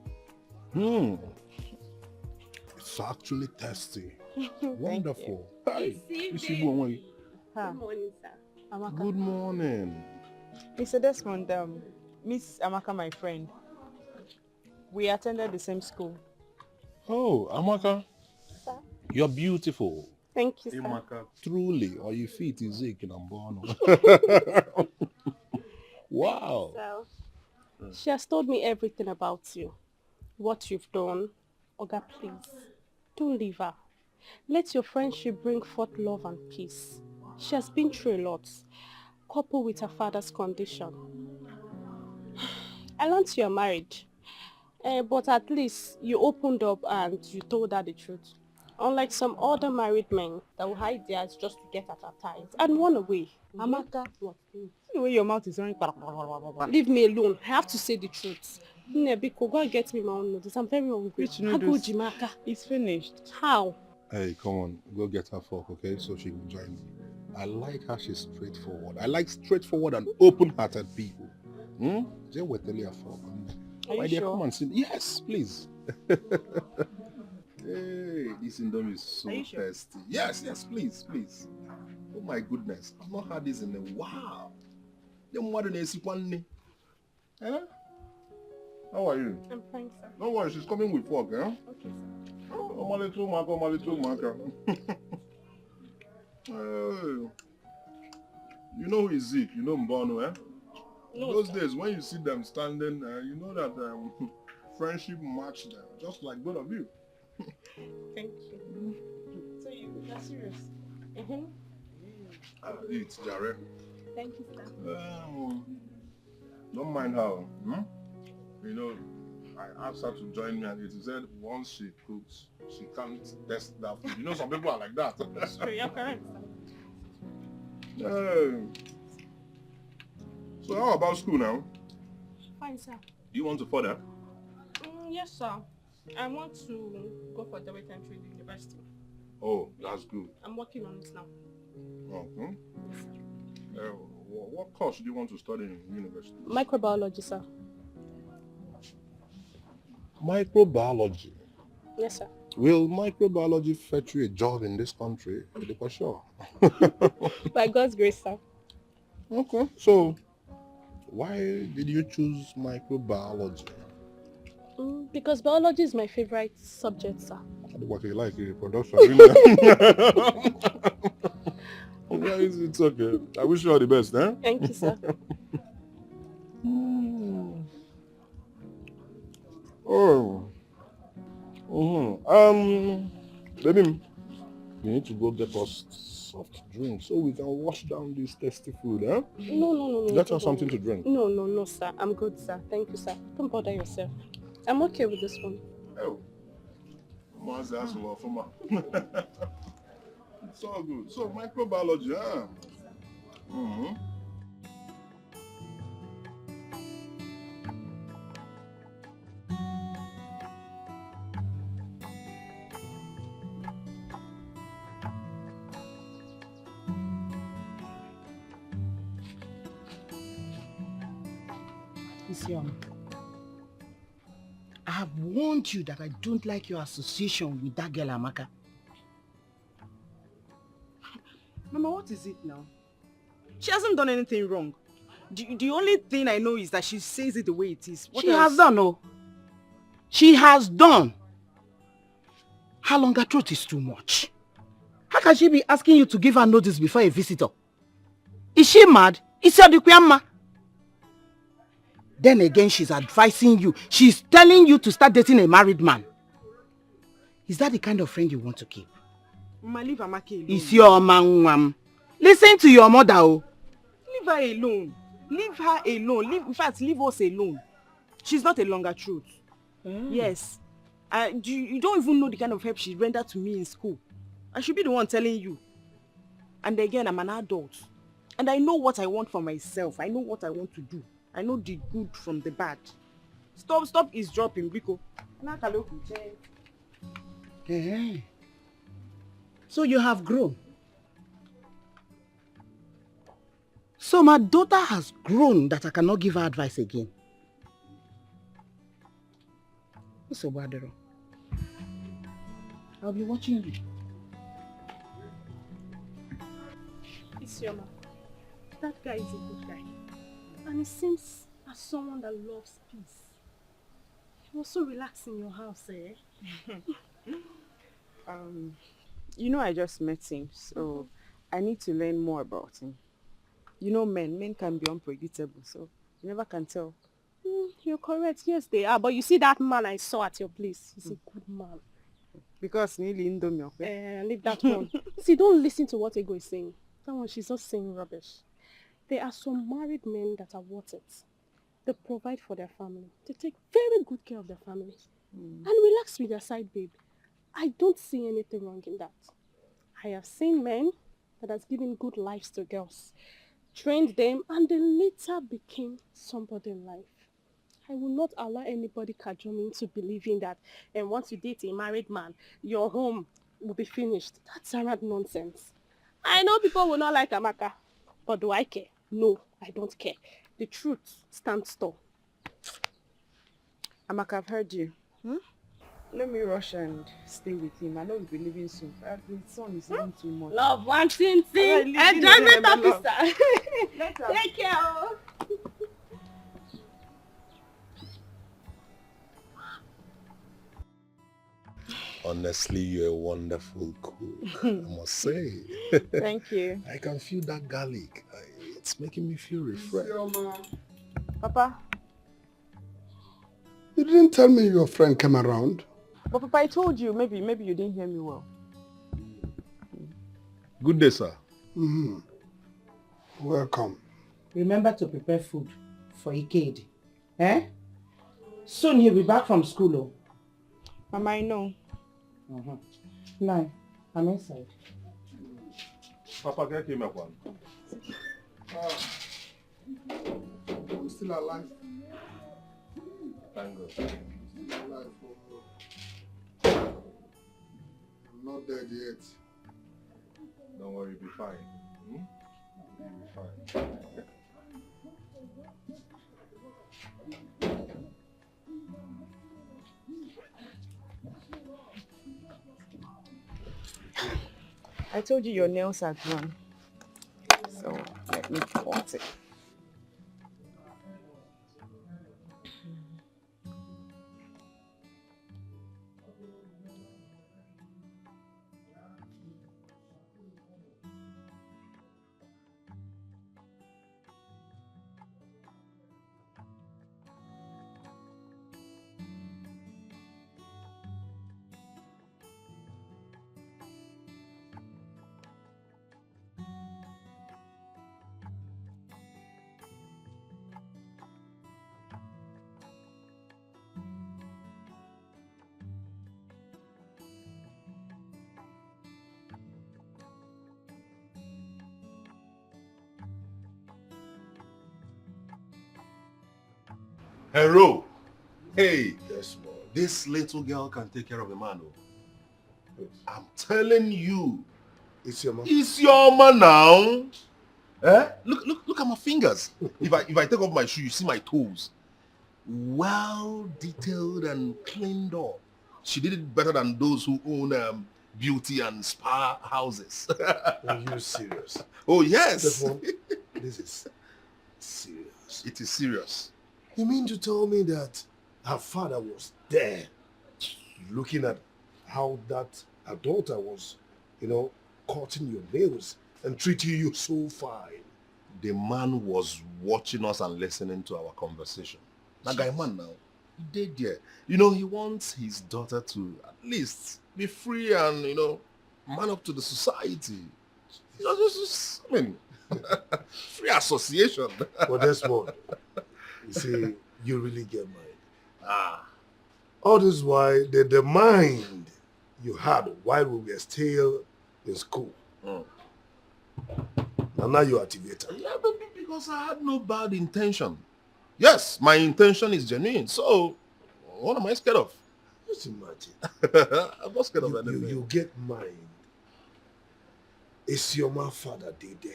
It's actually tasty. Thank Wonderful. you. Hey, Good morning, sir. Amaka. Good morning. Mr. Desmond, Miss Amaka, my friend. We attended the same school. Oh, Amaka. Sir? You're beautiful. Thank you, sir. Amaka, truly, or you fit is in Ambono. Wow. So, she has told me everything about you. What you've done. Oga, please, don't leave her. Let your friendship bring forth love and peace. She has been through a lot, coupled with her father's condition. I learned you are married, but at least you opened up and you told her the truth. Unlike some other married men that will hide theirs just to get at her ties and run away. Amaka, what? The way your mouth is running. Leave me alone. I have to say the truth. Nebiko, go and get me my own noodles. I'm very hungry. Which noodles? Jimaka. It's finished. How? Hey, come on, go get her fork, okay? So she can join me. I like how she's straightforward. I like straightforward and open-hearted people. Just wait till your fork. Are you sure? Come and sit. Yes, please. Hey, this Indomie is so tasty. Yes, please. Oh my goodness, I've not had this in a while. Eh? How are you? I'm fine, sir. Don't worry, she's coming with work, eh? Okay, sir. Oh, my little marker. Hey. You know who is Zeke? You know Mbano, eh? No, Those sir. days, when you see them standing, you know that friendship matched them, just like both of you. Thank you. So you're serious? Mm-hmm. Eat, Jare. Thank you, sir. Don't mind her. You know, I asked her to join me and it said once she cooks, she can't test that food. You know, some people are like that. That's true, you're correct, sir. So how about school now? Fine, sir. You want to further? Yes, sir. I want to go for direct entry to university. Oh, that's good. I'm working on it now. Okay. What course do you want to study in university? Microbiology, sir. Microbiology? Yes, sir. Will microbiology fetch you a job in this country? For sure. By God's grace, sir. Okay. So, why did you choose microbiology? Because biology is my favorite subject, sir. What you like reproduction? It's okay. I wish you all the best, eh? Thank you, sir. Oh. Baby, you need to go get us soft drink so we can wash down this tasty food, eh? No. Get us something to drink. No, sir. I'm good, sir. Thank you, sir. Don't bother yourself. I'm okay with this one. Oh. It's all good. So, microbiology, huh? Isioma, I have warned you that I don't like your association with that girl Amaka. Mama, what is it now? She hasn't done anything wrong. The only thing I know is that she says it the way it is. She has done, oh. She has done. Her longer throat is too much. How can she be asking you to give her notice before a visitor? Is she mad? Is your Dikeh? Then again, she's advising you. She's telling you to start dating a married man. Is that the kind of friend you want to keep? Mama, leave Amaka alone. It's your man. Listen to your mother, oh. Leave her alone. Leave her alone. In fact, leave us alone. She's not a longer truth. Yes. You don't even know the kind of help she rendered to me in school. I should be the one telling you. And again, I'm an adult. And I know what I want for myself. I know what I want to do. I know the good from the bad. Stop is dropping, Biko. So you have grown. So my daughter has grown that I cannot give her advice again. So Badero, I'll be watching you. Isioma, that guy is a good guy. And he seems as someone that loves peace. He was so relaxed in your house, eh? You know, I just met him, so I need to learn more about him. You know, men can be unpredictable, so you never can tell. You're correct, yes they are. But you see that man I saw at your place, he's a good man. Because nearly Indomio. Leave that one. See, don't listen to what Ego is saying. That one, she's just saying rubbish. There are some married men that are worth it. They provide for their family. They take very good care of their family. And relax with their side babe. I don't see anything wrong in that. I have seen men that has given good lives to girls, trained them, and they later became somebody in life. I will not allow anybody cajole me into believing that once you date a married man, your home will be finished. That's around nonsense. I know people will not like Amaka, but do I care? No, I don't care. The truth stands tall. Amaka, I've heard you. Let me rush and stay with him. I know we'll be leaving soon. The sun is even too much. Love, one thing. Enjoyment officer. Later. Take care. Honestly, you're a wonderful cook, I must say. Thank you. I can feel that garlic. It's making me feel refreshed. Papa. You didn't tell me your friend came around. But Papa, I told you. Maybe you didn't hear me well. Good day, sir. Mm-hmm. Welcome. Remember to prepare food for Ikedi. Eh? Soon he'll be back from school. Oh. Mama, I know. No, I'm inside. Papa, can I give me one? I'm still alive. Thank God. Still alive. I'm not dead yet. Don't worry, you'll be fine. You'll be fine. I told you your nails are grown. So let me cut it. Hello. Hey, this little girl can take care of a man. Oh. I'm telling you. It's your man. It's your man now. Eh? Look at my fingers. if I take off my shoe, you see my toes. Well detailed and cleaned up. She did it better than those who own beauty and spa houses. Are you serious? Oh yes. This is serious. It is serious. You mean to tell me that her father was there looking at how that her daughter was, cutting your nails and treating you so fine? The man was watching us and listening to our conversation. That guy man now, he did there. He wants his daughter to at least be free and, man up to the society. Free association. Well, that's what. You see, you really get mine. All this why the mind you had while we were still in school. And now you activate it. Yeah, but because I had no bad intention. Yes, my intention is genuine. So, what am I scared of? Just imagine. I'm not scared of anything. You get mine. It's your man father did there.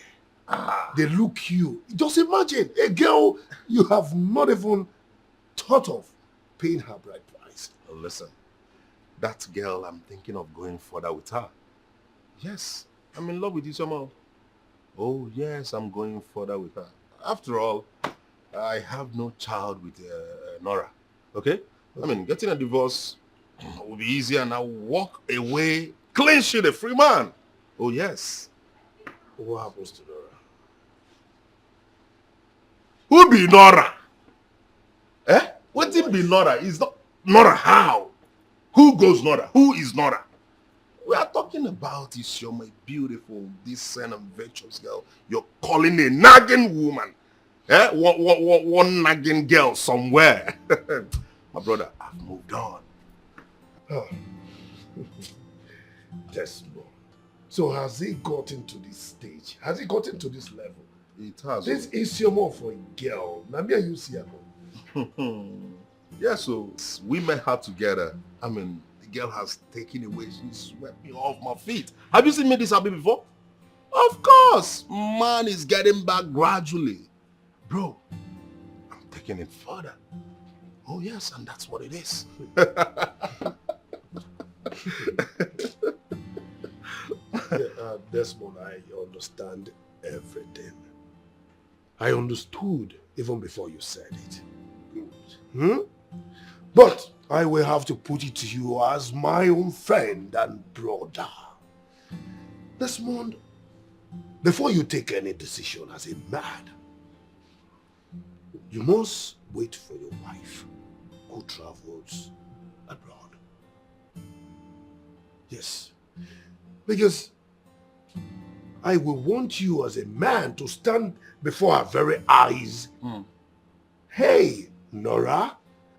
They look you. Just imagine a girl you have not even thought of paying her bride price. Well, listen, that girl, I'm thinking of going further with her. Yes, I'm in love with you somehow. Oh yes, I'm going further with her. After all, I have no child with Nora. Okay? I mean, getting a divorce will be easier and I'll walk away clean sheet, a free man. Oh yes. What happens to Nora? Who be Nora? Eh? What it be Nora? Is not Nora how? Who goes Nora? Who is Nora? We are talking about Isioma, beautiful, decent and virtuous girl. You're calling a nagging woman. Eh? One nagging girl somewhere. My brother, I've moved on. Oh. Desmond. So has he gotten to this stage? Has he gotten to this level? It has. This is your more for a girl. Namia, you see her. Yeah, so we met her together. I mean, the girl has taken away. She swept me off my feet. Have you seen me this happy before? Of course. Man is getting back gradually. Bro, I'm taking it further. Oh yes, and that's what it is. Desmond, I understand everything. I understood even before you said it. But I will have to put it to you as my own friend and brother. Desmond, before you take any decision as a man, you must wait for your wife who travels abroad. Yes, because I will want you as a man to stand before her very eyes. Hey, Nora,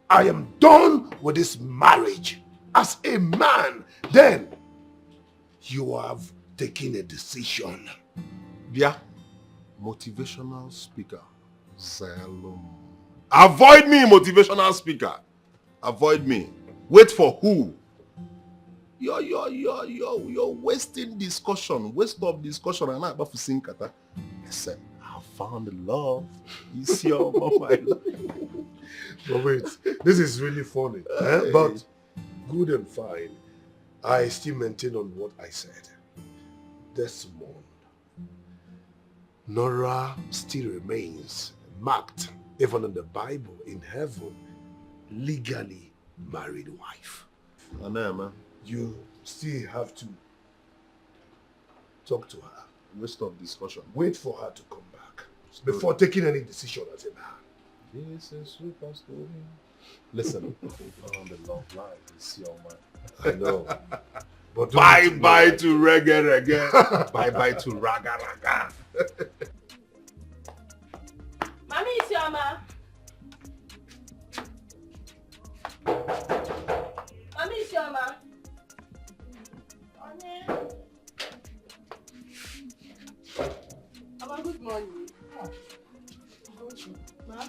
I am done with this marriage as a man. Then you have taken a decision. Yeah. Motivational speaker. Zalom. Avoid me, motivational speaker. Avoid me. Wait for who? You're wasting discussion. Waste of discussion. I'm not about to sing kata. Listen, I found love. It's your mama. But wait, this is really funny. But good and fine. I still maintain on what I said. Desmond, Nora still remains marked, even in the Bible, in heaven, legally married wife. I know, man. You still have to talk to her. Waste of discussion. Wait for her to come back before taking any decision as a man. This is super story. Listen, found the love life. It's your man. I know. But bye to reggae. Bye to raga. Mommy, it's your ma. Mommy, it's your ma. Mama, good morning. Ma?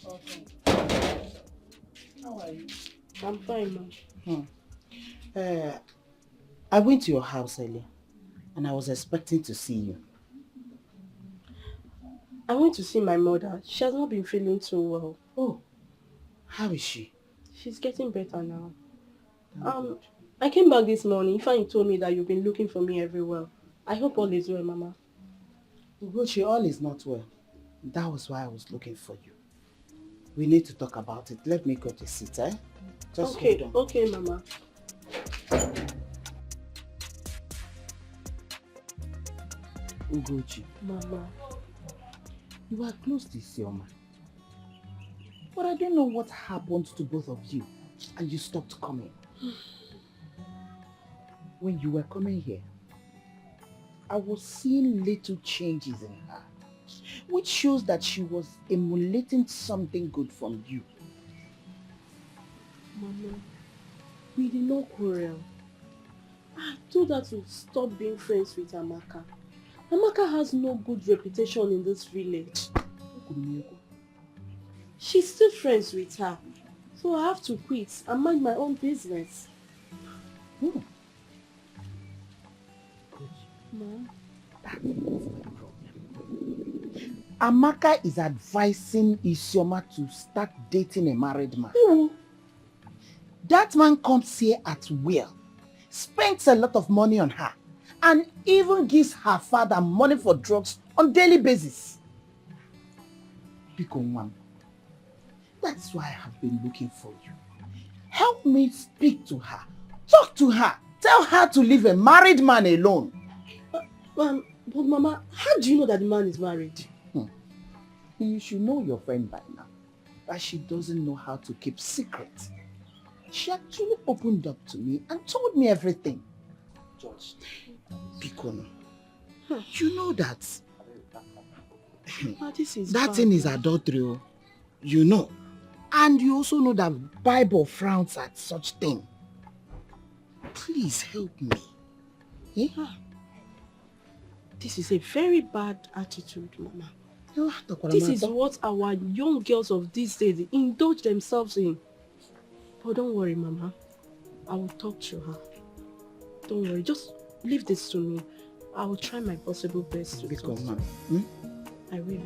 Okay. How are you? I'm fine, ma. I went to your house earlier and I was expecting to see you. I went to see my mother. She has not been feeling too well. Oh, how is she? She's getting better now. I came back this morning. Ifeanyi told me that you've been looking for me everywhere. I hope all is well, Mama. Ugochi, all is not well. That was why I was looking for you. We need to talk about it. Let me go to sit, eh? Just okay, hold on. okay, Mama. Ugochi, Mama. you are close to Isioma. But I don't know what happened to both of you and you stopped coming. When you were coming here, I was seeing little changes in her, which shows that she was emulating something good from you. Mama, we did not quarrel. I told her to stop being friends with Amaka. Amaka has no good reputation in this village. She's still friends with her, so I have to quit and mind my own business. Ma? Amaka is advising Isioma to start dating a married man. That man comes here at will, spends a lot of money on her, and even gives her father money for drugs on daily basis. That's why I have been looking for you. Help me speak to her. Talk to her. Tell her to leave a married man alone. But Mama, how do you know that the man is married? You should know your friend by now, that she doesn't know how to keep secrets. She actually opened up to me and told me everything. George, Bikono, you know that that thing is adultery, you know. And you also know that Bible frowns at such thing. Please help me. This is a very bad attitude, Mama. This is what our young girls of these days indulge themselves in. But don't worry, Mama. I will talk to her. Don't worry. Just leave this to me. I will try my possible best to talk to her. I will.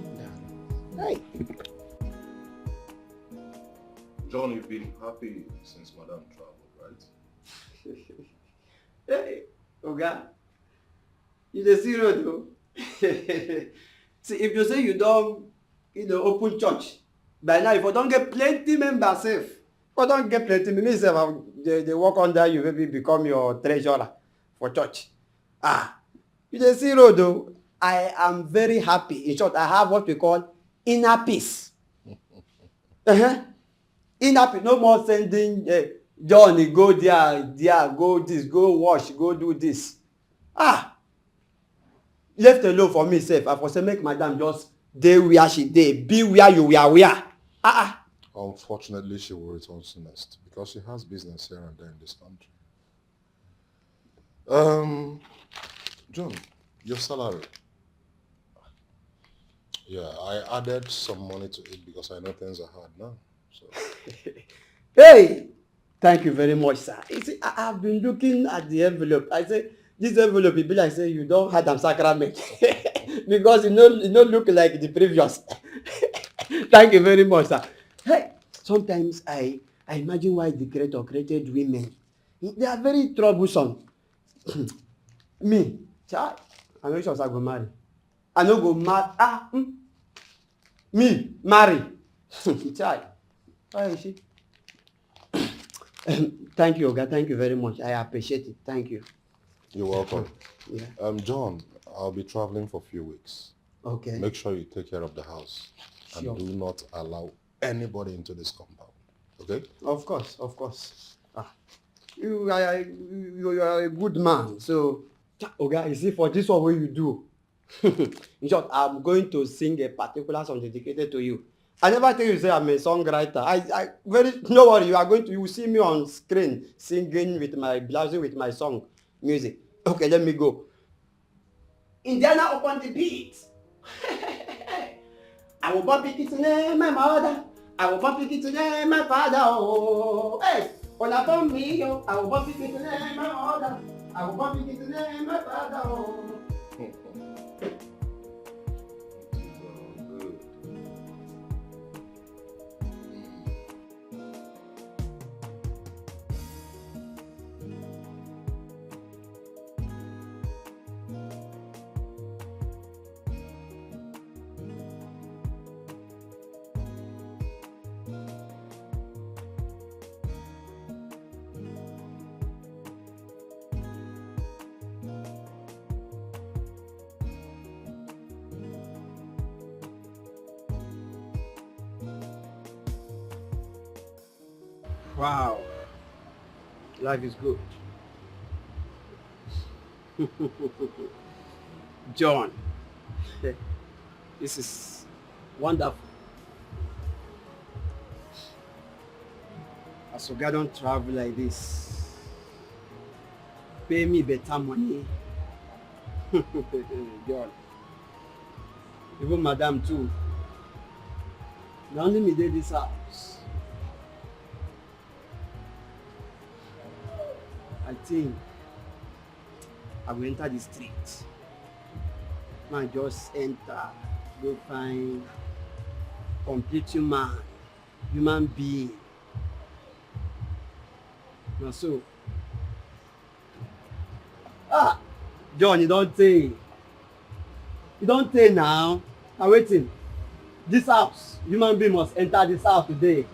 Hey. John, you've been happy since Madame traveled, right? Hey, Oga. You dey serious though? See, if you say you don't, open church, By now, if you don't get plenty members safe, if you don't get plenty, me sef, they work under you, maybe become your treasurer for church. You dey see road though. I am very happy. In short, I have what we call inner peace. Inner peace. No more sending Johnny go there, go this, go wash, go do this. Left alone for me sef, I for say make madam just dey where she dey, be where you were. Unfortunately, she will return soonest because she has business here and there in this country. John, your salary. Yeah, I added some money to it because I know things are hard now. So. Hey, thank you very much, sir. You see, I've been looking at the envelope. I say, this envelope, it be like say you don't have them sacrament because it no look like the previous. Thank you very much, sir. Hey, sometimes I imagine why the creator created women. They are very troublesome. Me, child, I no sure I go marry. I no go marry. Me marry. Child, why is she? Thank you, Oga. Thank you very much. I appreciate it. Thank you. You're welcome. Yeah. John, I'll be traveling for a few weeks. Okay. Make sure you take care of the house. Sure. And do not allow anybody into this compound. Okay? Of course, of course. You are a good man. So, Oga, you see, for this one, what you do, in short, I'm going to sing a particular song dedicated to you. I never tell you say I'm a songwriter. No worry, you will see me on screen singing with my blousing with my song music. Okay, let me go. Indiana upon the beat. I will bump it to name my mother. I will bump it to name my father. Oh, hey, when I bump me, oh, I will bump it to name my mother. I will bump it to name my father. Oh. Wow. Life is good. John, this is wonderful. As you God don't travel like this, pay me better money. John. Even madam too. Now only me did this house. I think I will enter the street. Man, just enter, go find complete human being. Now so, John, you don't say now. I'm waiting. This house, human being must enter this house today.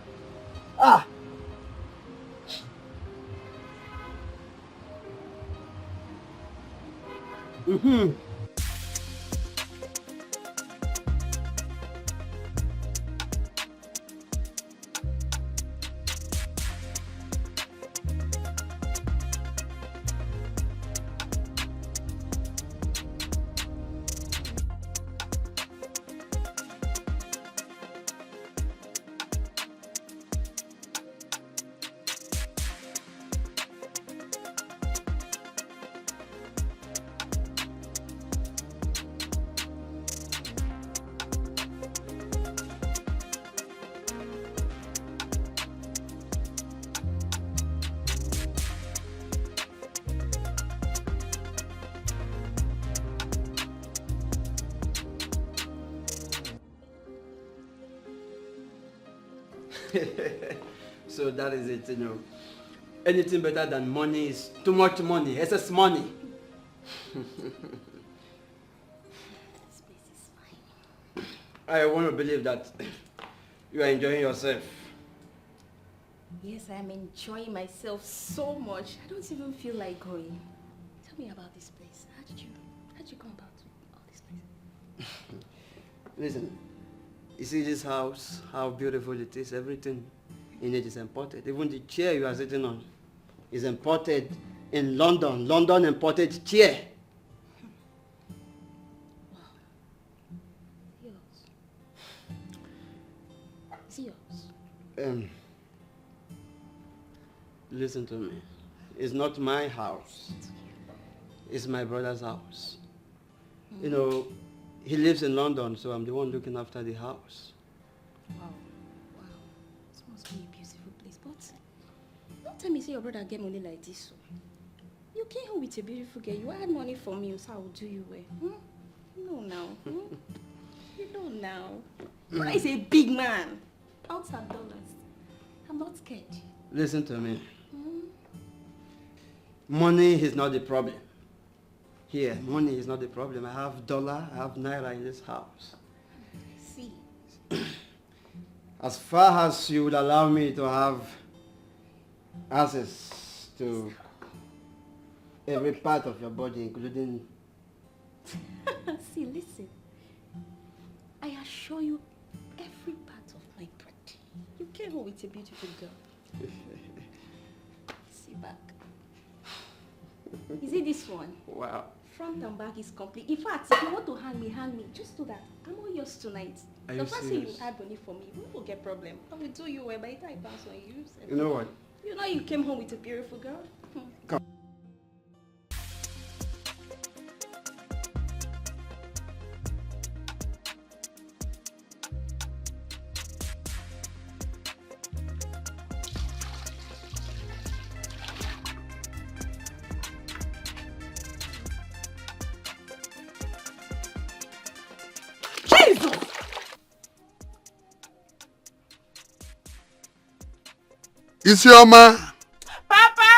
So that is it, you know. Anything better than money is too much money, excess money. I want to believe that You are enjoying yourself. Yes, I am enjoying myself so much. I don't even feel like going. Tell me about this place. How did you come about all this place? Listen, you see this house, how beautiful it is, everything in it is imported. Even the chair you are sitting on is imported in London. London imported chair. Is it yours? Listen to me. It's not my house. It's my brother's house. You know, he lives in London, so I'm the one looking after the house. Wow. This must be a beautiful place. But don't tell me say your brother get money like this. So. You came home with a beautiful girl. You had money for me, so I will do you well. No now. You know now. Brother is a big man. Pounds and dollars. I'm not scared. Listen to me. Money is not the problem. Here, money is not the problem. I have dollar, I have naira in this house. See. As far as you would allow me to have access to every part of your body, including... See, listen. I assure you every part of my body. You came home with a beautiful girl. See back. Is it this one? Wow. Front and back is complete. In fact, if you want to hang me, just do that. I'm all yours tonight. Are The you first thing you serious? add money for me, we will get problem. I will do you well by the time I pass on you. You know what? You know you came home with a beautiful girl. Come. Isioma. Papa!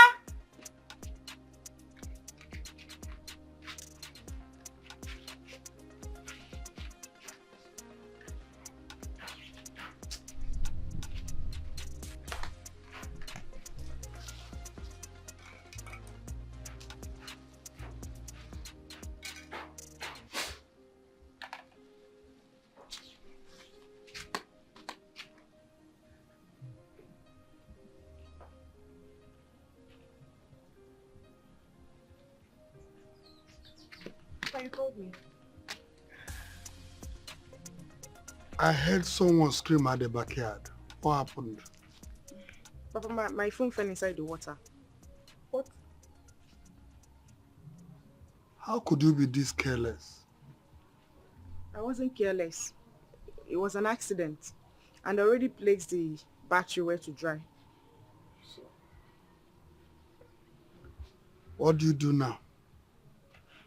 Papa, you called me. I heard someone scream at the backyard. What happened? Papa, my phone fell inside the water. What? How could you be this careless? I wasn't careless. It was an accident. And I already placed the battery where to dry. What do you do now?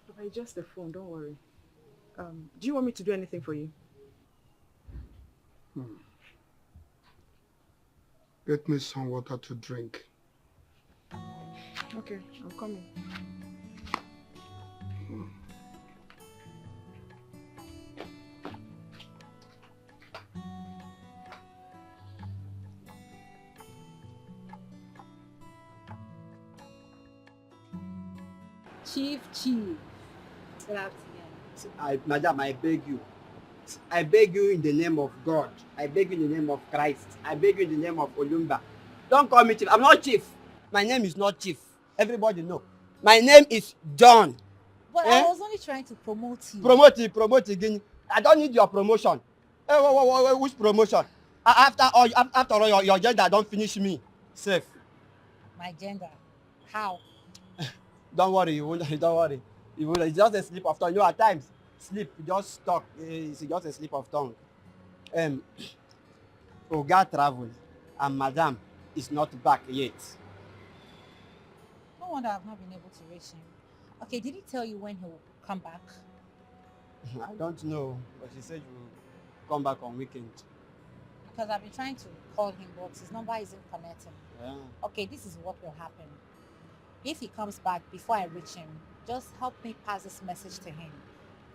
Papa, it's just the phone, don't worry. Do you want me to do anything for you? Get me some water to drink. Okay, I'm coming. Chief. Madam, I beg you. I beg you in the name of God. I beg you in the name of Christ. I beg you in the name of Olumba. Don't call me Chief. I'm not Chief. My name is not Chief. Everybody know. My name is John. But I was only trying to promote you. Promote again. I don't need your promotion. Which promotion? After all, your gender don't finish me. Safe. My gender. How? Don't worry, you won't. Don't worry. It's just a slip of tongue. You know, at times, slip just talk. It's just a slip of tongue. Oga travel, and Madam is not back yet. No wonder I've not been able to reach him. Okay, did he tell you when he'll come back? I don't know, but she said you will come back on weekend. Because I've been trying to call him, but his number isn't connecting. Yeah. Okay, this is what will happen. If he comes back before I reach him, just help me pass this message to him.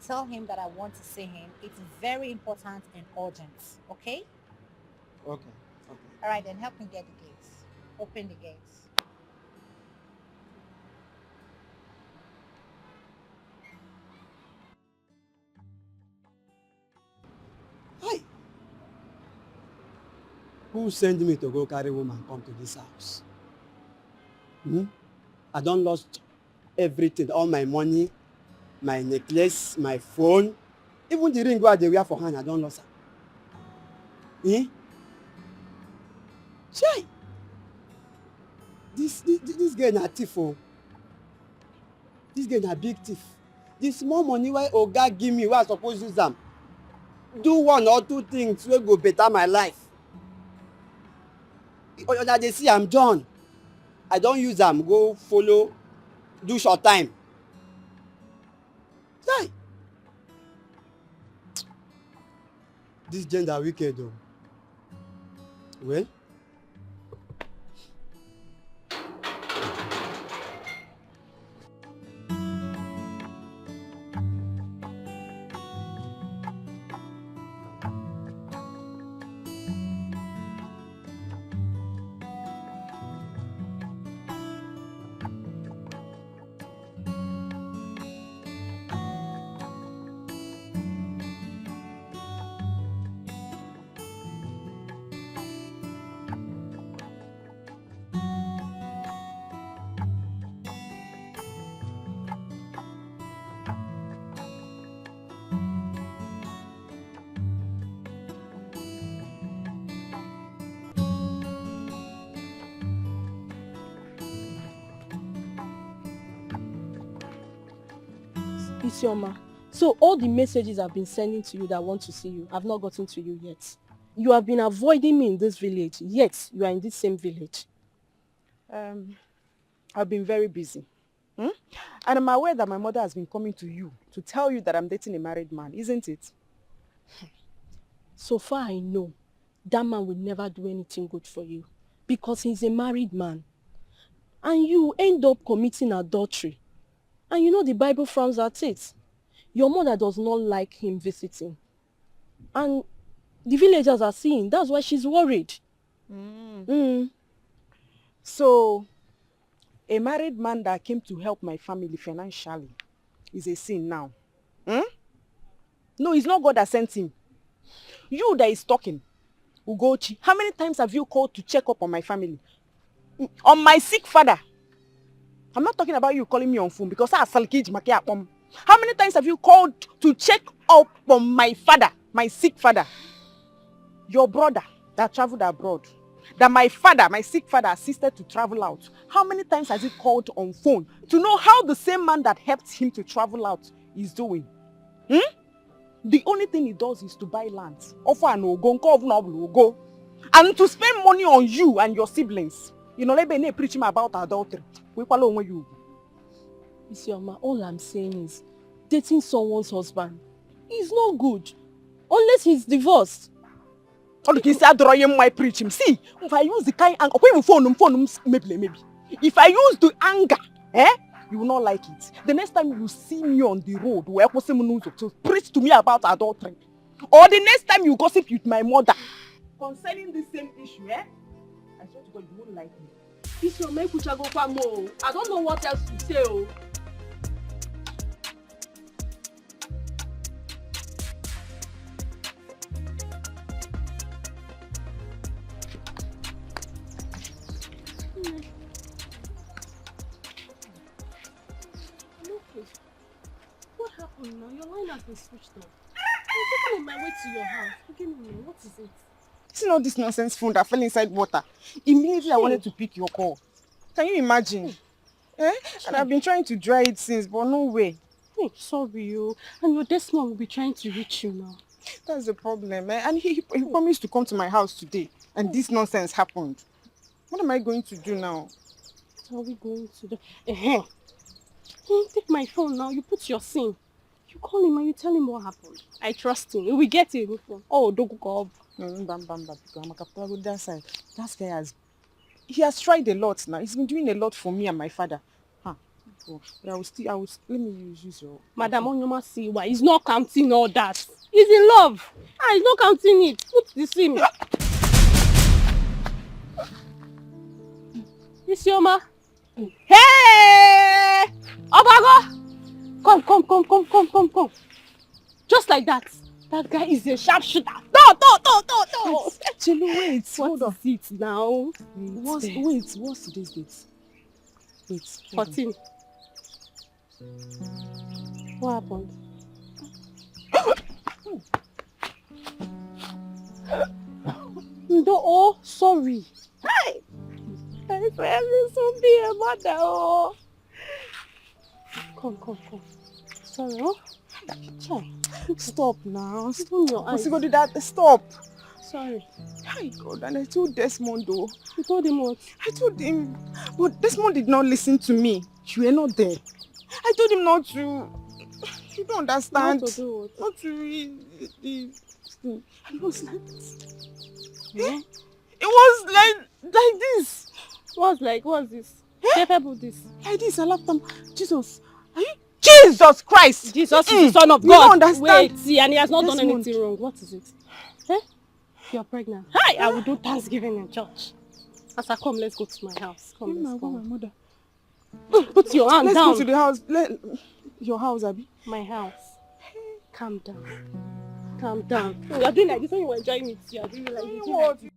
Tell him that I want to see him. It's very important and urgent, okay? Okay. All right, then help me get the gates. Open the gates. Hi. Who sent me to go carry woman come to this house? I don't lost everything, all my money, my necklace, my phone, even the ring where they wear for hand, I don't lost it. Chai! This girl na thief oh. This girl na big thief. The small money why Oga give me, where I suppose use am. Do one or two things wey go better my life. Una dey see am John. I don use am go follow do short time. Chai! This gender wicked oh. Well, Isioma, so all the messages I've been sending to you that want to see you have not gotten to you yet. You have been avoiding me in this village, yet you are in this same village. I've been very busy. And I'm aware that my mother has been coming to you to tell you that I'm dating a married man, isn't it? So far I know, that man will never do anything good for you because he's a married man. And you end up committing adultery. And you know the Bible frowns at it. Your mother does not like him visiting. And the villagers are seeing. That's why she's worried. So, a married man that came to help my family financially is a sin now. No, it's not God that sent him. You that is talking, Ugochi, how many times have you called to check up on my family? On my sick father. I'm not talking about you calling me on phone because I salkij make apom. How many times have you called to check up on my father, my sick father? Your brother that traveled abroad, that my father, my sick father, assisted to travel out. How many times has he called on phone to know how the same man that helped him to travel out is doing? The only thing he does is to buy land, offer an ogo, and to spend money on you and your siblings. You know, let me preach him about adultery. Isioma, all I'm saying is, dating someone's husband is not good. Unless he's divorced. I preach him. See, if I use the kind of anger, maybe. If I use the anger, you will not like it. The next time you see me on the road, to preach to me about adultery. Or the next time you gossip with my mother concerning the same issue, I swear to God, you won't like me. I don't know what else to say. What happened now? Your line has been switched off. I'm taking on my way to your house. What is it? See all this nonsense phone that fell inside water. Immediately I wanted to pick your call. Can you imagine? And I've been trying to dry it since, but no way. Sorry, you. And your Desmond will be trying to reach you now. That's the problem, And he promised to come to my house today. And this nonsense happened. What am I going to do now? What are we going to do? Take my phone now. You put your SIM. You call him and you tell him what happened. I trust him. He will get a new phone. Oh, don't go up. That side. That guy has tried a lot now. He's been doing a lot for me and my father. But let me use your... Madam Onyoma, see why. He's not counting all that. He's in love. He's not counting it. Put the SIM. Isioma. Hey! Obago! Come. Just like that. That guy is a sharpshooter. No. Actually, wait. Hold on. What is it now? What's today's date? Wait. 14. What happened? No, sorry. Hi. I swear this will be a mother. Oh. Come. Sorry, huh? Stop now. Stop. Did that? Stop. Sorry. Hi God, and I told Desmond though. You told him what? I told him, but Desmond did not listen to me. You were not there. I told him not to. You don't understand. Not to do what? Not to read this thing. And it was like this. Yeah? It was like this. What's this? Never put this. Like this, I laughed him. Jesus. Are you? Jesus Christ! Jesus is the Son of God. You don't understand. Wait, see, and he has not done Desmond. anything wrong. What is it? Eh? You're pregnant. Hi, I will do Thanksgiving in church. As I come, let's go to my house. Come, let's go. My mother. Put your hand down. Let's go to the house. Your house, Abby. My house. Calm down. You're doing like this when you were enjoying it. You're doing like this.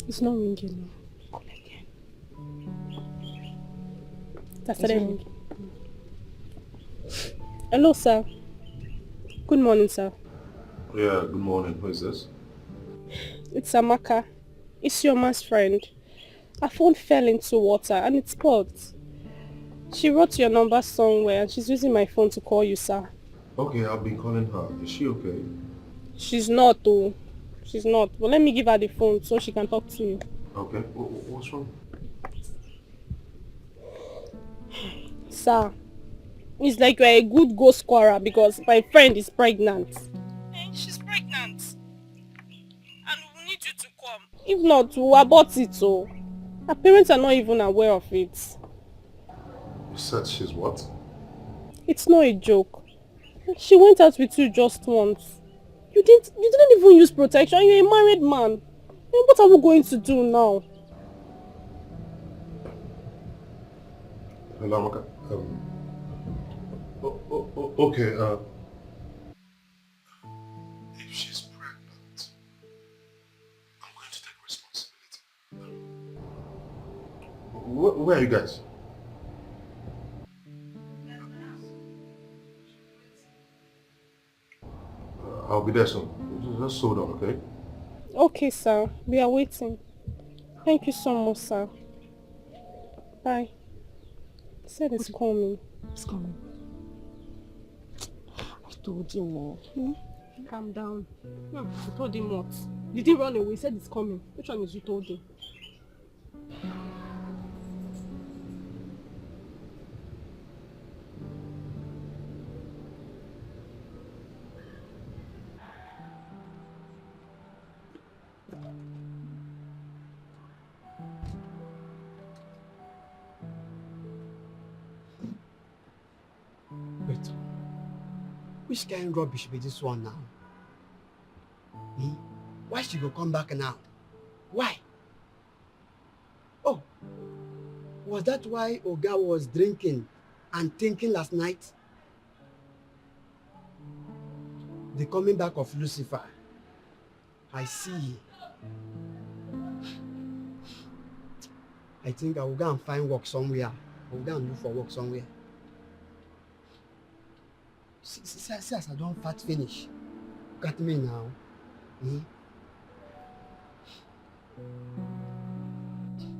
It's not ringing now. Call again. That's ringing. Hello, sir. Good morning, sir. Yeah, good morning. Who is this? It's Amaka. It's your man's friend. Her phone fell into water and it's spoiled. She wrote your number somewhere and she's using my phone to call you, sir. Okay, I've been calling her. Is she okay? She's not, though. She's not. But let me give her the phone so she can talk to you. Okay. What's wrong? Sir, it's like you're a good ghost scorer because my friend is pregnant. She's pregnant. And we need you to come. If not, we'll abort it, so. Her parents are not even aware of it. You said she's what? It's not a joke. She went out with you just once. You didn't even use protection. You're a married man. What are we going to do now? Hello, Amaka. Okay, if she's pregnant, I'm going to take responsibility. Where are you guys? I'll be there soon. Just hold on, okay? Okay, sir. We are waiting. Thank you so much, sir. Bye. He said it's coming. It's coming. I told him more. Calm down. You told him what? Did he run away? He said it's coming. Which one is you told him? Wait. Which kind of rubbish be this one now? Why she go come back now? Why? Oh, was that why Oga was drinking and thinking last night? The coming back of Lucifer. I see. I think I will go and find work somewhere. I will go and look for work somewhere. See as I don't fat finish. Look at me now.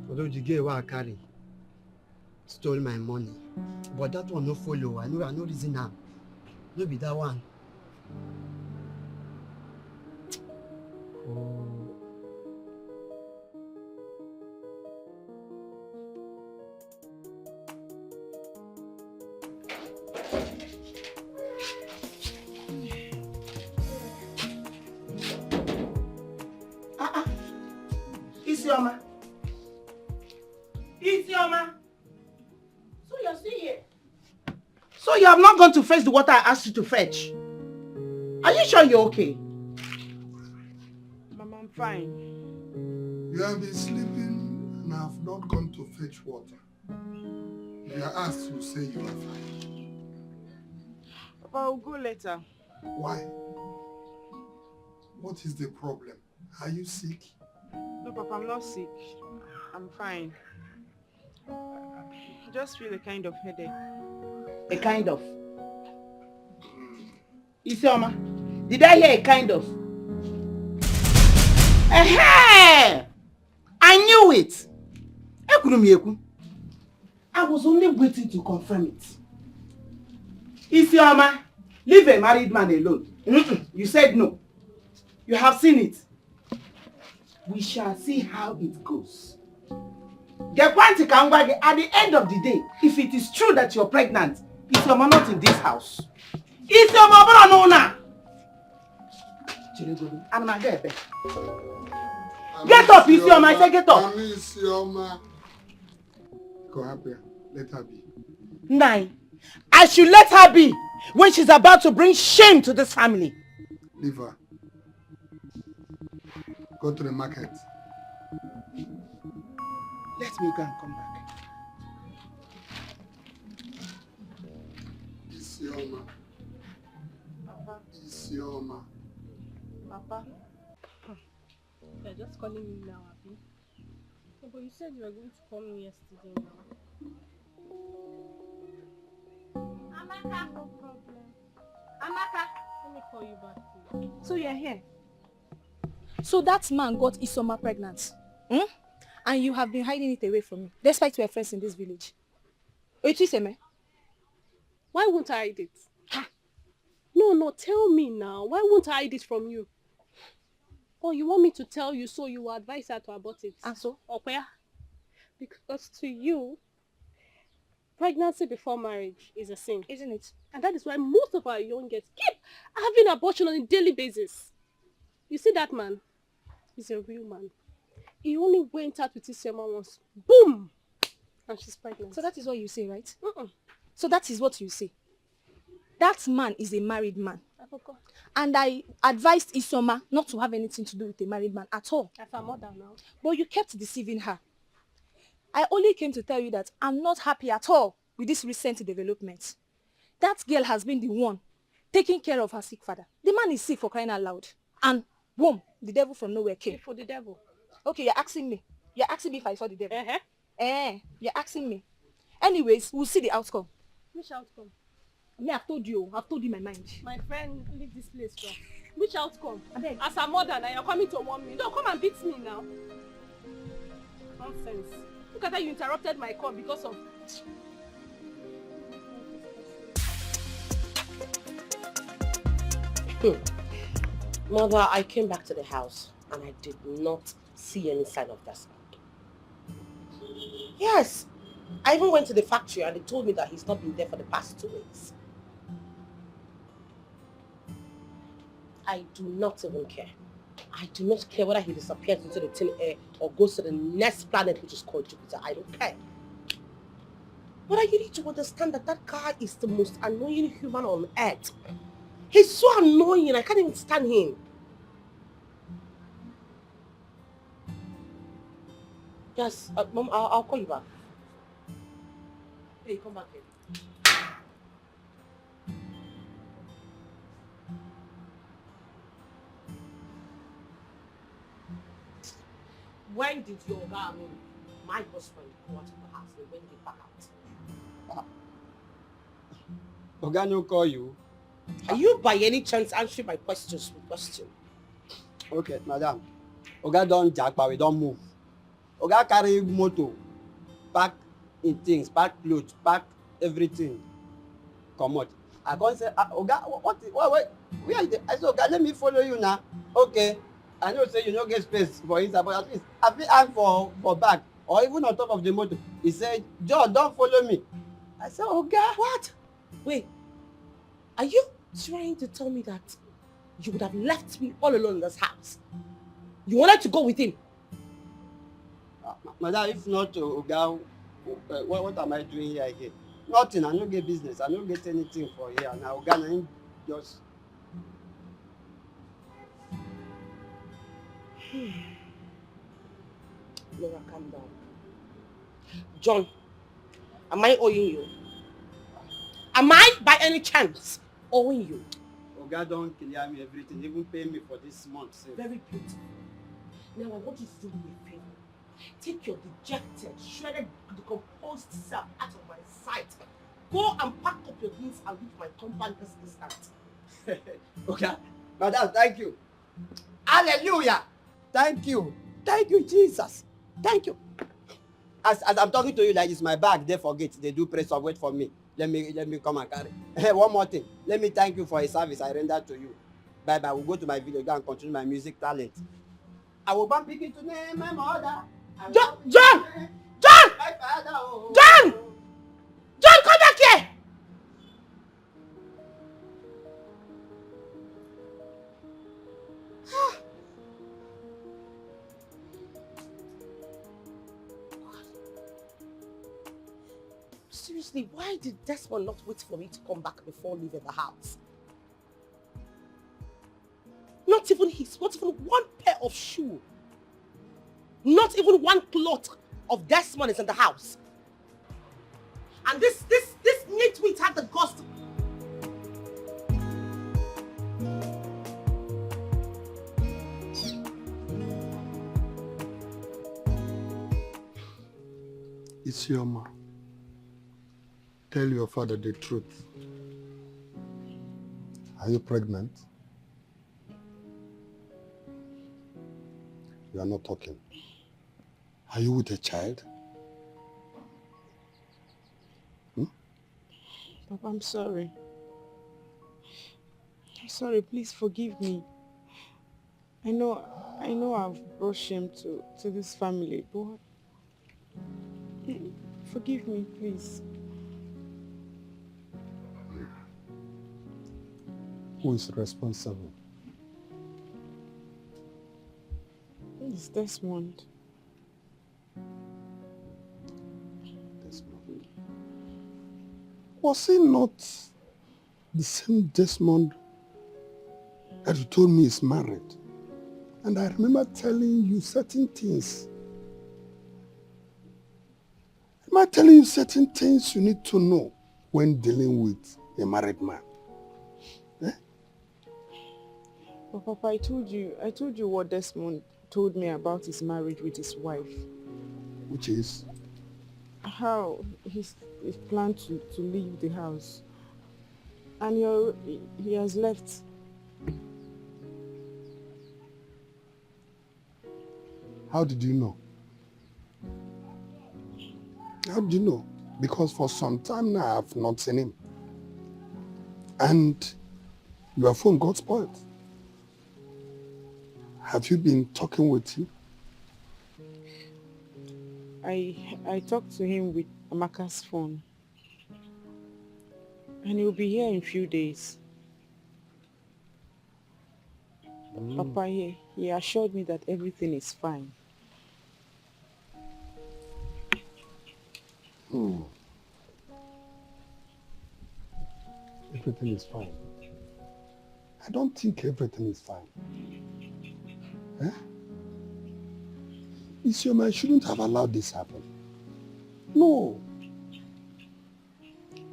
Although the girl I carry stole my money, but that one no follow. I know reason now. No be that one. Oh. Isioma. Isioma. So you're still here? So you have not gone to fetch the water I asked you to fetch? Are you sure you're okay? Mama, I'm fine. You have been sleeping and have not gone to fetch water. You are asked to say you are fine. Papa, I'll go later. Why? What is the problem? Are you sick? No, Papa, I'm not sick. I'm fine. I just feel a kind of headache. A kind of? Isioma, did I hear a kind of? I knew it! I was only waiting to confirm it. Isioma, leave a married man alone. You said no. You have seen it. We shall see how it goes. At the end of the day, if it is true that you're pregnant, Isioma not in this house. Isioma, but no now. Get up, Isioma. I say get up. Isioma. Go happy. Let her be. Nine. I should let her be when she's about to bring shame to this family. Leave her. Go to the market. Let me go and come back. Isioma. Papa. Isioma. Papa. You're just calling me now, Abby. Oh, but you said you were going to call me yesterday now. Amaka, no problem. Amaka. Let me call you back, please. So you're here? So that man got Isioma pregnant? And you have been hiding it away from me, despite we're friends in this village. Why won't I hide it? No, tell me now. Why won't I hide it from you? Or you want me to tell you so you will advise her to abort it? And so? Okay. Because to you, pregnancy before marriage is a sin. Isn't it? And that is why most of our young girls keep having abortion on a daily basis. You see that man? He's a real man. He only went out with Isioma once. Boom! And she's pregnant. So that is what you say, right? So that is what you say. That man is a married man. I forgot. And I advised Isioma not to have anything to do with a married man at all. As a mother now. But you kept deceiving her. I only came to tell you that I'm not happy at all with this recent development. That girl has been the one taking care of her sick father. The man is sick, for crying out loud. And boom, the devil from nowhere came. For the devil. Okay, you're asking me. You're asking me if I saw the devil. You're asking me. Anyways, we'll see the outcome. Which outcome? I've told you my mind. My friend, leave this place, bro. Which outcome? As a mother, now you're coming to warn me. Don't come and beat me now. Nonsense. Look at how you interrupted my call because of... Mother, I came back to the house and I did not see any sign of Desmond. Yes, I even went to the factory and they told me that he's not been there for the past 2 weeks. I do not even care. I do not care whether he disappears into the thin air or goes to the next planet, which is called Jupiter. I don't care. But you need to understand that that guy is the most annoying human on earth. He's so annoying, I can't even stand him. Yes, Mom, I'll call you back. Hey, come back here. When did your guy, my husband, go out of the house and when did he back out? Oga no call you. Are you by any chance answering my questions with question? Okay, madam. Oga don japa, we don move. Oga carry motor, pack in things, pack clothes, pack everything. Come out. I can't say, Oga, what, where are you? I said, Oga, let me follow you now. Okay. I know say you no get space for inside, but at least I fit ask for back or even on top of the motor. He said, John, don't follow me. I said, Oga. What? Wait. Are you trying to tell me that you would have left me all alone in this house? You wanted to go with him? Madam, if not, Oga, what am I doing here again? Nothing. I no get business. I no get anything for here. Now, Oga, I just... Laura, calm down. John, am I owing you? Am I, by any chance, owing you? Oga don't clear me everything, even pay me for this month. Sir. Very beautiful. Now I want you to do me a favor. Take your dejected, shredded, decomposed self out of my sight. Go and pack up your things and leave my compound this instant. Okay, madam, thank you. Hallelujah. Thank you. Thank you, Jesus. Thank you. As I'm talking to you like this, my bag, they forget. They do press or wait for me. Let me come and carry. Hey, one more thing. Let me thank you for a service I rendered to you. Bye-bye. We'll go to my video and continue my music talent. I will bump picking to name my mother. John! John! My father, oh. John! John, come back here! Seriously, why did Desmond not wait for me to come back before leaving the house? Not even one pair of shoe. Not even one cloth of Desmond is in the house. And this nitwit had the ghost. It's your mom. Tell your father the truth. Are you pregnant? You are not talking. Are you with a child? Papa, I'm sorry. I'm sorry, please forgive me. I know I've brought shame to this family, but forgive me, please. Who is responsible? It's Desmond. Desmond. Was it not the same Desmond that you told me is married? And I remember telling you certain things. Am I telling you certain things you need to know when dealing with a married man. But Papa, I told you what Desmond told me about his marriage with his wife. Which is? How he's planned to leave the house. And he has left. How did you know? How did you know? Because for some time now I have not seen him. And your phone got spoiled. Have you been talking with him? I talked to him with Amaka's phone. And he'll be here in a few days. Papa, he assured me that everything is fine. Everything is fine. I don't think everything is fine. Huh? Isioma, I shouldn't have allowed this happen. No.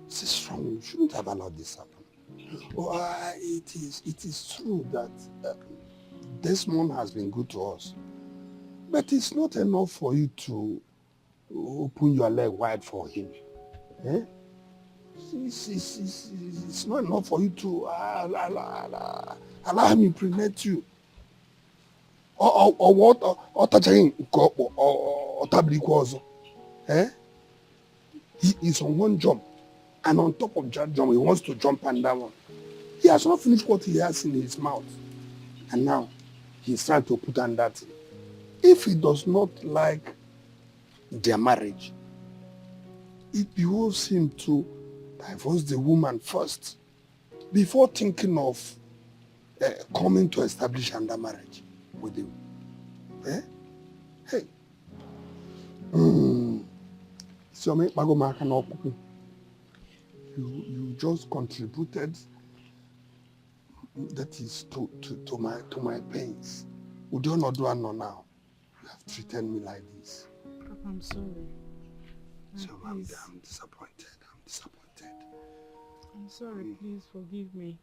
This is wrong. You shouldn't have allowed this happen. Oh, it is true that Desmond has been good to us. But it's not enough for you to open your leg wide for him. Eh? It's not enough for you to allow him impregnate you. Or what? Or touching or tabli. Eh? He is on one jump, and on top of that jump, he wants to jump on that one. He has not finished what he has in his mouth, and now he's trying to put on that. If he does not like their marriage, it behoves him to divorce the woman first before thinking of coming to establish another marriage with you. Eh? Hey. So you just contributed, that is to my pains. Would you not do it now? You have treated me like this. Papa, I'm sorry. So I'm disappointed. I'm sorry, please forgive me.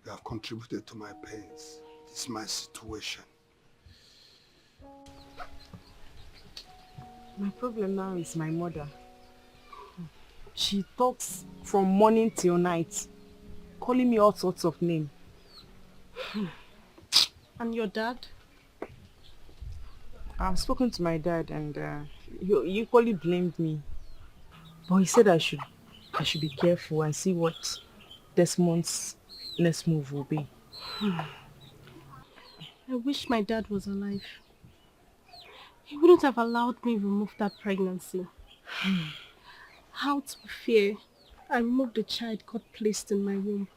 You have contributed to my pains. This is my situation. My problem now is my mother. She talks from morning till night, calling me all sorts of names. And your dad? I've spoken to my dad and he equally blamed me. But he said I should be careful and see what Desmond's next move will be. I wish my dad was alive. He wouldn't have allowed me remove that pregnancy. Out of fear, I removed the child God placed in my womb.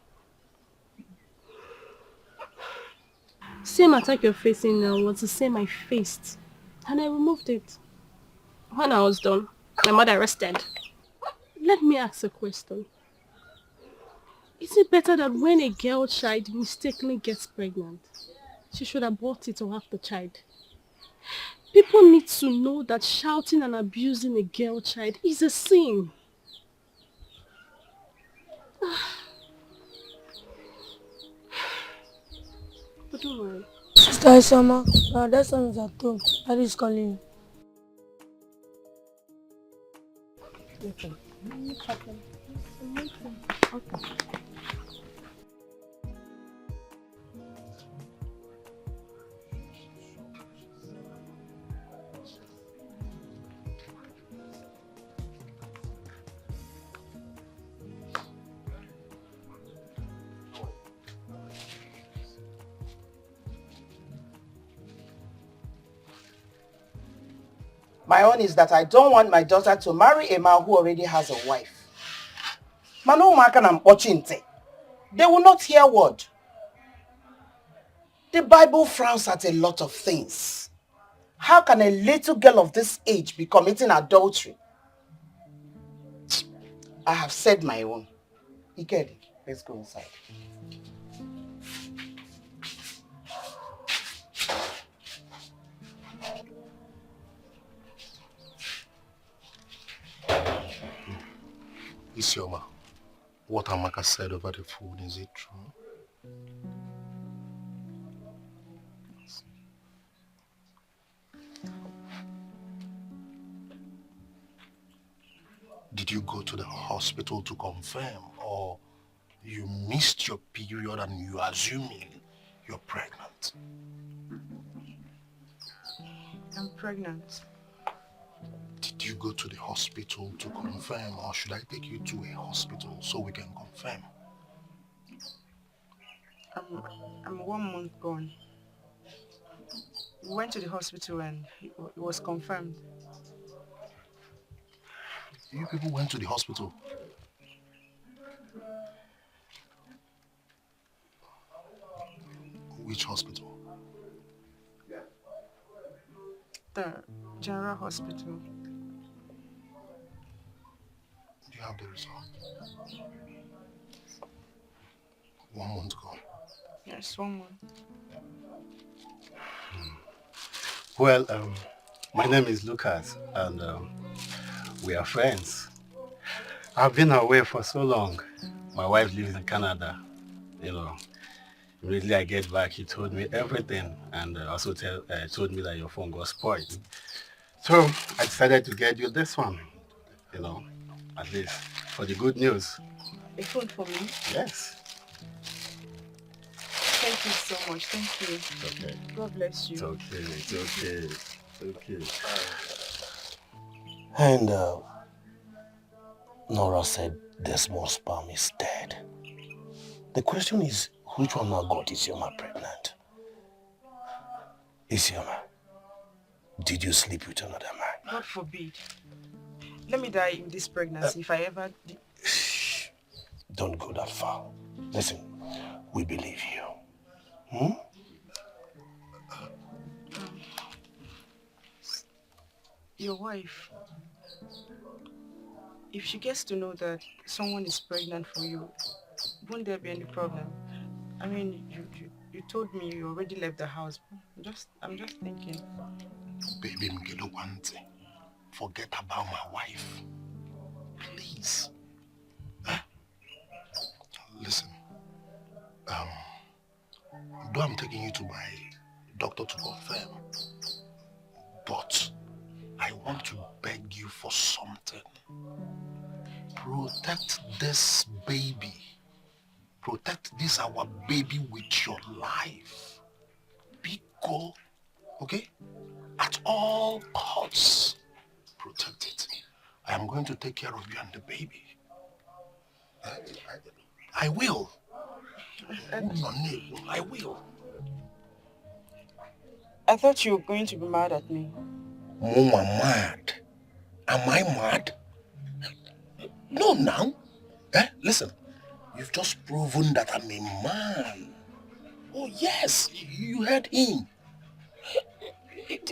Same attack you're facing now was the same I faced, and I removed it. When I was done, my mother arrested. Let me ask a question. Is it better that when a girl child mistakenly gets pregnant, she should abort it or have the child? People need to know that shouting and abusing a girl child is a sin. But don't worry. Sister Isama, that son is at home. Daddy is calling you. Okay. No problem. Okay. My own is that I don't want my daughter to marry a man who already has a wife. Manu Makan and Ochinte. They will not hear word. The Bible frowns at a lot of things. How can a little girl of this age be committing adultery? I have said my own. Ikedi, let's go inside. Isioma, What Amaka said over the phone, is it true? Did you go to the hospital to confirm, or you missed your period and you're assuming you're pregnant? I'm pregnant. Did you go to the hospital to confirm, or should I take you to a hospital so we can confirm? I'm 1 month gone. We went to the hospital and it was confirmed. You people went to the hospital? Which hospital? The general hospital. Do you have the result? 1 month gone. Yes, 1 month. Well, my name is Lucas, and we are friends. I've been away for so long. My wife lives in Canada. You know, immediately I get back, he told me everything, and also told me that your phone got spoiled. So I decided to get you this one, you know, at least for the good news. A phone for me? Yes. Thank you so much. Thank you. It's okay. God bless you. It's okay. It's okay. It's okay. And Nora said Desmond's sperm is dead. The question is, which one now got Isioma pregnant? Isioma, did you sleep with another man? God forbid. Let me die in this pregnancy if I ever... Shh. Don't go that far. Listen, we believe you. Hmm? Your wife, if she gets to know that someone is pregnant for you, won't there be any problem? I mean, you told me you already left the house. I'm just thinking. Baby Mgedo Wante, forget about my wife. Please. Listen. Though I'm taking you to my doctor to confirm, but I want to beg you for something. Protect this baby. Protect this our baby with your life. Be cool, okay? At all costs, protect it. I am going to take care of you and the baby. I will. I will. I thought you were going to be mad at me. Mama, mad? Am I mad? No, now. Listen, you've just proven that I'm a man. Oh, yes, you heard him.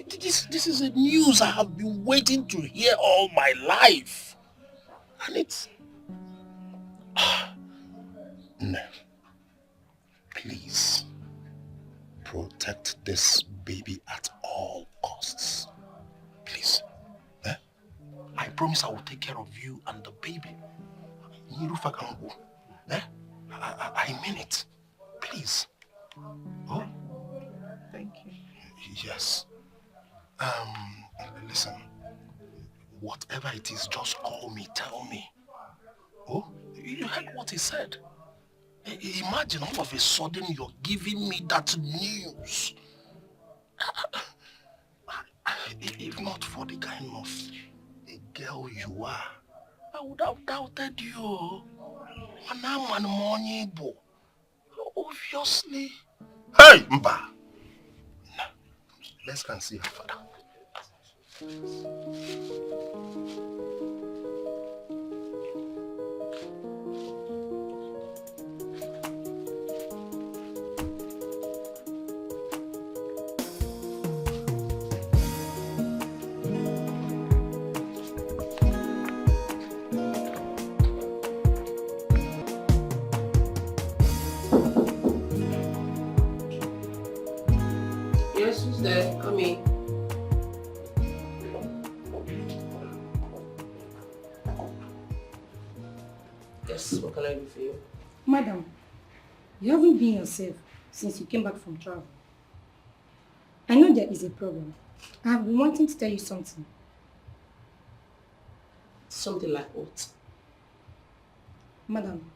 This is a news I have been waiting to hear all my life. And it's... No. Please, protect this baby at all costs. Please. I promise I will take care of you and the baby. I mean it. Please. Oh? Thank you. Yes. Listen. Whatever it is, just call me, tell me. Oh? You heard what he said. Imagine all of a sudden you're giving me that news. If not for the kind of a girl you are, I would have doubted you. And I'm an money boy. Obviously. Hey, Mba! Let's go and see her father. Yes, who's there? Come in. Yes, what can I I do for you? Madam, you haven't been yourself since you came back from travel. I know there is a problem. I have been wanting to tell you something. Something like what? Madam,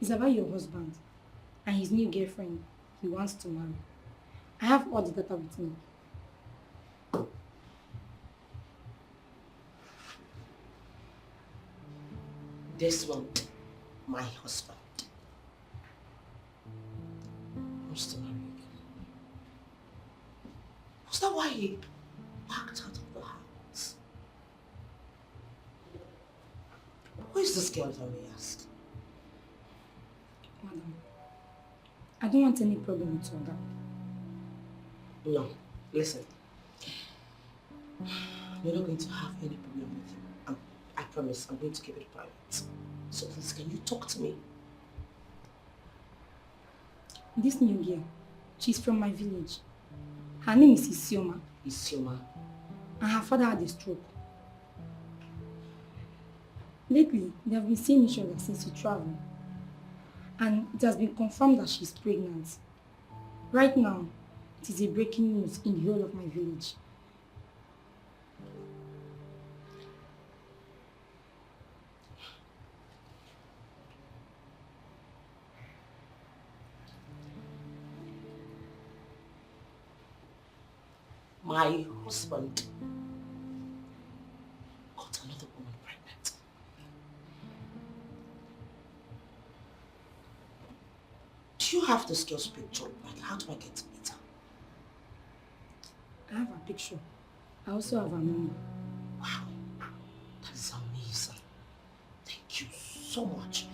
it's about your husband and his new girlfriend he wants to marry. I have all the data with me. This one, my husband, wants to marry again. Was that why he backed out of the house? Who is this girl that we asked? Madam, I don't want any problem with Oga. No, listen. You're not going to have any problem with him. I promise I'm going to keep it private. So please, can you talk to me? This new girl, she's from my village. Her name is Isioma. Isioma? And her father had a stroke. Lately, they have been seeing each other since we traveled. And it has been confirmed that she's pregnant. Right now, it is a breaking news in the whole of my village. My husband got another woman pregnant. Do you have this girl's picture? Like, how do I get to meet her? I have a picture. I also have a number. Wow, that is amazing. Thank you so much.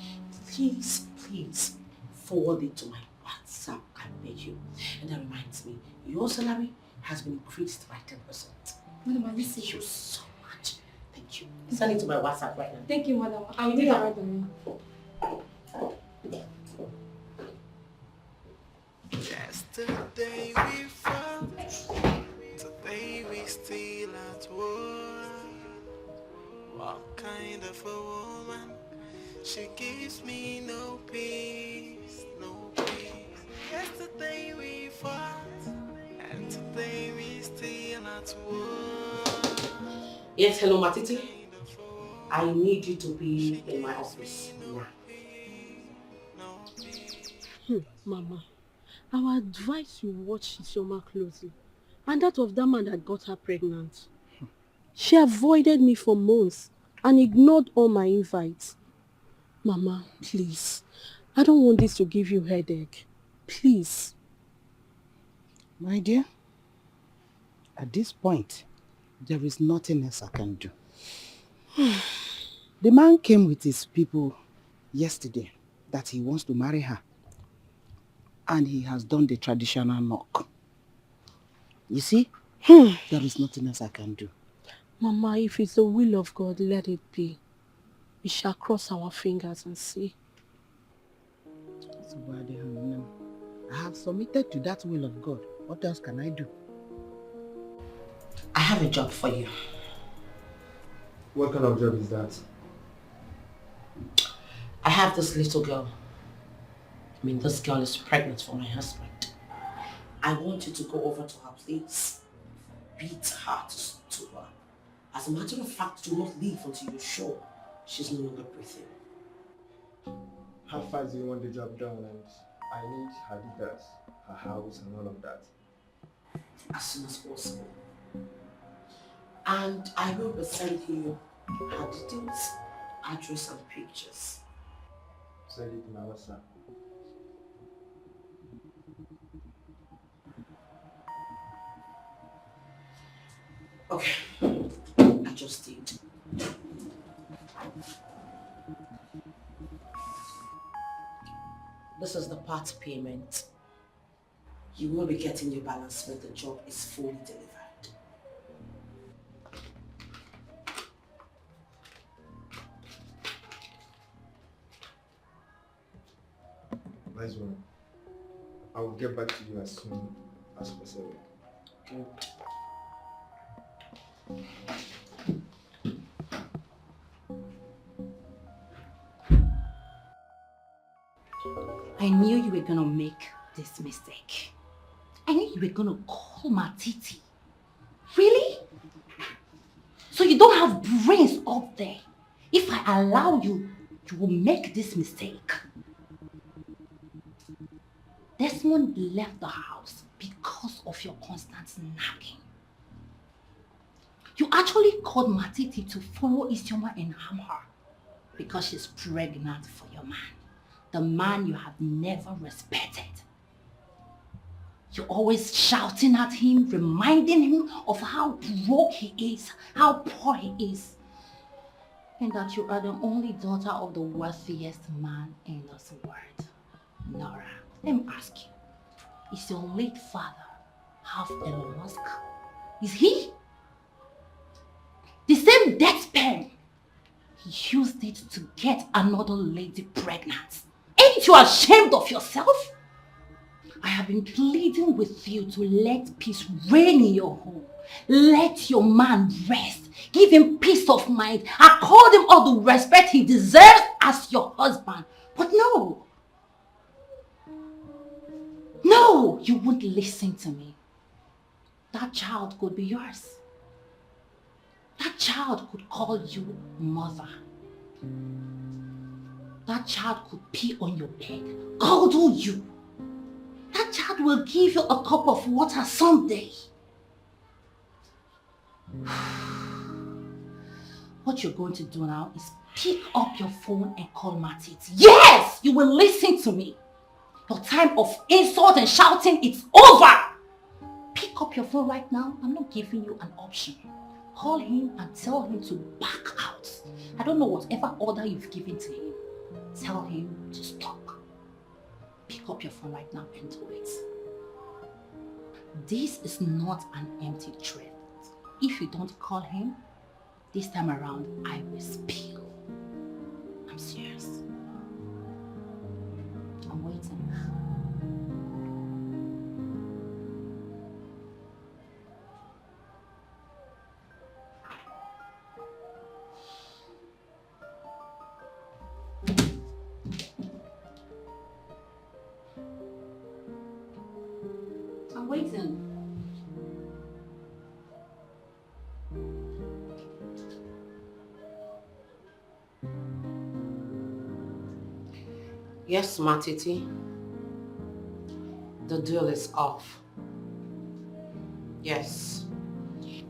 Please, please forward it to my WhatsApp, I beg you. And that reminds me, your salary has been increased by 10%. Madam, thank you so much. Thank you. Send it to my WhatsApp right now. Thank you, madam. I'll do that right away. Yesterday we fought, today we still at war. What kind of a woman? She gives me no peace, no peace. Yesterday we fought, and today we still at war. Yes, hello, Matiti. I need you to be in my office now. Mama, I would advise you watch Isioma closely. And that of that man that got her pregnant. She avoided me for months and ignored all my invites. Mama, please. I don't want this to give you headache. Please. My dear, at this point, there is nothing else I can do. The man came with his people yesterday that he wants to marry her. And he has done the traditional knock. You see, there is nothing else I can do. Mama, if it's the will of God, let it be. We shall cross our fingers and see. I have submitted to that will of God. What else can I do? I have a job for you. What kind of job is that? I have this little girl. I mean, this girl is pregnant for my husband. I want you to go over to her place, beat her to her. As a matter of fact, do not leave until you're sure she's no longer breathing. How fast do you want the job done? And I need her details, her house and all of that. As soon as possible. And I will be sending you her details, address and pictures. Send it to my WhatsApp. Okay, I just did. This is the part payment. You will be getting your balance when the job is fully delivered. Nice one. I will get back to you as soon as possible. Good. I knew you were gonna make this mistake. I knew you were gonna call Matiti. Really? So you don't have brains up there. If I allow you, you will make this mistake. Desmond left the house because of your constant nagging. You actually called Matiti to follow Isioma and harm her because she's pregnant for your man. The man you have never respected. You're always shouting at him, reminding him of how broke he is, how poor he is. And that you are the only daughter of the wealthiest man in this world. Nora, let me ask you, is your late father half Elon Musk? Is he? The same death pen. He used it to get another lady pregnant. Ain't you ashamed of yourself? I have been pleading with you to let peace reign in your home. Let your man rest. Give him peace of mind. Accord him all the respect he deserves as your husband. But no. No, you won't listen to me. That child could be yours. That child could call you mother. That child could pee on your bed, cuddle you. That child will give you a cup of water someday. What you're going to do now is pick up your phone and call Matiti. Yes, you will listen to me. Your time of insult and shouting, it's over. Pick up your phone right now. I'm not giving you an option. Call him and tell him to back out. I don't know whatever order you've given to him. Tell him to stop. Pick up your phone right now and do it. This is not an empty threat. If you don't call him, this time around, I will spill. I'm serious. I'm waiting. I'm waiting. Yes, Matiti. The deal is off. Yes. You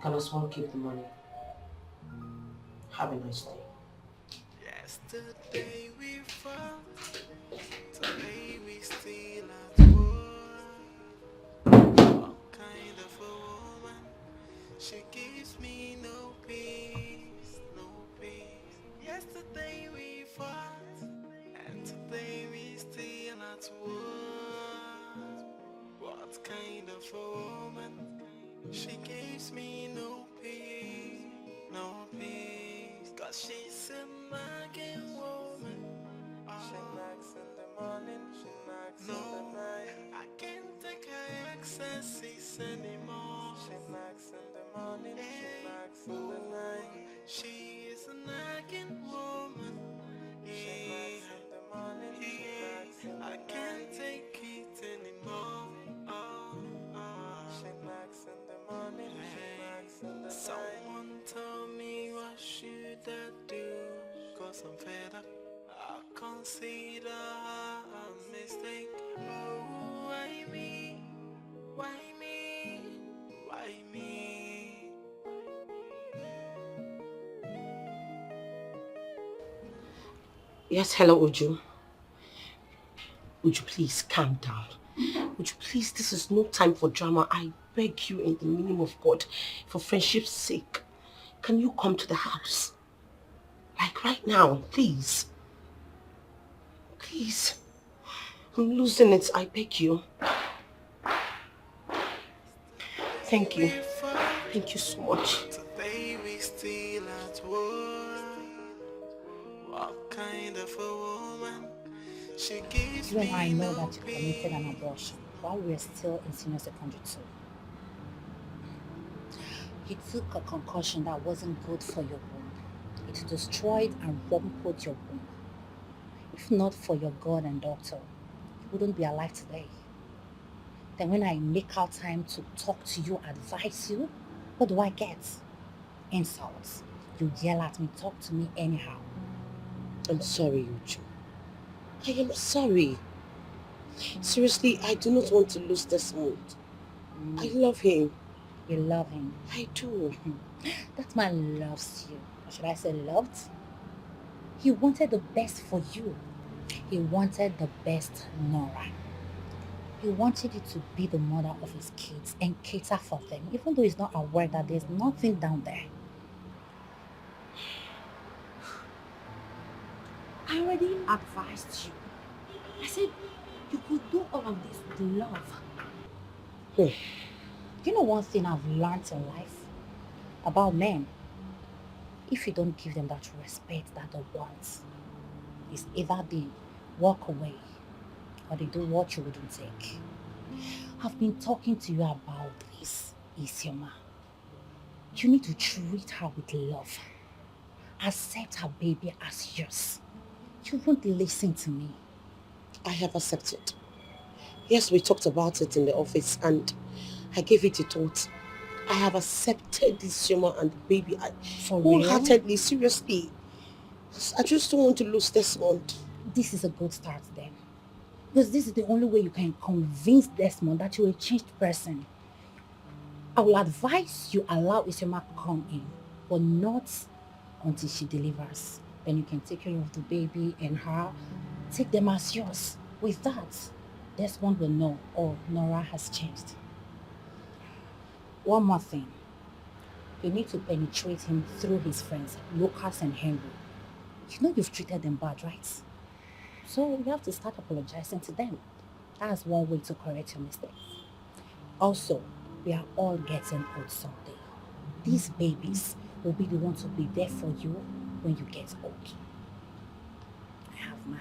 can as well keep the money. Have a nice day. Yesterday we fought, today we still at war. What kind of a woman? She gives me no peace, no peace. Yesterday we fought, and today we still at war. What kind of a woman? She gives me no peace, no peace. Cause she's a nagging woman. She knocks in the morning, she knocks in the night. I can't take her excesses anymore. She knocks in the morning, she knocks in the night. She is a nagging woman. She knocks in the morning, she knocks in the night. I can't take it anymore. She knocks in the morning, she knocks in the night. Someone tell me what should I do? Cause I'm fed up. I consider a mistake. Oh, why me? Why me? Why me? Yes, hello, Uju. Uju, please calm down. Uju, please, this is no time for drama. I beg you in the name of God, for friendship's sake. Can you come to the house? Like right now, please. Please. I'm losing it, I beg you. Thank you. Thank you so much. Today we still at war. What kind of a woman? She gives You and I me know no that you committed an abortion while we were still in senior secondary 2. You took a concussion that wasn't good for your womb. It destroyed and rumpled your womb. If not for your God and doctor, you wouldn't be alive today. Then when I make out time to talk to you, advise you, what do I get? Insults. You yell at me, talk to me anyhow. I'm sorry, Uju. I am sorry. Seriously, I do not want to lose Desmond. I love him. You love him? I do. That man loves you. Or should I say loved? He wanted the best for you. He wanted the best Nora. He wanted you to be the mother of his kids and cater for them, even though he's not aware that there's nothing down there. I already advised you. I said you could do all of this with love. You know one thing I've learned in life about men? If you don't give them that respect that they want, it's either they walk away or they do what you wouldn't take. I've been talking to you about this, Isioma. You need to treat her with love. Accept her baby as yours. You won't listen to me. I have accepted. Yes, we talked about it in the office and I gave it a thought. I have accepted this Isioma and the baby. Wholeheartedly, seriously. I just don't want to lose Desmond. This is a good start then. Because this is the only way you can convince Desmond that you're a changed person. I will advise you allow Isioma to come in, but not until she delivers. Then you can take care of the baby and her. Take them as yours. With that, Desmond will know, oh, Nora has changed. One more thing. You need to penetrate him through his friends, Lucas and Henry. You know you've treated them bad, right? So you have to start apologizing to them. That's one way to correct your mistakes. Also, we are all getting old someday. These babies will be the ones to be there for you when you get old. I have mine.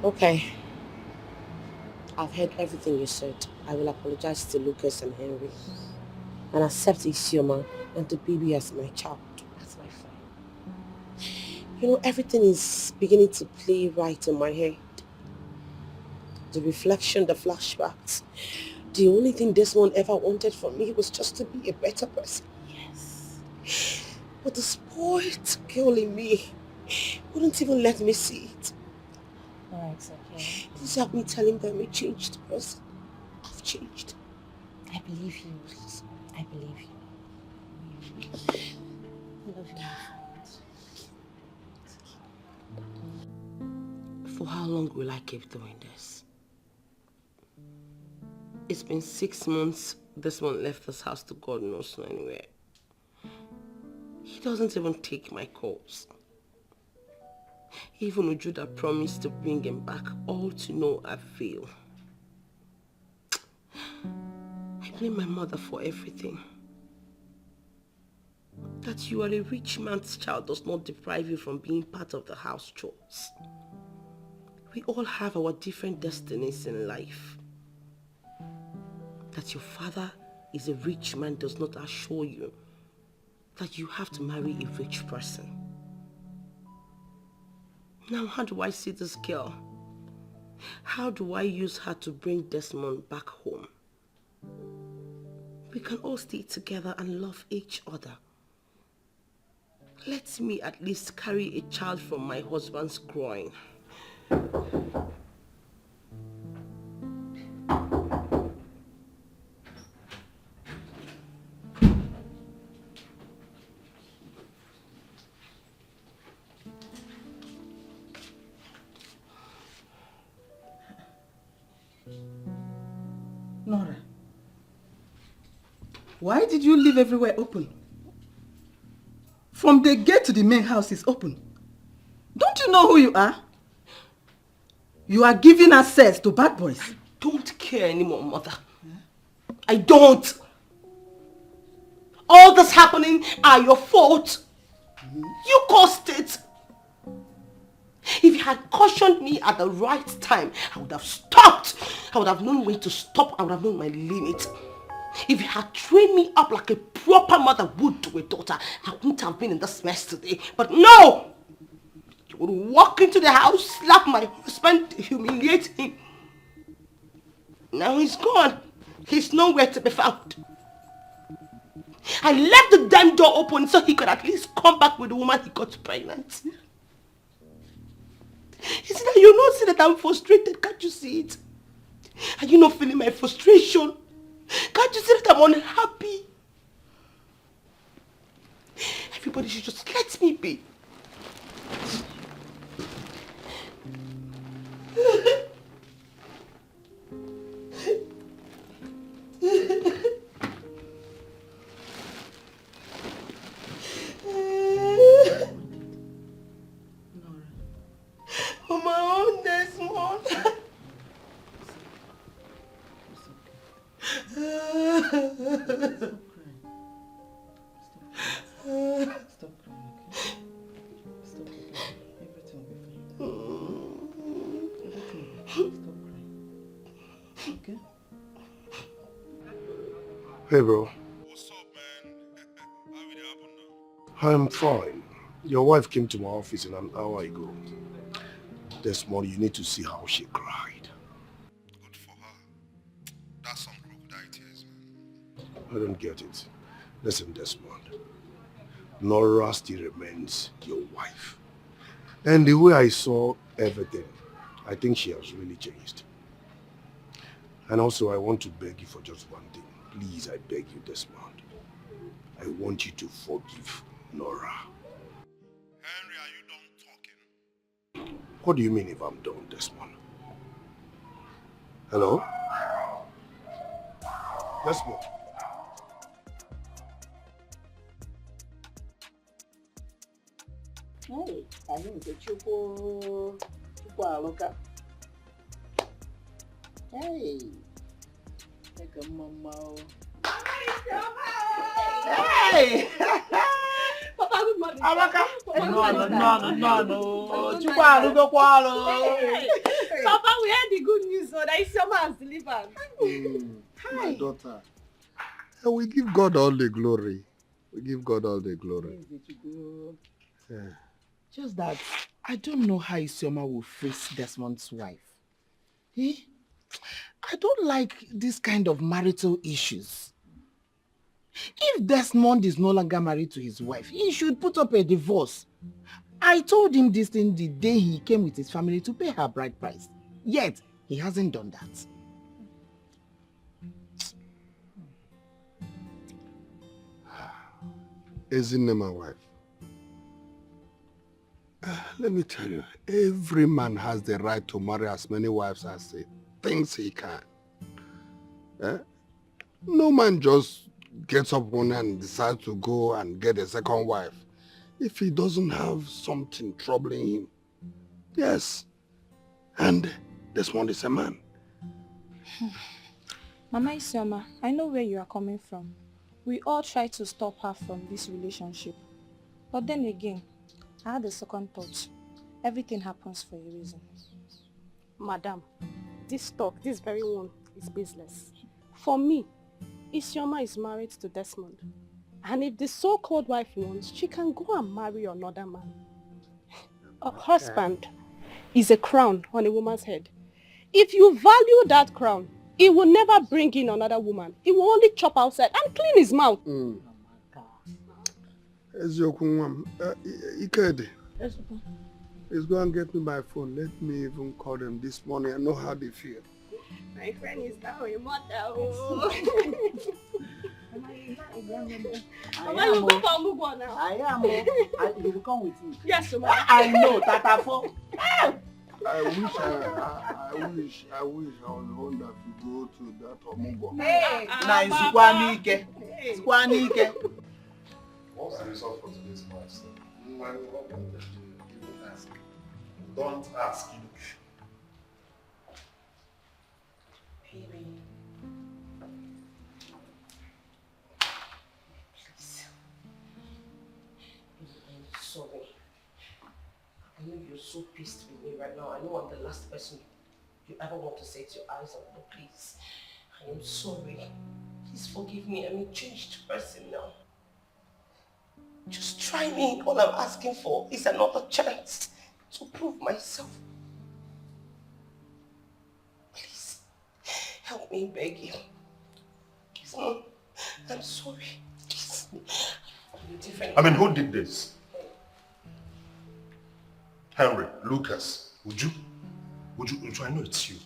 Okay. I've heard everything you said. I will apologize to Lucas and Henry and accept Isioma and the baby as my child. That's my friend. You know, everything is beginning to play right in my head. The reflection, the flashbacks. The only thing Desmond ever wanted from me was just to be a better person. Yes. But the spoiled girl in me wouldn't even let me see it. Alright, it's okay. Please help me tell him that I'm a changed person. I've changed. I believe you. I believe you. I love you. For how long will I keep doing this? It's been 6 months this one left this house to God knows anywhere. He doesn't even take my calls. Even Ujuda promised to bring him back, all to no avail. I blame my mother for everything. That you are a rich man's child does not deprive you from being part of the house chores. We all have our different destinies in life. That your father is a rich man does not assure you that you have to marry a rich person. Now, how do I see this girl? How do I use her to bring Desmond back home? We can all stay together and love each other. Let me at least carry a child from my husband's groin. Nora, why did you leave everywhere open? From the gate to the main house is open. Don't you know who you are? You are giving access to bad boys. I don't care anymore, Mother. I don't. All this happening are your fault. You caused it. If you had cautioned me at the right time, I would have stopped. I would have known when to stop. I would have known my limit. If you had trained me up like a proper mother would to a daughter, I wouldn't have been in this mess today. But no! You would walk into the house, slap my husband, humiliate him. Now he's gone. He's nowhere to be found. I left the damn door open so he could at least come back with the woman he got pregnant. Is it that you not see that I'm frustrated? Can't you see it? Are you not feeling my frustration? Can't you see that I'm unhappy? Everybody should just let me be. On my own Desmond. Stop crying, okay? Stop crying. Everything will be fine. Everything will be fine. Stop crying. Okay? Hey, bro. What's up, man? How did it happen now? I'm fine. Your wife came to my office an hour ago. This morning, you need to see how she cried. Good for her. That's some crocodile tears, man. I don't get it. Listen, Desmond. Nora still remains your wife. And the way I saw everything, I think she has really changed. And also, I want to beg you for just one thing. Please, I beg you, Desmond. I want you to forgive Nora. Henry, are you done talking? What do you mean if I'm done, Desmond? Hello? Desmond? Hey, I mean the chupo aloka. Hey, like a mama. Hey, Papa, good morning. Aloka. No. Chupa aloka kwalo. Papa, we had the good news, so that Isioma has delivered. My daughter. We give God all the glory. We give God all the glory. Yeah. Just that I don't know how Isioma will face Desmond's wife. I don't like this kind of marital issues. If Desmond is no longer married to his wife, he should put up a divorce. I told him this thing the day he came with his family to pay her bride price. Yet, he hasn't done that. Isn't it my wife? Let me tell you, every man has the right to marry as many wives as he thinks he can. No man just gets up one and decides to go and get a second wife if he doesn't have something troubling him. Yes. And this one is a man. Mama Isioma, I know where you are coming from. We all try to stop her from this relationship. But then again, I had a second thought. Everything happens for a reason. Madam, this talk, this very one, is business. For me, Isioma is married to Desmond. And if the so-called wife wants, she can go and marry another man. A husband is a crown on a woman's head. If you value that crown, he will never bring in another woman. He will only chop outside and clean his mouth. Ikede, please go and get me my phone. Let me even call them this morning. I know how they feel. My friend is now a mother. Mama, you go for Mugo now. I am. You will come with me. Yes, Mama. I know, Tatafo. I wish I was the one that would go to that Omugo. Hey, nice Squanike. What's the result for today's match, sir? Don't ask. Baby. Please. I'm sorry. I know you're so pissed with me right now. I know I'm the last person you ever want to say to your eyes on, but please, I am sorry. Please forgive me. I'm a changed person now. Just try me. All I'm asking for is another chance to prove myself. Please, help me beg you. Please, Mom, I'm sorry. Please. I mean, who did this? Henry, Lucas, would you, I know it's you.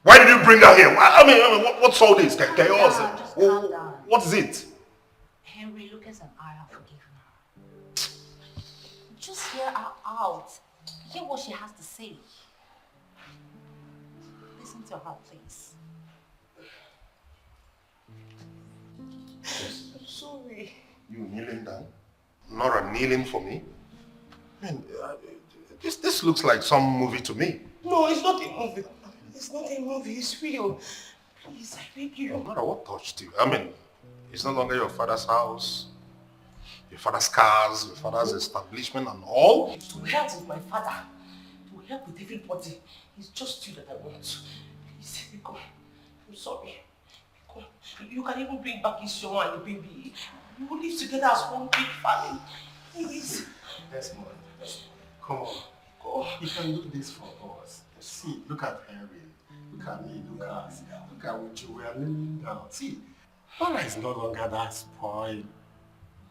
Why did you bring her here? I mean, what's all this? Chaos? Just calm down. What is it? Henry, Lucas and I have forgiven her. Just hear her out. Hear what she has to say. Listen to her, please. I'm sorry. You kneeling down? Nora kneeling for me? I mean, this looks like some movie to me. No, it's not a movie. It's not a movie. It's real. Please, I beg you. Nora, what touched you? I mean, it's no longer your father's house, your father's cars, your father's establishment and all. To help with my father, to help with everybody. It's just you that I want. Please, be gone. I'm sorry. Be gone. You can even bring back Isioma and the baby. We will live together as one big family. Please. Desmond, come on. Go. You can do this for us. See, look at Henry. Look at me, Lucas. Look at what you were kneeling down. See, Nora is no longer that spoiled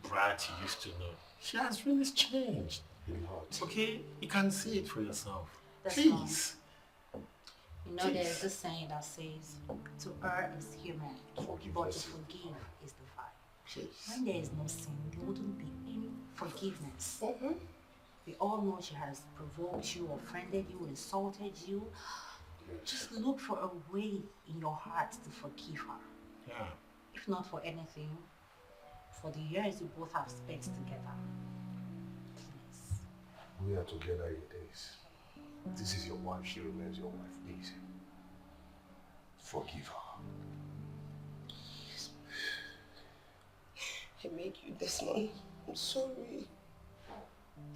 brat you used to know. She has really changed a lot. Okay? You can see it for yourself. Please. You know, there's this saying that says, to err is human, but to forgive is divine. When there is no sin, there wouldn't be any forgiveness. We all know she has provoked you, offended you, insulted you. Just look for a way in your heart to forgive her. Yeah. If not for anything, for the years you both have spent together. Please. We are together in this. This is your wife. She remains your wife. Please. Forgive her. I beg you, Desmond. I'm sorry.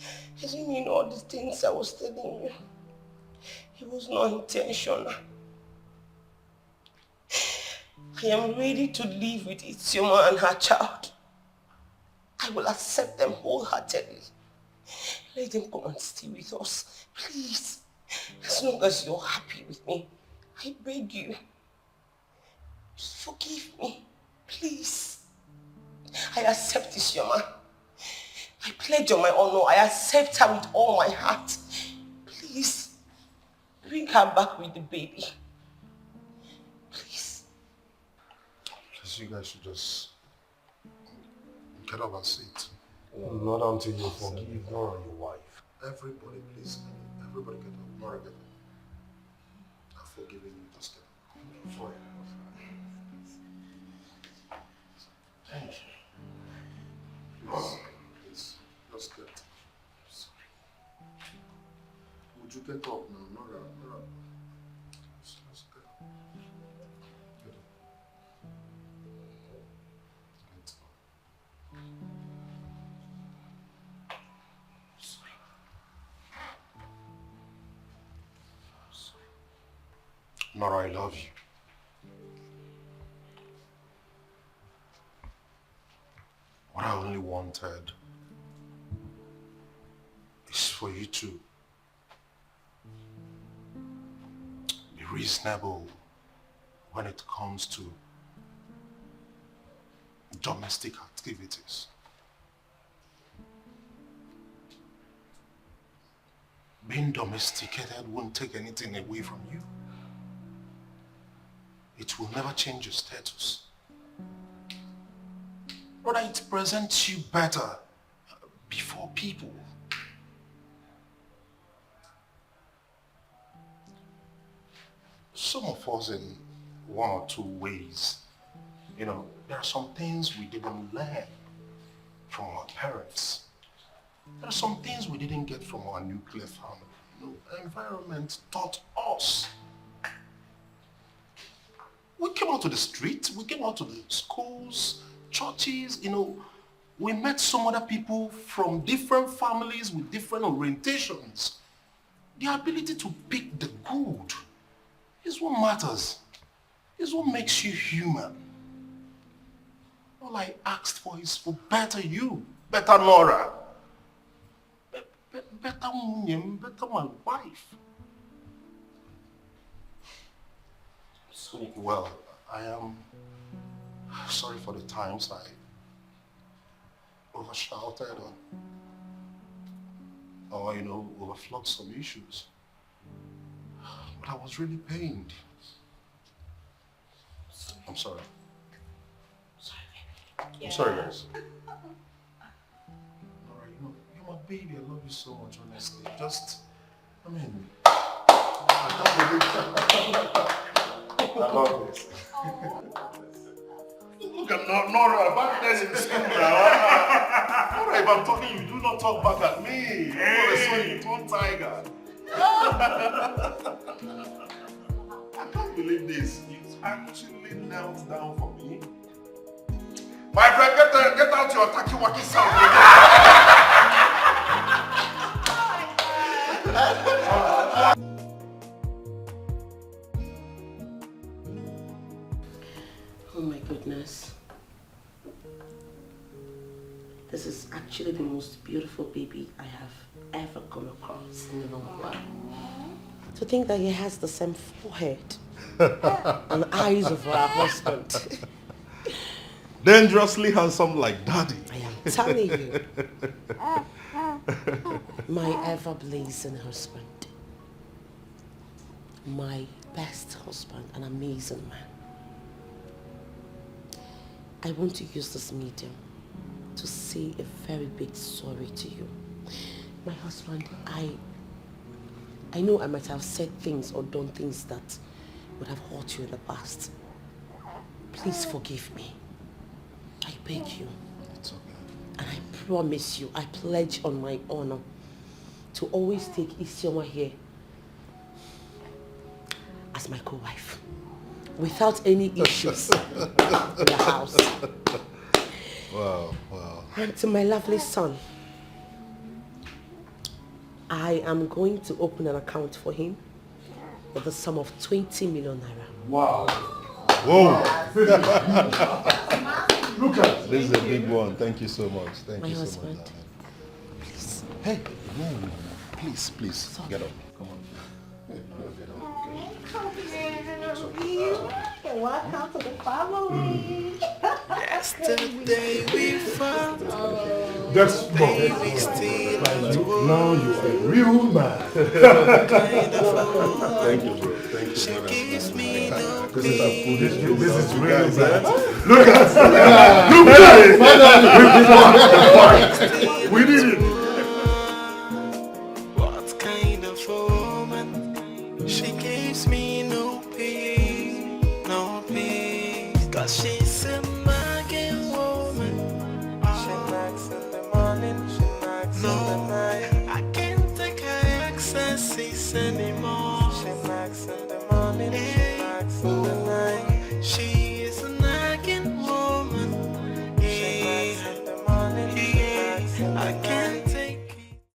I didn't mean all these things I was telling you. It was not intentional. I am ready to live with Isioma and her child. I will accept them wholeheartedly. Let them come and stay with us, please. As long as you're happy with me, I beg you. Just forgive me, please. I accept Isioma. I pledge on my honor. I accept her with all my heart. Please, bring her back with the baby. Please. Please, you guys should just get up and sit. Not until you forgive Nora, your wife. Everybody, please. Everybody get up. Nora, get up. I've forgiven you. Just get up. Sorry. Thank you. Please, just get up. Sorry. Would you get up now? Nora, Nora. Just get up. Get up. Get up. Sorry. Sorry. Nora, I love you. What I only wanted is for you to be reasonable when it comes to domestic activities. Being domesticated won't take anything away from you. It will never change your status. Rather, it presents you better before people. Some of us in one or two ways, you know, there are some things we didn't learn from our parents. There are some things we didn't get from our nuclear family. You know, environment taught us. We came out to the street, we came out to the schools, churches, you know, we met some other people from different families with different orientations. The ability to pick the good is what matters. Is what makes you human. All I asked for is for better you, better Nora, better Munyem, better my wife. So, well, I am sorry for the times I overshouted or overflowed some issues. But I was really pained. I'm sorry. I'm sorry, guys. Alright, you're my baby. I love you so much, honestly. I love this. Look at Nora, back then in school now. Nora, if I'm talking, you do not talk back at me. You're a sweet tongue tiger. I can't believe this. You actually knelt down for me. My friend, get out your taki-waki sound. Oh my goodness. This is actually the most beautiful baby I have ever come across in a long while. To think that he has the same forehead and eyes of our husband. Dangerously handsome like daddy. I am telling you. My ever-blazing husband. My best husband, an amazing man. I want to use this medium to say a very big sorry to you. My husband, I know I might have said things or done things that would have hurt you in the past. Please forgive me. I beg you. It's okay. And I promise you, I pledge on my honor to always take Isioma here as my co-wife. Without any issues in the house. Wow. And to my lovely son, I am going to open an account for him with the sum of 20 million naira. Wow. Whoa. Look at this is a big one. Thank you so much. Thank you so much. Please. Hey, no. Please, get up. Come on. Get up. Welcome to the family. Yesterday we found That's baby still now you are a real man. Thank you, bro. Thank you. She gives me no This is real man. Look at We did it. What kind of a woman? She gives me no peace. Cause she's a mugging woman. She knocks in the morning, she knocks in the night. I can't take her excesses anymore.